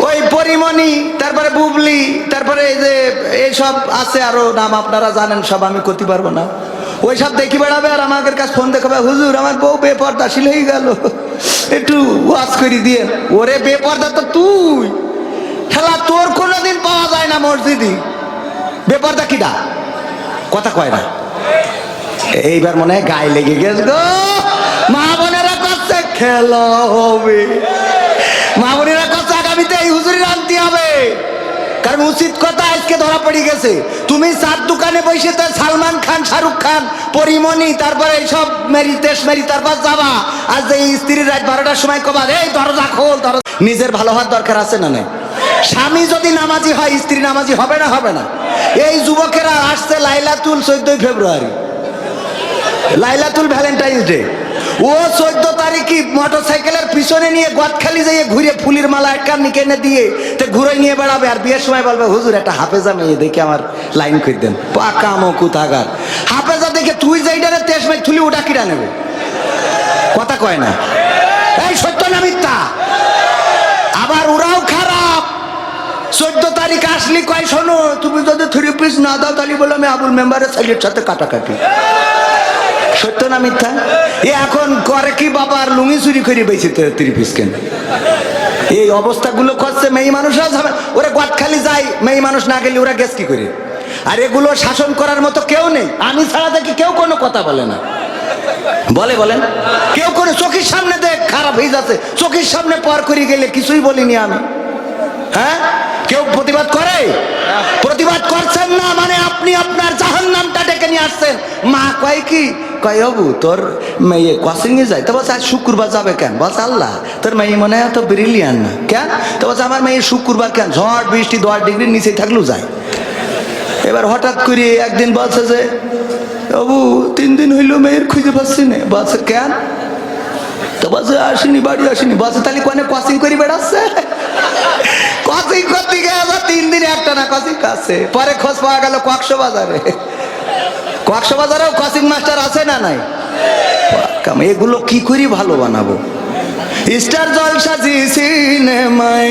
ওই পরিমণি, তারপরে বুবলি, তারপরে এই যে এইসব আছে আরো নাম আপনারা জানেন সব, আমি করতে পারবো না। ওই সব দেখি বেড়াবে আর আমাদের কাছে ফোন দেখাবে, হুজুর আমার বউ বেপর্দাশীল হয়ে গেল, একটু ওয়াজ করে দিয়ে। ওরে বেপর্দা তো তুই, খেলা তোর কোনোদিন পাওয়া যায় না মসজিদি। বেপর্দা কিডা? কথা কয় না। এইবার মনে হয় গায়ে লেগে গেছে গো। মা বোনেরা করছে খেলা হবে, মা বোনেরা করছে আগামীতে এই হুজুরি আনতে হবে। কারণ উচিত কথা আজকে ধরা পড়ে গেছে। তুমি চার দোকানে বসে তো সালমান খান, শাহরুখ খান, পরিমণি, তারপরে এইসব মেরি তেস মেরি, তারপর যাবা আজ এই স্ত্রীর রাত 12টার সময় কবা এই দরজা খোল। নিজের ভালো হওয়ার দরকার আছে না নাই? স্বামী যদি নামাজি হয়, স্ত্রী নামাজি হবে না? হবে না? এই যুবকেরা আসছে লাইলাতুল 14 ফেব্রুয়ারি, লাইলাতুল ভ্যালেন্টাইন্স ডে। ও 14 তারিখই মোটর সাইকেলের পিছনে নিয়ে গদখালি যাইয়ে ঘুরে ফুলির মালা একটা নিকে এনে দিয়ে তো ঘুরে নিয়ে বেড়াবে, আর বিয়ের সময় বলবে হুজুর একটা হাফেজা মেয়ে দেখে আমার লাইন করে দেন। পাকা মকুতাগার হাফেজা দেখে তুই যাইডারে 23 মাই থুলি ওটা কিরা নেবে? কথা কয় না। এই সত্য না মিথ্যা? আবার ওরাও খারাপ। 14 তারিখ আসলি কয় শোনো, তুমি যদি 3 পিস না দাও তাহলে বলো আমি আবুল মেম্বারের ছেলের সাথে কাটাকাটি। সত্য না মিথ্যা? এ এখন করে কি বাবা, আর লুঙ্গি চুরি করে বেশি 3 পিস কেন? এই অবস্থাগুলো করছে মেয়ে মানুষরা। ওরা গদখালি যায়, মেয়ে মানুষ না গেলে ওরা গেছ কি করে? আর এগুলো শাসন করার মতো কেউ নেই। আমি ছাড়া দেখি কেউ কোনো কথা বলে না। বলেন কেউ কোনো চোখের সামনে দেখ খারাপ হয়ে যাচ্ছে, চোখের সামনে পার করে গেলে কিছুই বলিনি আমি। হ্যাঁ, কেউ প্রতিবাদ করে? প্রতিবাদ করছেন না মানে আপনি আপনার জাহান্নামটা ডেকে নিয়ে আসছেন। মা কয় কি কয়, বাবু তোর মেয়ে কোচিং এ যায়। তো বলছে আজ শুক্রবার যাবে কেন? বলছে আল্লাহ তোর মেয়ে মনে হয় এত ব্রিলিয়ান্ট না কেন? তো বলছে আমার মেয়ে শুক্রবার কেন, ঝড় বৃষ্টি 10 ডিগ্রির নিচে থাকলেও যায়। এবার হঠাৎ করে একদিন বলছে যে বাবু 3 দিন হইলো মেয়ের খুঁজে পাচ্ছি না। বলছে কেন? তো বলছে আসেনি, বাড়ি আসেনি। বলছে তাহলে কোনে কোচিং করে বেড়াচ্ছে? কোচিং করতে গিয়ে 3 দিন একটা না কোচিং আছে। পরে খোঁজ পাওয়া গেল কক্সবাজারে। কক্সবাজারেও কোচিং মাস্টার আছে না নাই? এগুলো কি করে ভালো বানাবো? স্টার জলসা জি সিনেমায়,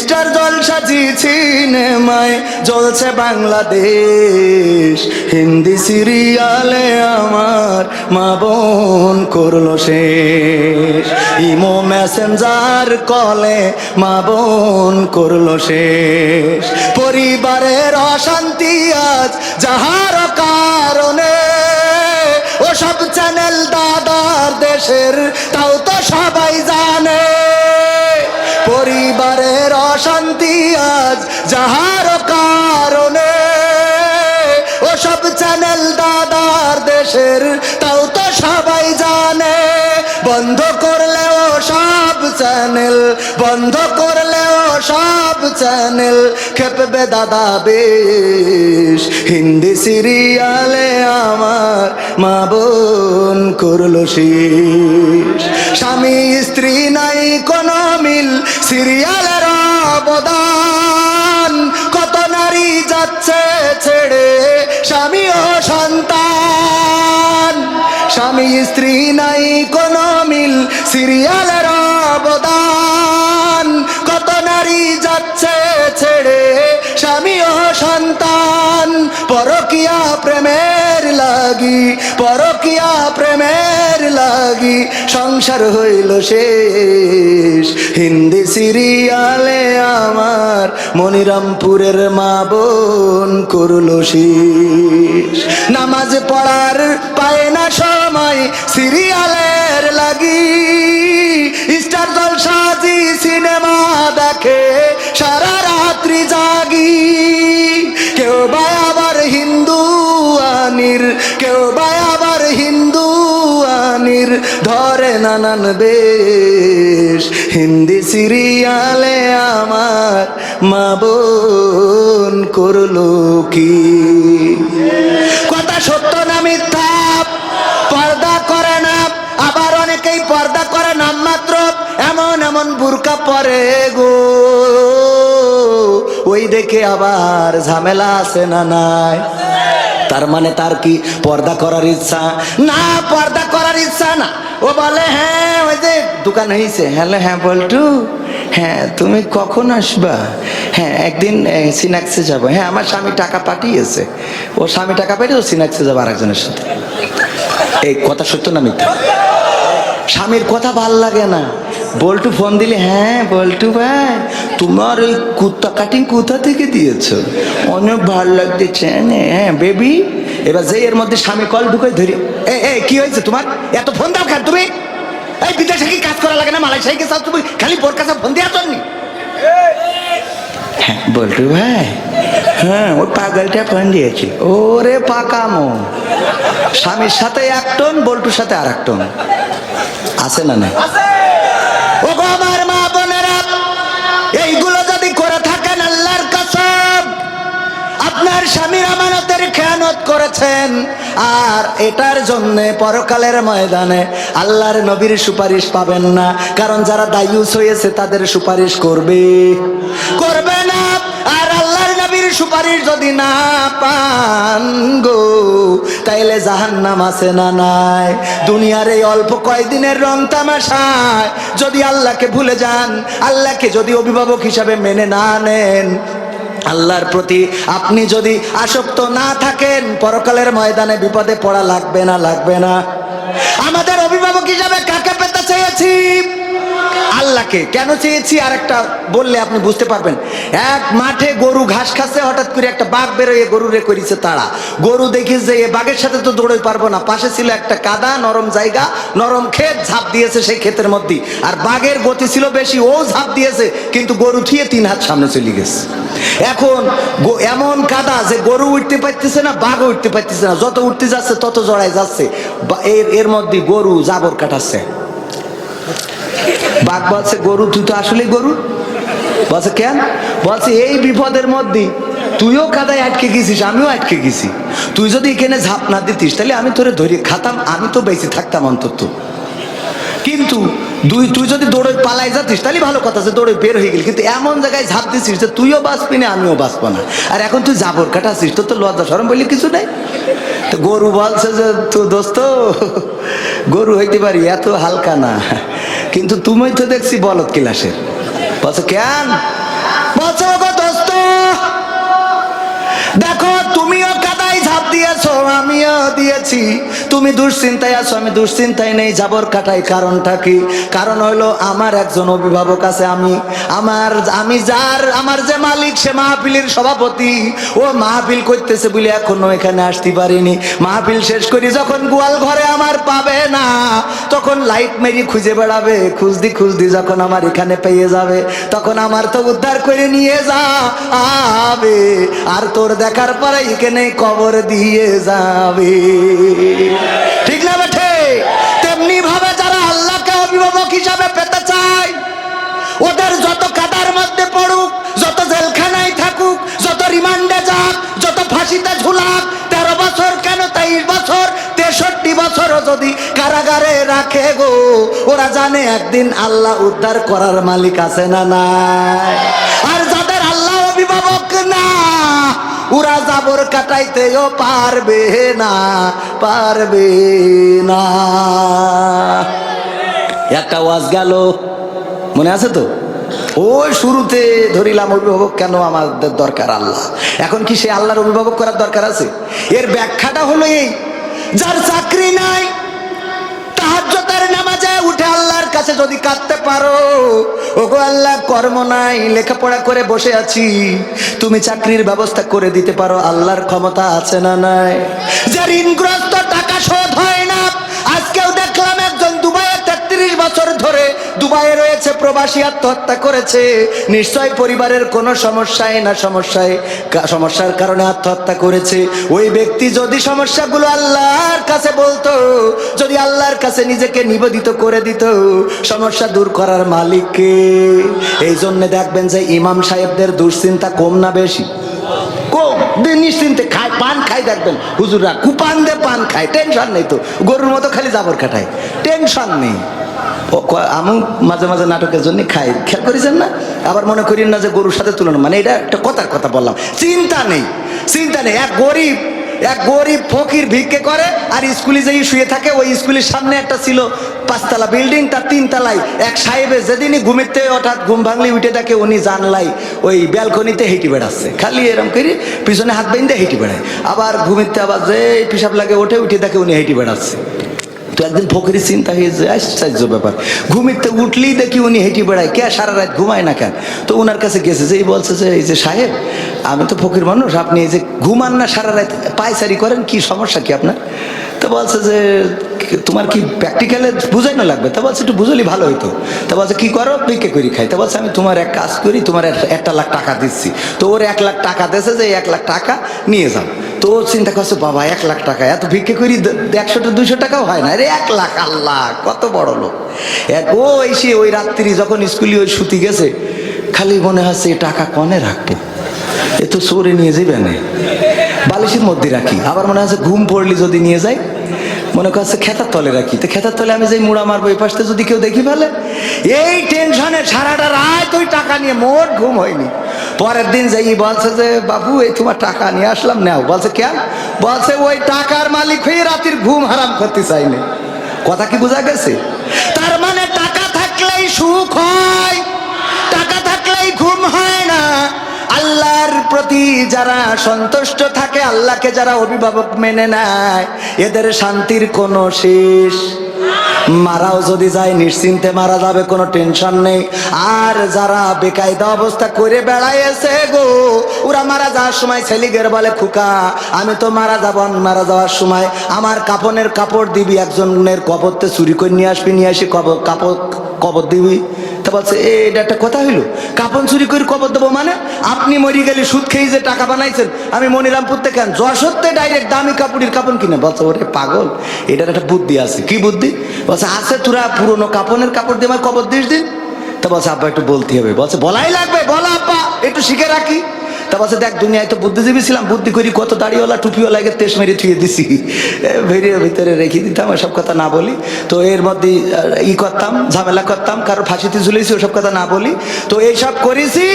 স্টার জলসা জি সিনেমায় জ্বলছে বাংলাদেশ। হিন্দি সিরিয়ালে আমার মা বোন করলো শেষ। ইমো মেসেঞ্জার কলে মা বোন করলো শেষ। পরিবারের অশান্তি আজ যাহার কারণে, ও সব চ্যানেল দাদার দেশের তাও তো সবাই জানে। পরিবারের অশান্তি আজ যাহার কারণে, ও সব চ্যানেল দাদার দেশের তাও তো সবাই জানে। বন্ধ করলেও সব চ্যানেল, বন্ধ করলেও সব চ্যানেল খেপবে দাদা বেশ। হিন্দি সিরিয়ালে আমার মা বোন করলো শেষ। স্বামী স্ত্রী নাই কোনো মিল, সিরিয়ালের অবদান। কত নারী যাচ্ছে ছেড়ে স্বামী ও সন্তান। স্বামী স্ত্রী নাই কোনো মিল, সিরিয়ালের অবদান। কত নারী যাচ্ছে ছেড়ে স্বামী ও সন্তান পরকিয়া প্রেমের লাগি, পরকিয়া প্রেমের লাগি সংসার হইল শেষ। হিন্দি সিরিয়ালে আমার মনিরামপুরের মা বোন করলো শেষ। নামাজ পড়ার পায় না সময় সিরিয়ালের লাগি, স্টার জলসাজি সিনেমা দেখে সারা রাত্রি জাগি। কেউ বা আবার হিন্দু আনির, কেউ বা আবার হিন্দু আনির ধরে নানান বেশ। হিন্দি সিরিয়ালে আমার মা বোন করলো কি? কথা সত্য না মিথ্যা? পর্দা করে না, আবার অনেকেই পর্দা করে নামমাত্র, এমন এমন বুরকা পরে গো, ওই দেখে আবার ঝামেলা আছে না নাই? তার মানে তার কি পর্দা করার ইচ্ছা না? পর্দা করার ইচ্ছা না। ও বলে হ্যাঁ ওই যে দোকান হয়েছে, হ্যালো হ্যাঁ বল্টু, হ্যাঁ তুমি কখন আসবা? হ্যাঁ একদিন সিনাক্সে যাবো। হ্যাঁ আমার স্বামী টাকা পাঠিয়েছে। ও স্বামী টাকা পাঠিয়ে ও সিনাক্সে যাবো আরেকজনের সাথে। এই কথা সত্য না মিথ্যা? স্বামীর কথা ভাল লাগে না, বল্টু ফোন দিলে হ্যাঁ বল্টু ভাই তোমার ওই কুত্তা কাটিং কোথা থেকে দিয়েছো, অনেক ভাল লাগতেছে। হ্যাঁ বেবি, এবার যে এর মধ্যে স্বামী কল ঢুকে ধরি, এই কি হয়েছে তোমার, এত ফোন দাও কেন তুমি? এই বিদেশে কি কাজ করা লাগে না? মালয়েশিয়ায় গেছো তুমি, খালি বোর কাছে ফোন দেওয়ার জন্য? হ্যাঁ বল্টু ভাই, হ্যাঁ ওই পাগলটা ফোন দিয়েছি। ওরে পাকামো, স্বামীর সাথে এক টোন, বল্টুর সাথে আর এক টোন আছে না না? ও গো আমার মা বোনেরা, এইগুলো যদি করে থাকেন আল্লাহর কসম আপনার স্বামীর আমানতের খেয়ানত করেছেন, আর এটার জন্য পরকালের ময়দানে আল্লাহর নবীর সুপারিশ পাবেন না। কারণ যারা দায়ুস হয়েছে তাদের সুপারিশ করবে না, আর আল্লাহর নবীর সুপারিশ যদি না পান গো, তাইলে জাহান্নাম আছে না নাই? দুনিয়ার এই অল্প কয়দিনের রং তামাশায় যদি আল্লাহকে ভুলে যান, আল্লাহকে যদি অভিভাবক হিসাবে মেনে না নেন, আল্লাহর প্রতি আপনি যদি আসক্ত না থাকেন, পরকালের ময়দানে বিপদে পড়া লাগবে না? লাগবে না? আমাদের অভিভাবক হিসাবে কাকে পেতে চেয়েছি? আল্লাহকে। কেন চেয়েছি আর একটা বললে আপনি বুঝতে পারবেন। এক মাঠে গরু ঘাস খাচ্ছে, হঠাৎ করে একটা বাঘ বেরোয় গরুরে করেছে তাড়া। গরু দেখিস যে এ বাঘের সাথে তো দৌড়ে পারবো না, পাশে ছিল একটা কাদা নরম জায়গা, নরম ক্ষেত, ঝাঁপ দিয়েছে সেই ক্ষেতের মধ্যে। আর বাঘের গতি ছিল বেশি, ও ঝাঁপ দিয়েছে, কিন্তু গরু থিয়ে 3 হাত সামনে চলে গেছে। এখন এমন কাদা যে গরু উঠতে পারতেছে না, বাঘ উঠতে পারতেছে না, যত উঠতে যাচ্ছে তত জড়ায় যাচ্ছে। এর মধ্যে গরু জাবর কাটাচ্ছে। বাঘ বলছে গরু তুই তো আসলে গরু। বলছে কেন? বলছে এই বিপদের মধ্যে তুইও কাদায় আটকে গেছিস, আমিও আটকে গেছি। তুই যদি এখানে ঝাঁপ না দিতিস তাহলে আমি তোরে ধরে খাতাম, আমি তো বেঁচে থাকতাম অন্তত। কিন্তু তুই যদি দৌড়ে পালাই যাতিস তাহলে ভালো কথা, যে দৌড়ে বের হয়ে গেলি, কিন্তু এমন জায়গায় ঝাঁপ দিছিস যে তুইও বাঁচবি না, আমিও বাঁচবো না। আর এখন তুই জাবর কাটাছিস, তোর তো লজ্জা শরম বলে কিছু নেই। তো গরু বলছে যে তো দোস্ত, গরু হইতে পারি, এত হালকা না, কিন্তু তুমি তো দেখছি বলদ ক্লাসের। বলছে কেন? বলছে গো দোস্ত দেখো, তুমিও কাদায় ঝাঁপ দিয়েছো, আমিও দিয়েছি। তুমি দুশ্চিন্তায় আছো, আমি দুশ্চিন্তায় নেই, জাবর কাটাই। কারণটা কি? কারণ হলো আমার একজন অভিভাবক আছে, আমার যে মালিক সে মাহফিলের সভাপতি। ও মাহফিল করতেছে বলে এখনো এখানে আসতে পারিনি। মাহফিল শেষ করি যখন গোয়াল ঘরে আমার পাবে না, তখন লাইট মেরি খুঁজে বেড়াবে, খুঁজদি যখন আমার এখানে পেয়ে যাবে, তখন আমার তো উদ্ধার করে নিয়ে যাবে, আর তোর দেখার পরে এখানে কবর দিয়ে যাবে। ঠিক না বেঠে? তেমনি ভাবে যারা আল্লাহকে অভিভাবক হিসাবে পেতে চায়, ওদের যত কাদার মধ্যে পড়ুক, যত জেলখানায় থাকুক, যত রিমান্ডে যাক, যত ফাঁসিতে ঝুলাক, 13 বছর কেন 23 বছর 63 বছরও যদি কারাগারে রাখে গো, ওরা জানে একদিন আল্লাহ উদ্ধার করার মালিক আছে না নাই? আর যাদের আল্লাহ অভিভাবক না, ওরা জাবর কাটাইতেও পারবে না। একটা ওয়াজ গেল, মনে আছে তো? ওই শুরুতে ধরিলাম অভিভাবক কেন আমাদের দরকার আল্লাহ, এখন কি সে আল্লাহর অভিভাবক করার দরকার আছে? এর ব্যাখ্যাটা হলো এই, যার চাকরি নাই তাহাজ্জুদের নামাজে উঠে আল্লাহর কাছে যদি কাঁদতে পারো, ওগো আল্লাহ কর্ম নাই, লেখাপড়া করে বসে আছি, তুমি চাকরির ব্যবস্থা করে দিতে পারো, আল্লাহর ক্ষমতা আছে না নাই? যে ঋণগ্রস্ত টাকা শোধ হয় না, আজকেও দেখলাম একজন দুবাইয়ে 33 বছর ধরে দুবাইয়ে রয়েছে, প্রবাসী আত্মহত্যা করেছে। নিশ্চয় পরিবারের কোনো সমস্যায় না সমস্যার কারণে আত্মহত্যা করেছে। ওই ব্যক্তি যদি সমস্যাগুলো আল্লাহর কাছে বলতো, যদি আল্লাহর কাছে নিজেকে নিবেদিত করে দিত, সমস্যা দূর করার মালিককে। এই জন্য দেখবেন যে ইমাম সাহেবদের দুশ্চিন্তা কম না বেশি? কম। নিশ্চিন্তে খায়, পান খায়, দেখবেন হুজুররা কুপান দিয়ে পান খায়, টেনশন নেই, তো গরুর মতো খালি জাবর কাটায়, টেনশন নেই। আমি মাঝে মাঝে নাটকের জন্য খাই, খেয়াল করেছেন না? আবার মনে করেন না যে গরুর সাথে তুলনা, মানে এটা একটা কথার কথা বললাম। চিন্তা নেই, চিন্তা নেই। এক গরিব ফকির ভিক্ষে করে আর স্কুলে যেই শুয়ে থাকে, ওই স্কুলের সামনে একটা ছিল 5 তলা বিল্ডিং, তার 3 তলায় এক সাহেবে যেদিনই ঘুমিতে হঠাৎ ঘুম ভাঙলি উঠে থাকে, উনি জানলাই ওই ব্যালকনিতে হেঁটে বেড়াচ্ছে, খালি এরম করে পিছনে হাত বেঁধে হেঁটে বেড়ায়। আবার ঘুমিতে আবার যে পিসাব লাগে উঠে দেখে উনি হেঁটে বেড়াচ্ছে। তো একদিন ফকিরের চিন্তা হয়েছে, আশ্চর্য ব্যাপার, ঘুমিতে উঠলেই দেখি উনি হেঁটে বেড়ায়, কে সারা রাত ঘুমায় না কেন? তো ওনার কাছে গেছে, যে বলছে যে এই যে সাহেব, আমি তো ফকির মানুষ, আপনি এই যে ঘুমান না সারা রাত, পায়চারি করেন, কি সমস্যা কি আপনার? তো বলছে যে তোমার কি প্র্যাকটিক্যালে বুঝাইনো লাগবে? তা বলছে একটু বুঝলি ভালো হইতো। তা বলছে কি করো? ভিক্ষে করি খাই। তা বলছে আমি তোমার এক কাজ করি, তোমার 1 লাখ টাকা দিচ্ছি। তো ওর 1 লাখ টাকা দিয়েছে, যে 1 লাখ টাকা নিয়ে যাও। তো ও চিন্তা করছে, বাবা 1 লাখ টাকা, এত ভিক্ষে করি 100-200 টাকাও হয় না রে, 1 লাখ, আল্লাহ কত বড় লোক। ও এসে ওই রাত্রি যখন স্কুলে ওই শুতি গেছে, খালি মনে হচ্ছে এই টাকা কনে রাখবো, এ তো চোরে নিয়ে যাবে না, বালিশের মধ্যে রাখি। আবার মনে হচ্ছে ঘুম পড়লি যদি নিয়ে যাই, মনে করছে খেতার তলে রাখি, তো খেতার তলে আমি যেই মুড়া মারবো, এই পাশে যদি কেউ দেখি ফেলে, এই টেনশনে সারাটা রাত ওই টাকা নিয়ে মোট ঘুম হয়নি। পরের দিন যাই বলছে যে বাবু এই তোমার টাকা নিয়ে আসলাম, নাও। বলছে কেন? বলছে ওই টাকার মালিক হয়ে রাতের ঘুম হারাম করতে চাইনি। কথা কি বোঝা গেছে? তার মানে টাকা থাকলেই সুখ হয়, টাকা থাকলেই ঘুম হয় না। আল্লাহর প্রতি যারা সন্তুষ্ট থাকে, আল্লাহকে যারা অভিভাবক মেনে নেয়, এদের শান্তির কোনো শেষ। মারাও যদি যায় নিশ্চিন্তে মারা যাবে, কোনো টেনশন নেই। আর যারা বেকায়দা অবস্থা করে বেড়াইছে গো, ওরা মারা যাওয়ার সময় ছেলিগের বলে, খুকা আমি তো মারা যাব, মারা যাওয়ার সময় আমার কাপনের কাপড় দিবি, একজনের কবরতে চুরি করে নিয়ে আসবি, নিয়ে আসি কবর দিবি। তা বলছে এটা একটা কথা হইলো, কাপন চুরি করে কবর দেবো মানে? আপনি মরি গেলে সুদ খেয়ে যে টাকা বানাইছেন, আমি মনিরামপুর থেকে যশোরতে ডাইরেক্ট দামি কাপড়ের কাপন কিনে। বলছে ওরে পাগল, এটার একটা বুদ্ধি আছে। কি বুদ্ধি? বলছে আছে, তোরা পুরোনো কাপনের কাপড় দিয়ে আমার কবর দিস দিন। তা বলছে আব্বা একটু বলতে হবে। বলছে বলাই লাগবে, বলা আব্বা একটু শিখে রাখি। তা বলছে দেখ দুনিয়ায় তো বুদ্ধিজীবী ছিলাম, বুদ্ধি করি কত দাড়িওয়ালা টুপিওয়ালাকে তেস মেরে থুয়ে দিছি, ভেরির ভিতরে রেখে দিতাম, ওসব কথা না বলি। তো এর মধ্যে করতাম, ঝামেলা করতাম, কারোর ফাঁসিতে ঝুলেছি, ওসব কথা না বলি। তো এইসব করেছি।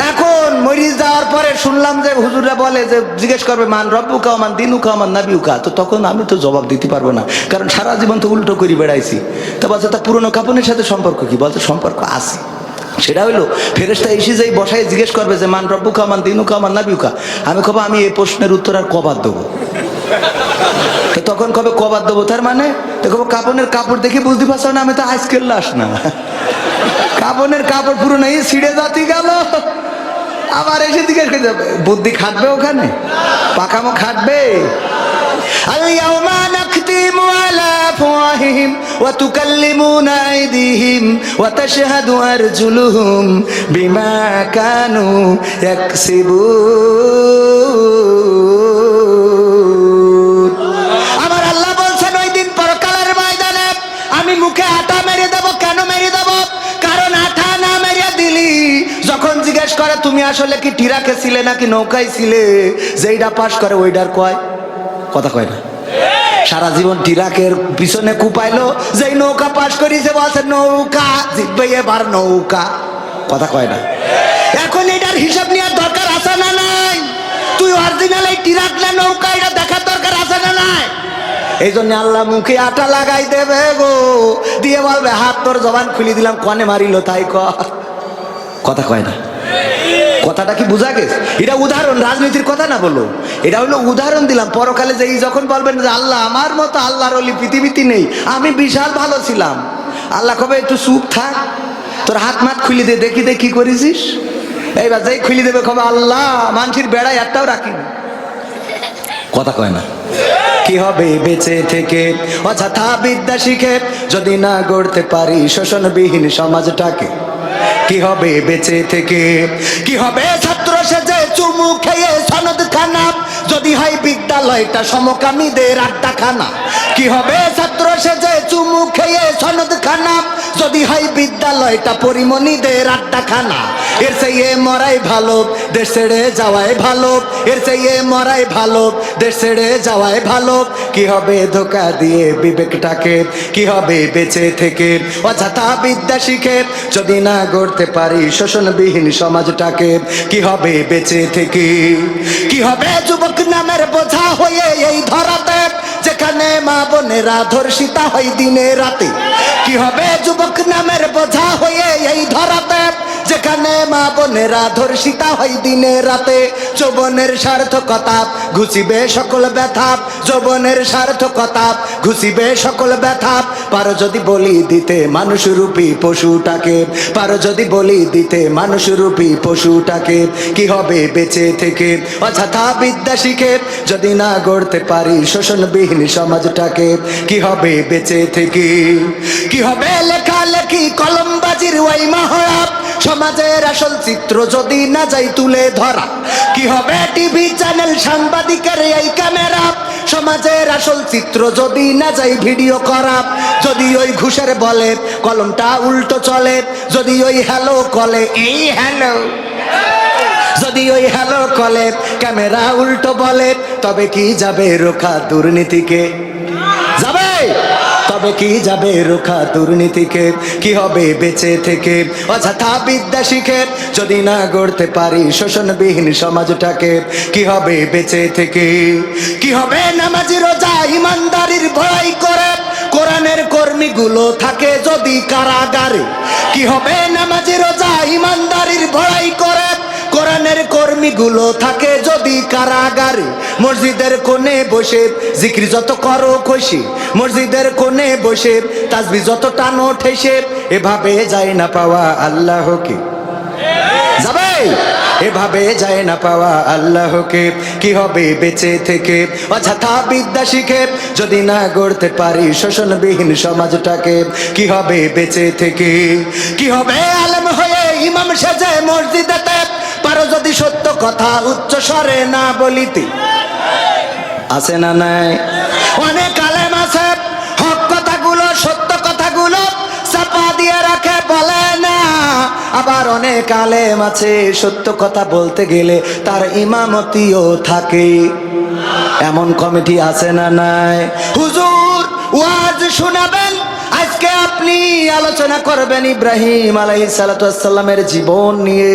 এখন মরিচ যাওয়ার পরে শুনলাম যে হুজুররা বলে যে জিজ্ঞেস করবে মান রব্বুকা মান দিনুকা মান নাবিউকা। তো তখন আমি তো জবাব দিতে পারবো না, কারণ সারা জীবন তো উল্টো করে বেড়াইছি। তা বলছে তা পুরনো কাপনের সাথে সম্পর্ক কি? বলছে সম্পর্ক আছে। সেটা হইলো ফেরেশতা এসে যাই বসায় জিজ্ঞেস করবে যে মান রব্বুকা মান দিনুকা মান নাবিউকা। আমি কব আমি এই প্রশ্নের উত্তর আর কবার দেবো? তো তখন কবে কবার দেবো? তার মানে তো কব কাপনের কাপড় দেখে বুঝতে পারছো না আমি তো আজকের লাশ না, কাপনের কাপড় পুরো নেই, ছিঁড়ে যাতি গেল। আবার এসে জিজ্ঞেস করে যাবে, বুদ্ধি খাটবে ওখানে, পাকামো খাটবে। اليوم نختم على أفواههم وتكلمنا أيديهم وتشهد أرجلهم بما كانوا يكسبون। আমার আল্লাহ বলছেন ওই দিন পরকালের ময়দানে আমি মুখে আটা মেরে দেব। কেন মেরে দেব? কারণ আটা না মেরে দিলি, যখন জিজ্ঞেস করে তুমি আসলে কি টিরাকে ছিলে নাকি নৌকায় ছিলে, যেইটা পাস করে ওইটার কয় কথা কয় না। সারা জীবন টিরাকের পিছনে কুপাইলো, যেই নৌকা পাস করিছে বলছে নৌকা জিতবে এবার, নৌকা কথা কয় না। এখন এটার হিসাব নেওয়ার দরকার আছে না নাই? তুই অরিজিনাল এই টিরাক না নৌকা, এটা দেখার দরকার আছে না নাই? এই জন্য আল্লাহ মুখে আটা লাগাই দেবে গো, দিয়ে বলবে হাত তোর জবান খুলে দিলাম, কনে মারিল তাই কর। কথা কয় না, কথাটা কি বোঝা গেছে? এটা উদাহরণ, রাজনীতির কথা না বলো, এটা হলো উদাহরণ দিলাম। পরকালে যে যখন বলবেন যে আল্লাহ আমার মতো আল্লাহর ওলি পৃথিবীতে নেই, আমি বিশাল ভালো ছিলাম, আল্লাহ কবে একটু চুপ থাক, তোর হাত মাত খুলে দে, দেখি দে কি করেছিস। এইবার যেই খুলে দেবে কবে আল্লাহ মানুষের বেড়ায় একটাও রাখিনি। কথা কয় না। কি হবে বেঁচে থেকে অযথা বিদ্যা শিখে যদি না গড়তে পারি শোষণবিহীন সমাজটাকে? কি হবে বেঁচে থেকে? কি হবে ছাত্র সেজে চুমু খেয়ে সনদ খানা যদি হয় বিদ্যালয়টা সমকামীদের আড্ডাখানা? কি হবে ছাত্র সেজে চুমু খেয়ে সনদ খানা যদি হয় বিদ্যালয়টা পরিমণিদের আড্ডাখানা? এর চেয়ে মরাই ভালো, দেশ ছেড়ে যাওয়াই ভালো, এর চেয়ে মরাই ভালো, দেশ ছেড়ে যাওয়াই ভালো। কি হবে ধোকা দিয়ে বিবেকটাকে? কি হবে বেঁচে থেকে অযথা বিদ্যা শিখে যদি না গড়তে পারি শোষণবিহীন সমাজটাকে? কি হবে বেঁচে থেকে? কি হবে যুবক নামের বোঝা হয়ে এই ধরাতে যেখানে মা বোনেরা ধর্ষিতা হয় দিনে রাতে? কি হবে যুবক নামের বোঝা হয়ে এই ধরাতে যেখানে মা বোনেরা ধর্ষিতা হয় দিনে রাতে? যৌবনের সার্থকতা ঘুচিবে সকল ব্যথা, যৌবনের সার্থকতা ঘুচিবে সকল ব্যথা। পারো যদি বলি দিতে মানুষরূপী পশুটাকে, পারো যদি বলি দিতে মানুষরূপী পশুটাকে? কি হবে বেঁচে থেকে অযথা বিদ্যা শিখে যদি না গড়তে পারি শোষণবিহীন সমাজটাকে? কি হবে বেঁচে থেকে? কি হবে লেখালেখি কলমবাজির ওই মহড়া সমাজের আসল চিত্র যদি না যাই তুলে ধরা? কি হবে টিভি চ্যানেল সাংবাদিকের এই ক্যামেরা সমাজের আসল চিত্র যদি না যাই ভিডিও করা? যদি ওই ঘুষের বলে কলমটা উল্টো চলে, যদি ওই হ্যালো কলে এই হ্যালো, যদি ওই হ্যালো কলে ক্যামেরা উল্টো বলে, তবে কি যাবে রোখা দুর্নীতিকে? যাবে? তবে কি যাবে রোখা দুর্নীতিকে? কি হবে বেঁচে থেকে অযথা বিদ্যা শিখে যদি না গড়তে পারি শোষণবিহীন সমাজটাকে? কি হবে বেঁচে থেকে? কি হবে নামাজি রোজা ইমানদারির ভয় করে কোরআনের কর্মীগুলো থাকে যদি কারাগারে? কি হবে নামাজি রোজা ইমানদারির ভয় করে কোরআনের কর্মীগুলো থাকে যদি কারাগারে? মসজিদের কোণে বসে জিকির যত করো খুশি, মসজিদের কোণে বসে তাসবিহ যত টানো ঠেসে, এভাবে যায় না পাওয়া আল্লাহকে? যাবে? এভাবে যায় না পাওয়া আল্লাহকে। কি হবে বেঁচে থেকে অযথা বিদ্যা শিখে যদি না গড়তে পারি শোষণবিহীন সমাজটাকে? কি হবে বেঁচে থেকে? কি হবে আলেম হয়ে ইমাম সেজে মসজিদেতে পারো যদি সত্য কথা উচ্চ স্বরে না বলিতে? আছে না নাই? অনেক আলেম আছে হক কথাগুলো সত্য কথাগুলো চাপা দিয়ে রাখে, বলে না। আবার অনেক আলেম আছে সত্য কথা বলতে গেলে তার ইমামতিও থাকে। এমন কমিটি আছে না নাই? হুজুর ওয়াজ শোনাবেন, আজকে আপনি আলোচনা করবেন ইব্রাহিম আলাইহিস সালাতু ওয়াস সালামের জীবন নিয়ে,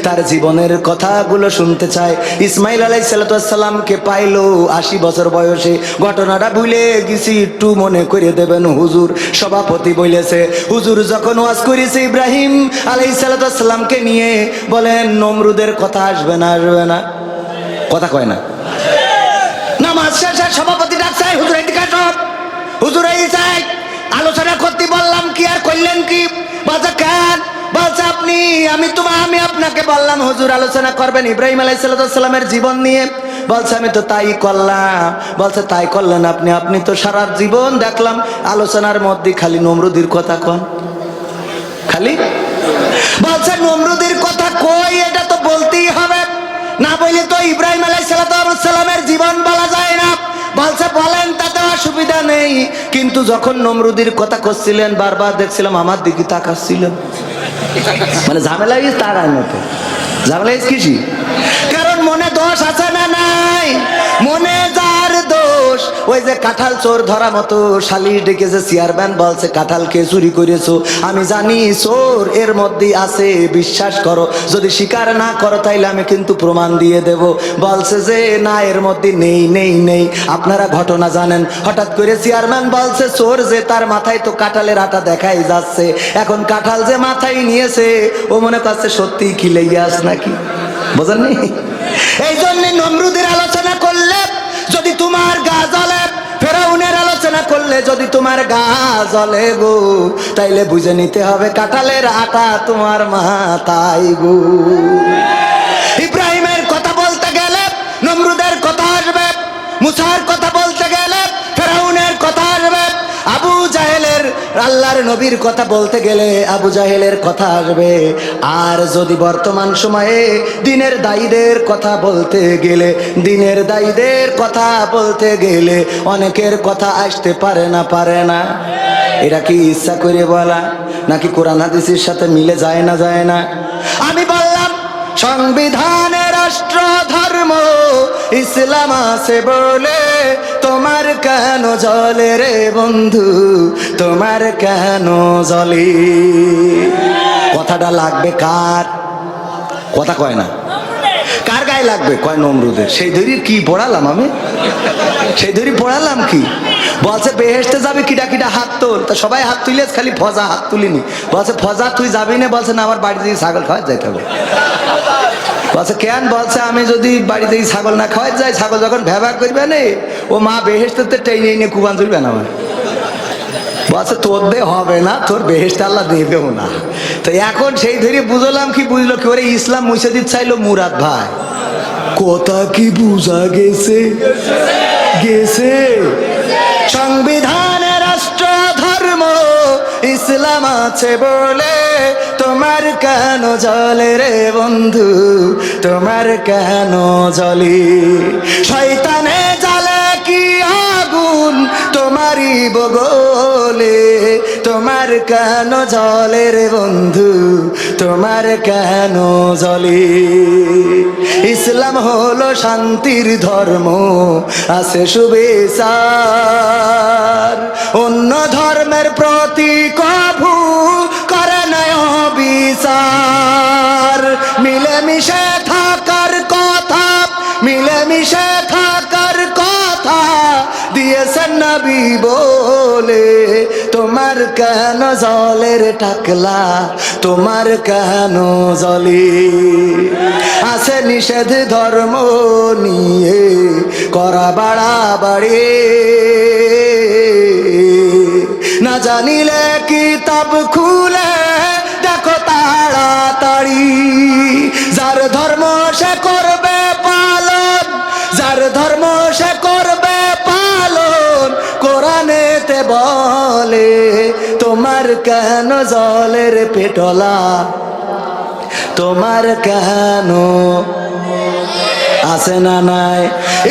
তার জীবনের কথাগুলো শুনতে চায়। ইসমাইল আলাইহিস সালাতু ওয়াস সালামকে পাইলো 80 বছর বয়সে, ঘটনাটা ভুলে গেছি একটু মনে করে দেবেন হুজুর। সভাপতি বলেছে হুজুর যখন ওয়াজ করেছে ইব্রাহিম আলাইহিস সালাতু ওয়াস সালামকে নিয়ে, বলেন নমরুদের কথা আসবে না? আসবে না? কথা কয় না। নামাজ শেষে সভাপতি ডাকছে হুজুর এদিকে আসো, হুজুর এই চাই আলোচনা করতে বললাম কি আর করলেন কি? বলছে কেন? বলছে আপনি আমি আপনাকে বললাম হুজুর আলোচনা করবেন ইব্রাহিম আলাইহিস সালামের জীবন নিয়ে। বলছে আমি তো তাই করলাম। বলছে তাই করলেন আপনি? আপনি তো সারা জীবন দেখলাম আলোচনার মধ্যে খালি নমরুদের কথা কন, খালি। বলছে নমরুদের কথা কই, এটা তো বলতেই হবে, না বলে তো ইব্রাহিম আলাইহিস সালামের জীবন বলা যায় না। বলছে বলেন তাতে অসুবিধা নেই, কিন্তু যখন নমরুদের কথা করছিলেন বারবার দেখছিলাম আমার দিকে তাকাচ্ছিলেন, মানে ঝামেলা তাকায় মতো ঝামেলা কিসি? কারণ মনে দোষ আছে না নাই? মনে যার দোষ ওই যে কাঁঠাল চোর ধরা মতো সালিশ ডেকেছে, চেয়ারম্যান বলছে কাঁঠালকে চুরি করেছো, আমি জানি চোর এর মধ্যে আছে, বিশ্বাস করো, যদি স্বীকার না করো তাইলে আমি কিন্তু প্রমাণ দিয়ে দেব। বলছে যে না, এর মধ্যে নেই নেই নেই। আপনারা ঘটনা জানেন, হঠাৎ করে চেয়ারম্যান বলছে চোর যে, তার মাথায় তো কাঁঠালের আটা দেখাই যাচ্ছে, এখন কাঁঠাল যে মাথায় নিয়েছে ও মনে করছে সত্যি খিলাইয়াস নাকি, বোঝেননি? এই জন্য নমরুদের আলোচনা করলে যদি তোমার গা জ্বলে, ফেরাউনের আলোচনা করলে যদি তোমার গা জ্বলে গো, তাইলে বুঝে নিতে হবে কাঁঠালের আটা তোমার মাথায় গো। ইব্রাহিমের কথা বলতে গেলে নমরুদের কথা আসবে, মুসার কথা বলতে গেলে ফেরাউনের কথা আসবে, আবু জাহেলের, আল্লাহর নবীর কথা বলতে গেলে আবু জাহেলের কথা আসবে। আর যদি বর্তমান সময়ে দিনের দায়ীদের কথা বলতে গেলে, দিনের দায়ীদের কথা বলতে গেলে অনেকের কথা আসতে পারে না, পারে না। এটা কি ইচ্ছা করে বলা নাকি কোরআন হাদিসের সাথে মিলে যায় না, যায় না? আমি বললাম সংবিধানে রাষ্ট্র ধর্ম ইসলাম আছে বলে তোমার কেন জ্বলে রে বন্ধু, তোমার কেন জ্বলে? কথাটা লাগবে কার? কথা কয় না, কার গায়ে লাগবে? কয় নমরুদের। সেই ধরি কি পড়ালাম আমি, সেই ধরি পড়ালাম কি? বলছে বেহেশতে যাবে কিডা কিডা হাত তোল, তা সবাই হাত তুলে, খালি ফজা হাত তুলিনি। বলছে ফজা তুই যাবি না? বলছে না, আমার বাড়ি থেকে ছাগল খাওয়া যাইতে হবে। বলছে কেন? বলছে আমি যদি বাড়ি থেকে ছাগল না খাওয়াই যাই, ছাগল যখন ব্যবহার করবে না ও মা বেহেশতে টেনে নিয়ে কুবান তুলবে না আমার। বলছে তোর দে হবে না, তোর বেহেশতে আল্লাহ দেবেও না। তো এখন সেই ধরে বুঝলাম কি, বুঝলো কি, ওরে ইসলাম মুছে দিতে চাইলো মুরাদ ভাই। কথা কি বুঝা গেছে? গেছে। সংবিধানে রাষ্ট্র ধর্ম ইসলাম আছে বলে তোমার কেন জ্বলে রে বন্ধু, তোমার কেন জ্বলে? শয়তানে জ্বালে কি আগুন তোমারই বগলে, তোমার কেন জ্বলে রে বন্ধু, তোমার কেন জ্বলে? ইসলাম হলো শান্তির ধর্ম, আছে সুবিচার, অন্য ধর্মের প্রতি কভু করে না বিচার। মিলেমিশে থাকার কথা, মিলেমিশে থাকার কথা দিয়েছেন নবী বলে, তোমার কেন জ্বলে রে টাকলা, তোমার কেন জ্বলে? আছে নিষেধ ধর্ম নিয়ে করা বাড়াবাড়ি, না জানিলে কিতাব খুলে দেখো তাড়াতাড়ি। যার ধর্ম সে করবে পালন, যার ধর্ম সে করবে পালন, কোরআনেতে বলে তোমার কেন জ্বলে রে পেটলা, তোমার কেন? আছে না নাই?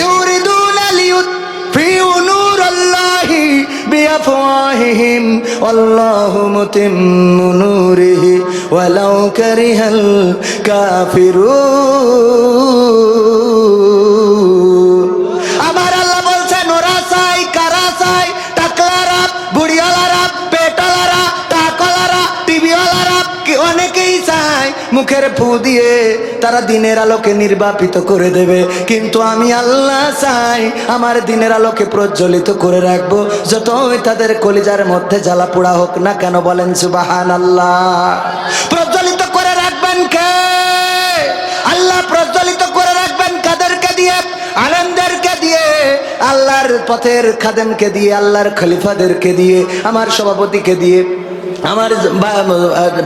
ইউরিদুনা লিউতফিউ নূরাল্লাহি বিআফওয়াহিহিম ওয়াল্লাহু মুতিম্মু নূরিহি ওয়ালাউ কারিহাল কাফিরুন। আমার আল্লাহ বলছেন ওরা চাই, কারা চাই? টাকলারা, বুড়িওয়ালারা, পেটলারা, টাকলারা, টিভিওয়ালারা, কি অনেকেই চায় মুখের ফু দিয়ে তারা দিনের আলোকে নির্বাপিত করে দেবে। কিন্তু আমি আল্লাহ চাই আমার দিনের আলোকে প্রজ্বলিত করে রাখবো, যতই তাদের কলিজার মধ্যে জ্বালা পোড়া হোক না কেন। বলেন সুবহানাল্লাহ। প্রজ্বলিত করে রাখবেন কে? আল্লাহ প্রজ্বলিত করে রাখবেন কাদেরকে দিয়ে? আলেমদেরকে দিয়ে, আল্লাহর পথের খাদেমকে দিয়ে, আল্লাহর খলিফাদেরকে দিয়ে, আমার সভাপতিকে দিয়ে, আমার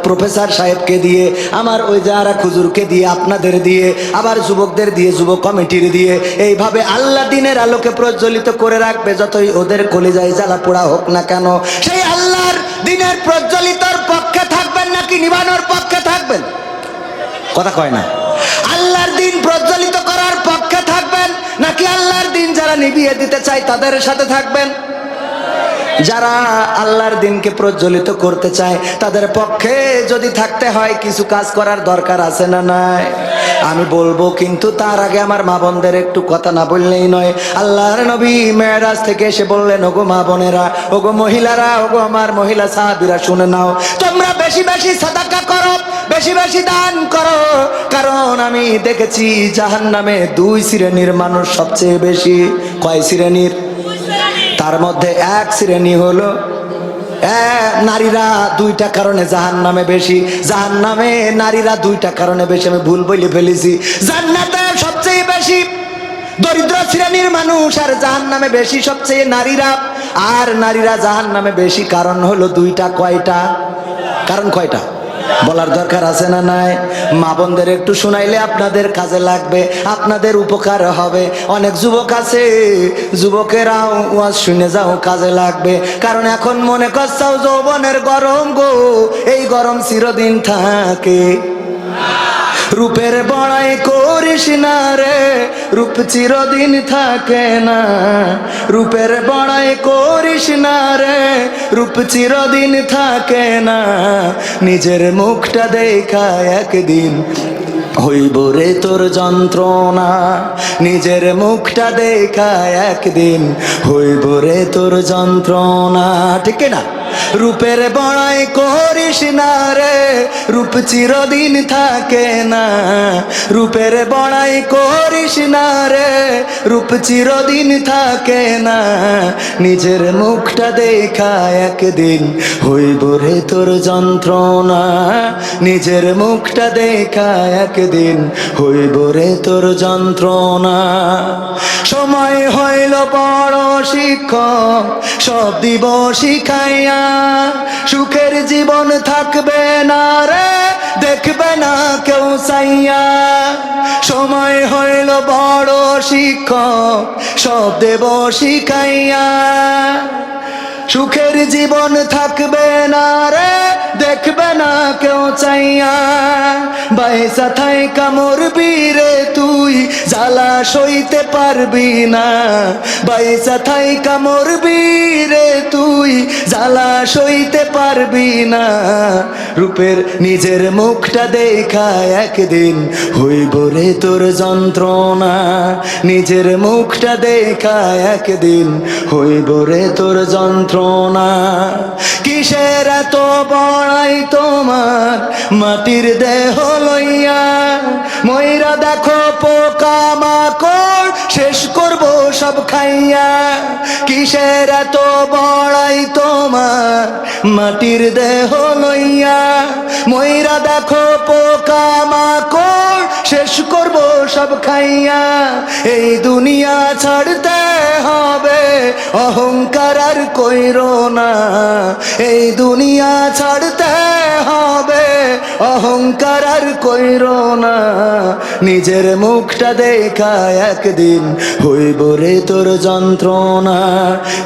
প্রফেসর সাহেবকে দিয়ে, আমার ওই যারা খুজুরকে দিয়ে, আপনাদের দিয়ে, আবার যুবকদের দিয়ে, যুবক কমিটির দিয়ে, এইভাবে আল্লাহ দিনের আলোকে প্রজ্বলিত করে রাখবে যতই ওদের কলিজায় জ্বালা পোড়া হোক না কেন। সেই আল্লাহর দিনের প্রজ্বলিতর পক্ষে থাকবেন নাকি নিবানোর পক্ষে থাকবেন? কথা কয় না। আল্লাহর দিন প্রজ্বলিত করার পক্ষে থাকবেন নাকি আল্লাহর দিন যারা নিভিয়ে দিতে চায় তাদের সাথে থাকবেন? যারা আল্লাহর দিনকে প্রজ্বলিত করতে চায় তাদের পক্ষে যদি থাকতে হয় কিছু কাজ করার দরকার আছে না নাই? আমি বলবো, কিন্তু তার আগে আমার মা বোনদের একটু কথা না বললেই নয়। আল্লাহর নবী মেরাজ থেকে এসে বললেন, ওগো মা বোনেরা, ওগো মহিলারা, ওগো আমার মহিলা সাহাবীরা, শুনে নাও, তোমরা বেশি বেশি সাদাকা করো, বেশি বেশি দান করো, কারণ আমি দেখেছি জাহান্নামে দুই শ্রেণীর মানুষ সবচেয়ে বেশি। কয় শ্রেণীর? তার মধ্যে এক শ্রেণী হলো নারীরা। দুইটা কারণে জাহান্নামে বেশি, জাহান্নামে নারীরা দুইটা কারণে বেশি। আমি ভুল বলে ফেলেছি, জান্নাতে সবচেয়ে বেশি দরিদ্র শ্রেণীর মানুষ, আর জাহান্নামে বেশি সবচেয়ে নারীরা। আর নারীরা জাহান্নামে বেশি কারণ হলো দুইটা। কয়টা কারণ? কয়টা বলার দরকার আছে না নাই? মা বোনদের একটু শুনাইলে আপনাদের কাজে লাগবে, আপনাদের উপকার হবে। অনেক যুবক আছে, যুবকেরাও ওয়াজ শুনে যাও, কাজে লাগবে। কারণ এখন মনে করছাও যৌবনের গরম গো, এই গরম চিরদিন থাকে। রূপের বড়াই করিস না রে, রূপ চিরদিন থাকে না। রূপের বড়াই করিস না রে, রূপ চিরদিন থাকে না। নিজের মুখটা দেখা একদিন হইব রে তোর যন্ত্রণা। নিজের মুখটা দেখা একদিন হইব রে তোর যন্ত্রণা। ঠিক না? রূপের বড়াই করিস না রে, রূপ চিরদিন থাকে না। রূপের বড়াই করিস না রে, রূপ চিরদিন থাকে না। নিজের মুখটা দেখা একদিন হইব রে তোর যন্ত্রণা। নিজের মুখটা দেখা একদিন হইব রে তোর যন্ত্রণা। সময় হইল বড় শিক্ষক, সব দিব শিখাইয়া। সুখের জীবন থাকবে না রে, দেখবে না কেউ চাইয়া। সময় হইল বড় শিক্ষক, সব দেব শিখাইয়া। সুখের জীবন থাকবে না রে, দেখবে না কেউ চাইয়া। বাইসা থাইকা মরবি রে তুই, জ্বালা সইতে পারবি না। বাইসা থাইকা মরবি রে তুই, জ্বালা সইতে পারবি না। রূপের নিজের মুখটা দেখা একদিন হইব রে তোর যন্ত্রণা। নিজের মুখটা দেখা একদিন হইব রে তোর যন্ত্রণা। কিসের এত বড়াই তোমার মাটির দেহ লইয়া? ময়রা দেখো পোকা মাকড়, শেষ করব সব খাইয়া। কিসের এত বড়াই তোমার মাটির দেহ লইয়া? ময়রা দেখো পোকা মাকড়, শেষ করব সব খাইয়া। এই দুনিয়া ছাড়তে হবে, অহংকার আর কইরো না। এই দুনিয়া ছাড়তে হবে, অহংকার আর কইরো না। নিজের মুখটা দেখা একদিন হইব রে তোর যন্ত্রণা।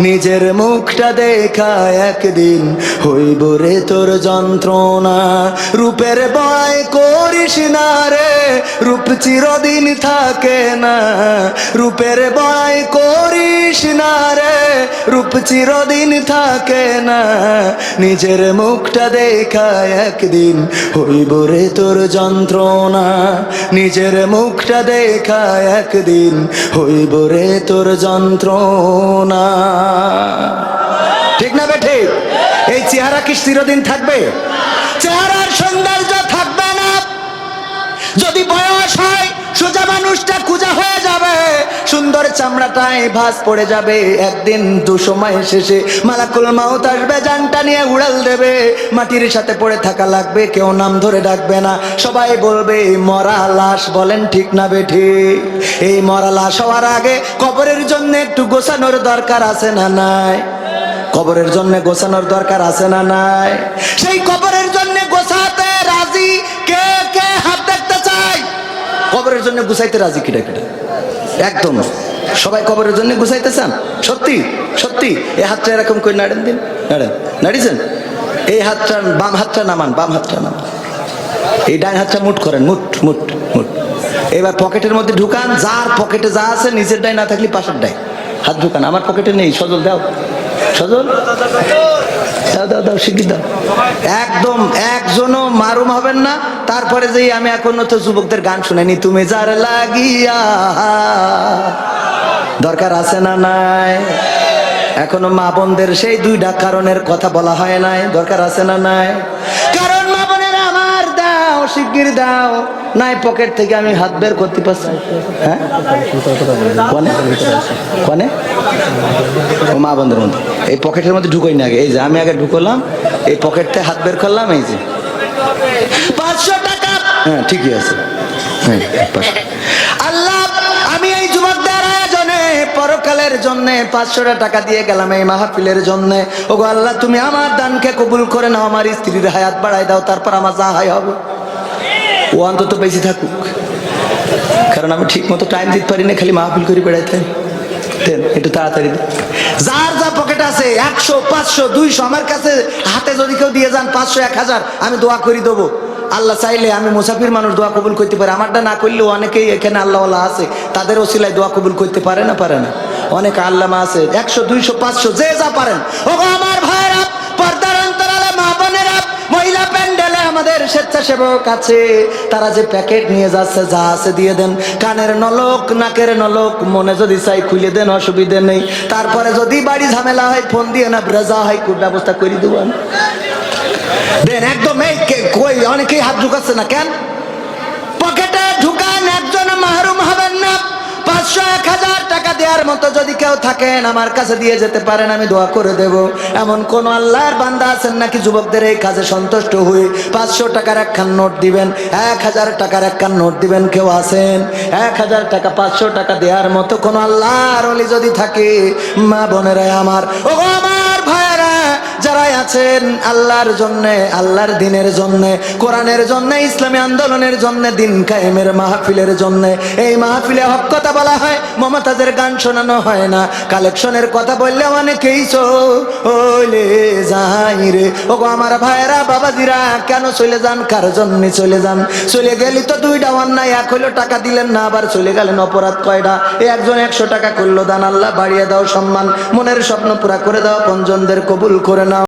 নিজের মুখটা দেখা একদিন হইব রে তোর যন্ত্রণা। রূপের বড়াই করিস না রে, রূপ চিরদিন থাকে না। রূপের বড়াই করিস না রে, রূপ চিরদিন থাকে না। নিজের মুখটা দেখা একদিন হইব রে তোর যন্ত্রণা। নিজের মুখটা দেখা একদিন হইব রে তোর যন্ত্রণা। ঠিক না বেঠে? এই চেহারা কি চিরদিন থাকবে? চেহারার সৌন্দর্য থাকবে না। যদি বয়স হয়, সোজা মানুষটা কুজা হয়ে যাবে, সুন্দর চামড়াটায় ভাঁজ পড়ে যাবে। একদিন দুসময় শেষে মালাকুল মাউত আসবে, জানটা নিয়ে উড়াল দেবে। মাটির সাথে পড়ে থাকা লাগবে, কেউ নাম ধরে ডাকবে না। সবাই বলবে মরা লাশ। বলেন ঠিক না বেঠি? এই মরা লাশ হওয়ার আগে কবরের জন্য একটু গোছানোর দরকার আছে না নাই? কবরের জন্য গোছানোর দরকার আছে না নাই? সেই কবরের জন্য গোছাতে রাজি কে কে? হাত দেখতে চাই। কবরের জন্য গুছাইতে রাজি কিটা কিটা? একদম সবাই কবরের জন্য গুছাইতে চান? সত্যি সত্যি? এই হাতটা এরকম করে নাড়েন দিন, নাড়েন, নাড়িয়েছেন? এই হাতটা, বাম হাতটা নামান, বাম হাতটা নামান। এই ডান হাতটা মুট করেন, মুট মুট মুট। এবার পকেটের মধ্যে ঢুকান, যার পকেটে যা আছে, নিজের ডাই না থাকলে পাশের ডাই হাত ঢুকান। আমার পকেটে নেই, সজল দাও, সজল দাও দাও দাও শিখি দাও। একদম একজনও মারুম হবেন না। তারপরে যেই আমি এখনো তো যুবকদের গান শুনেনি, তুমি যার লাগিয়া, দরকার আছে না নাই? এখনো মা বোনদের সেই দুইটা কারণের কথা বলা হয় নাই, দরকার আছে না নাই? কারণ মা বোনের আমার দাও, শিগগির দাও, নাই পকেট থেকে আমি হাত বের করতে পারছি। হ্যাঁ কনে কনে ও মা বোনদের মধ্যে এই পকেটের মধ্যে ঢুকোই না আগে, এই যে আমি আগে ঢুকলাম, এই পকেট থেকে হাত বের করলাম, এই যে 500 টাকা। হ্যাঁ ঠিকই আছে। আল্লাহ, আমি এই যুবকদের আয়োজনে পরকালের জন্য 500 টাকা দিয়ে গেলাম এই মাহফিলের জন্য। ওগো আল্লাহ, তুমি আমার দানকে কবুল করে নাও, আমার স্ত্রীর হায়াত বাড়াই দাও, তারপর আমার যা হয় হবে। ও অন্তত বেশি থাকুক, কারণ আমি ঠিক মতো টাইম দিতে পারি না, খালি মাহফিল করে বেড়াইতে। একটু তাড়াতাড়ি যার যা পকেট আছে 100, 500, 200 আমার কাছে হাতে যদি কেউ দিয়ে যান 500, 1000, আমি দোয়া করে দেবো। আল্লাহ চাইলে আমি মুসাফির মানুষ দোয়া কবুল করতে পারি, আমারটা না করলেও অনেকেই এখানে আল্লাহওয়ালা আছে, তাদের ওসিলায় দোয়া কবুল করতে পারে না, পারে না? অনেক আল্লামা আছে 100, 200, 500 যে যা পারেন। ও আমার ভাইরা, পর্দার অন্তরালে মা বোনেরা, মহিলা প্যান্ডেলে আমাদের স্বেচ্ছাসেবক আছে, তারা যে প্যাকেট নিয়ে যাচ্ছে, যা আছে দিয়ে দেন। কানের নলক, নাকের নলক, মনে যদি চাই খুলে দেন, অসুবিধে নেই। তারপরে যদি বাড়ি ঝামেলা হয় ফোন দিয়ে না ব্রেজা হয়, ব্যবস্থা করে দেবেন দেন একদম। এই কই অনেকেই হাত ঢুকাচ্ছে না কেন? পকেটে ঢুকান, একজন মাহরুম হবেন না। 500, 1000 টাকা দেওয়ার মতো যদি কেউ থাকেন আমার কাছে দিয়ে যেতে পারেন, আমি দোয়া করে দেব। এমন কোন আল্লাহর বান্দা আছেন নাকি যুবকদের এই কাজে সন্তুষ্ট হয়ে 500 টাকার একখান নোট দিবেন, 1000 টাকার একখান নোট দিবেন? কেউ আছেন? 1000 টাকা, 500 টাকা দেওয়ার মতো কোন আল্লাহর ওলি যদি থাকে, মা বোনেরা আমার, ও আমার ভাইরা যারা আছেন আল্লাহর জন্য, আল্লাহর দিনের জন্য, কোরআনের জন্য, ইসলামী আন্দোলনের জন্য, দিন কায়েমের মাহফিলের জন্য, এই মাহফিলে হক কথা বলা হয়, মমতাজের গান শোনানো হয় না, কালেকশনের কথা বললে অনেকেই চলে যাই রে। ও আমার ভাইয়েরা, বাবাজিরা, কেন চলে যান? কার জন্য চলে যান? চলে গেলি তো দুইটা অন্যায়, এক হইলো টাকা দিলেন না, আবার চলে গেলেন, অপরাধ কয়টা? একজন 100 টাকা করলো দান, আল্লাহ বাড়িয়ে দাও সম্মান, মনের স্বপ্ন পুরা করে দাও, পঞ্জনদের কবুল করে নাও।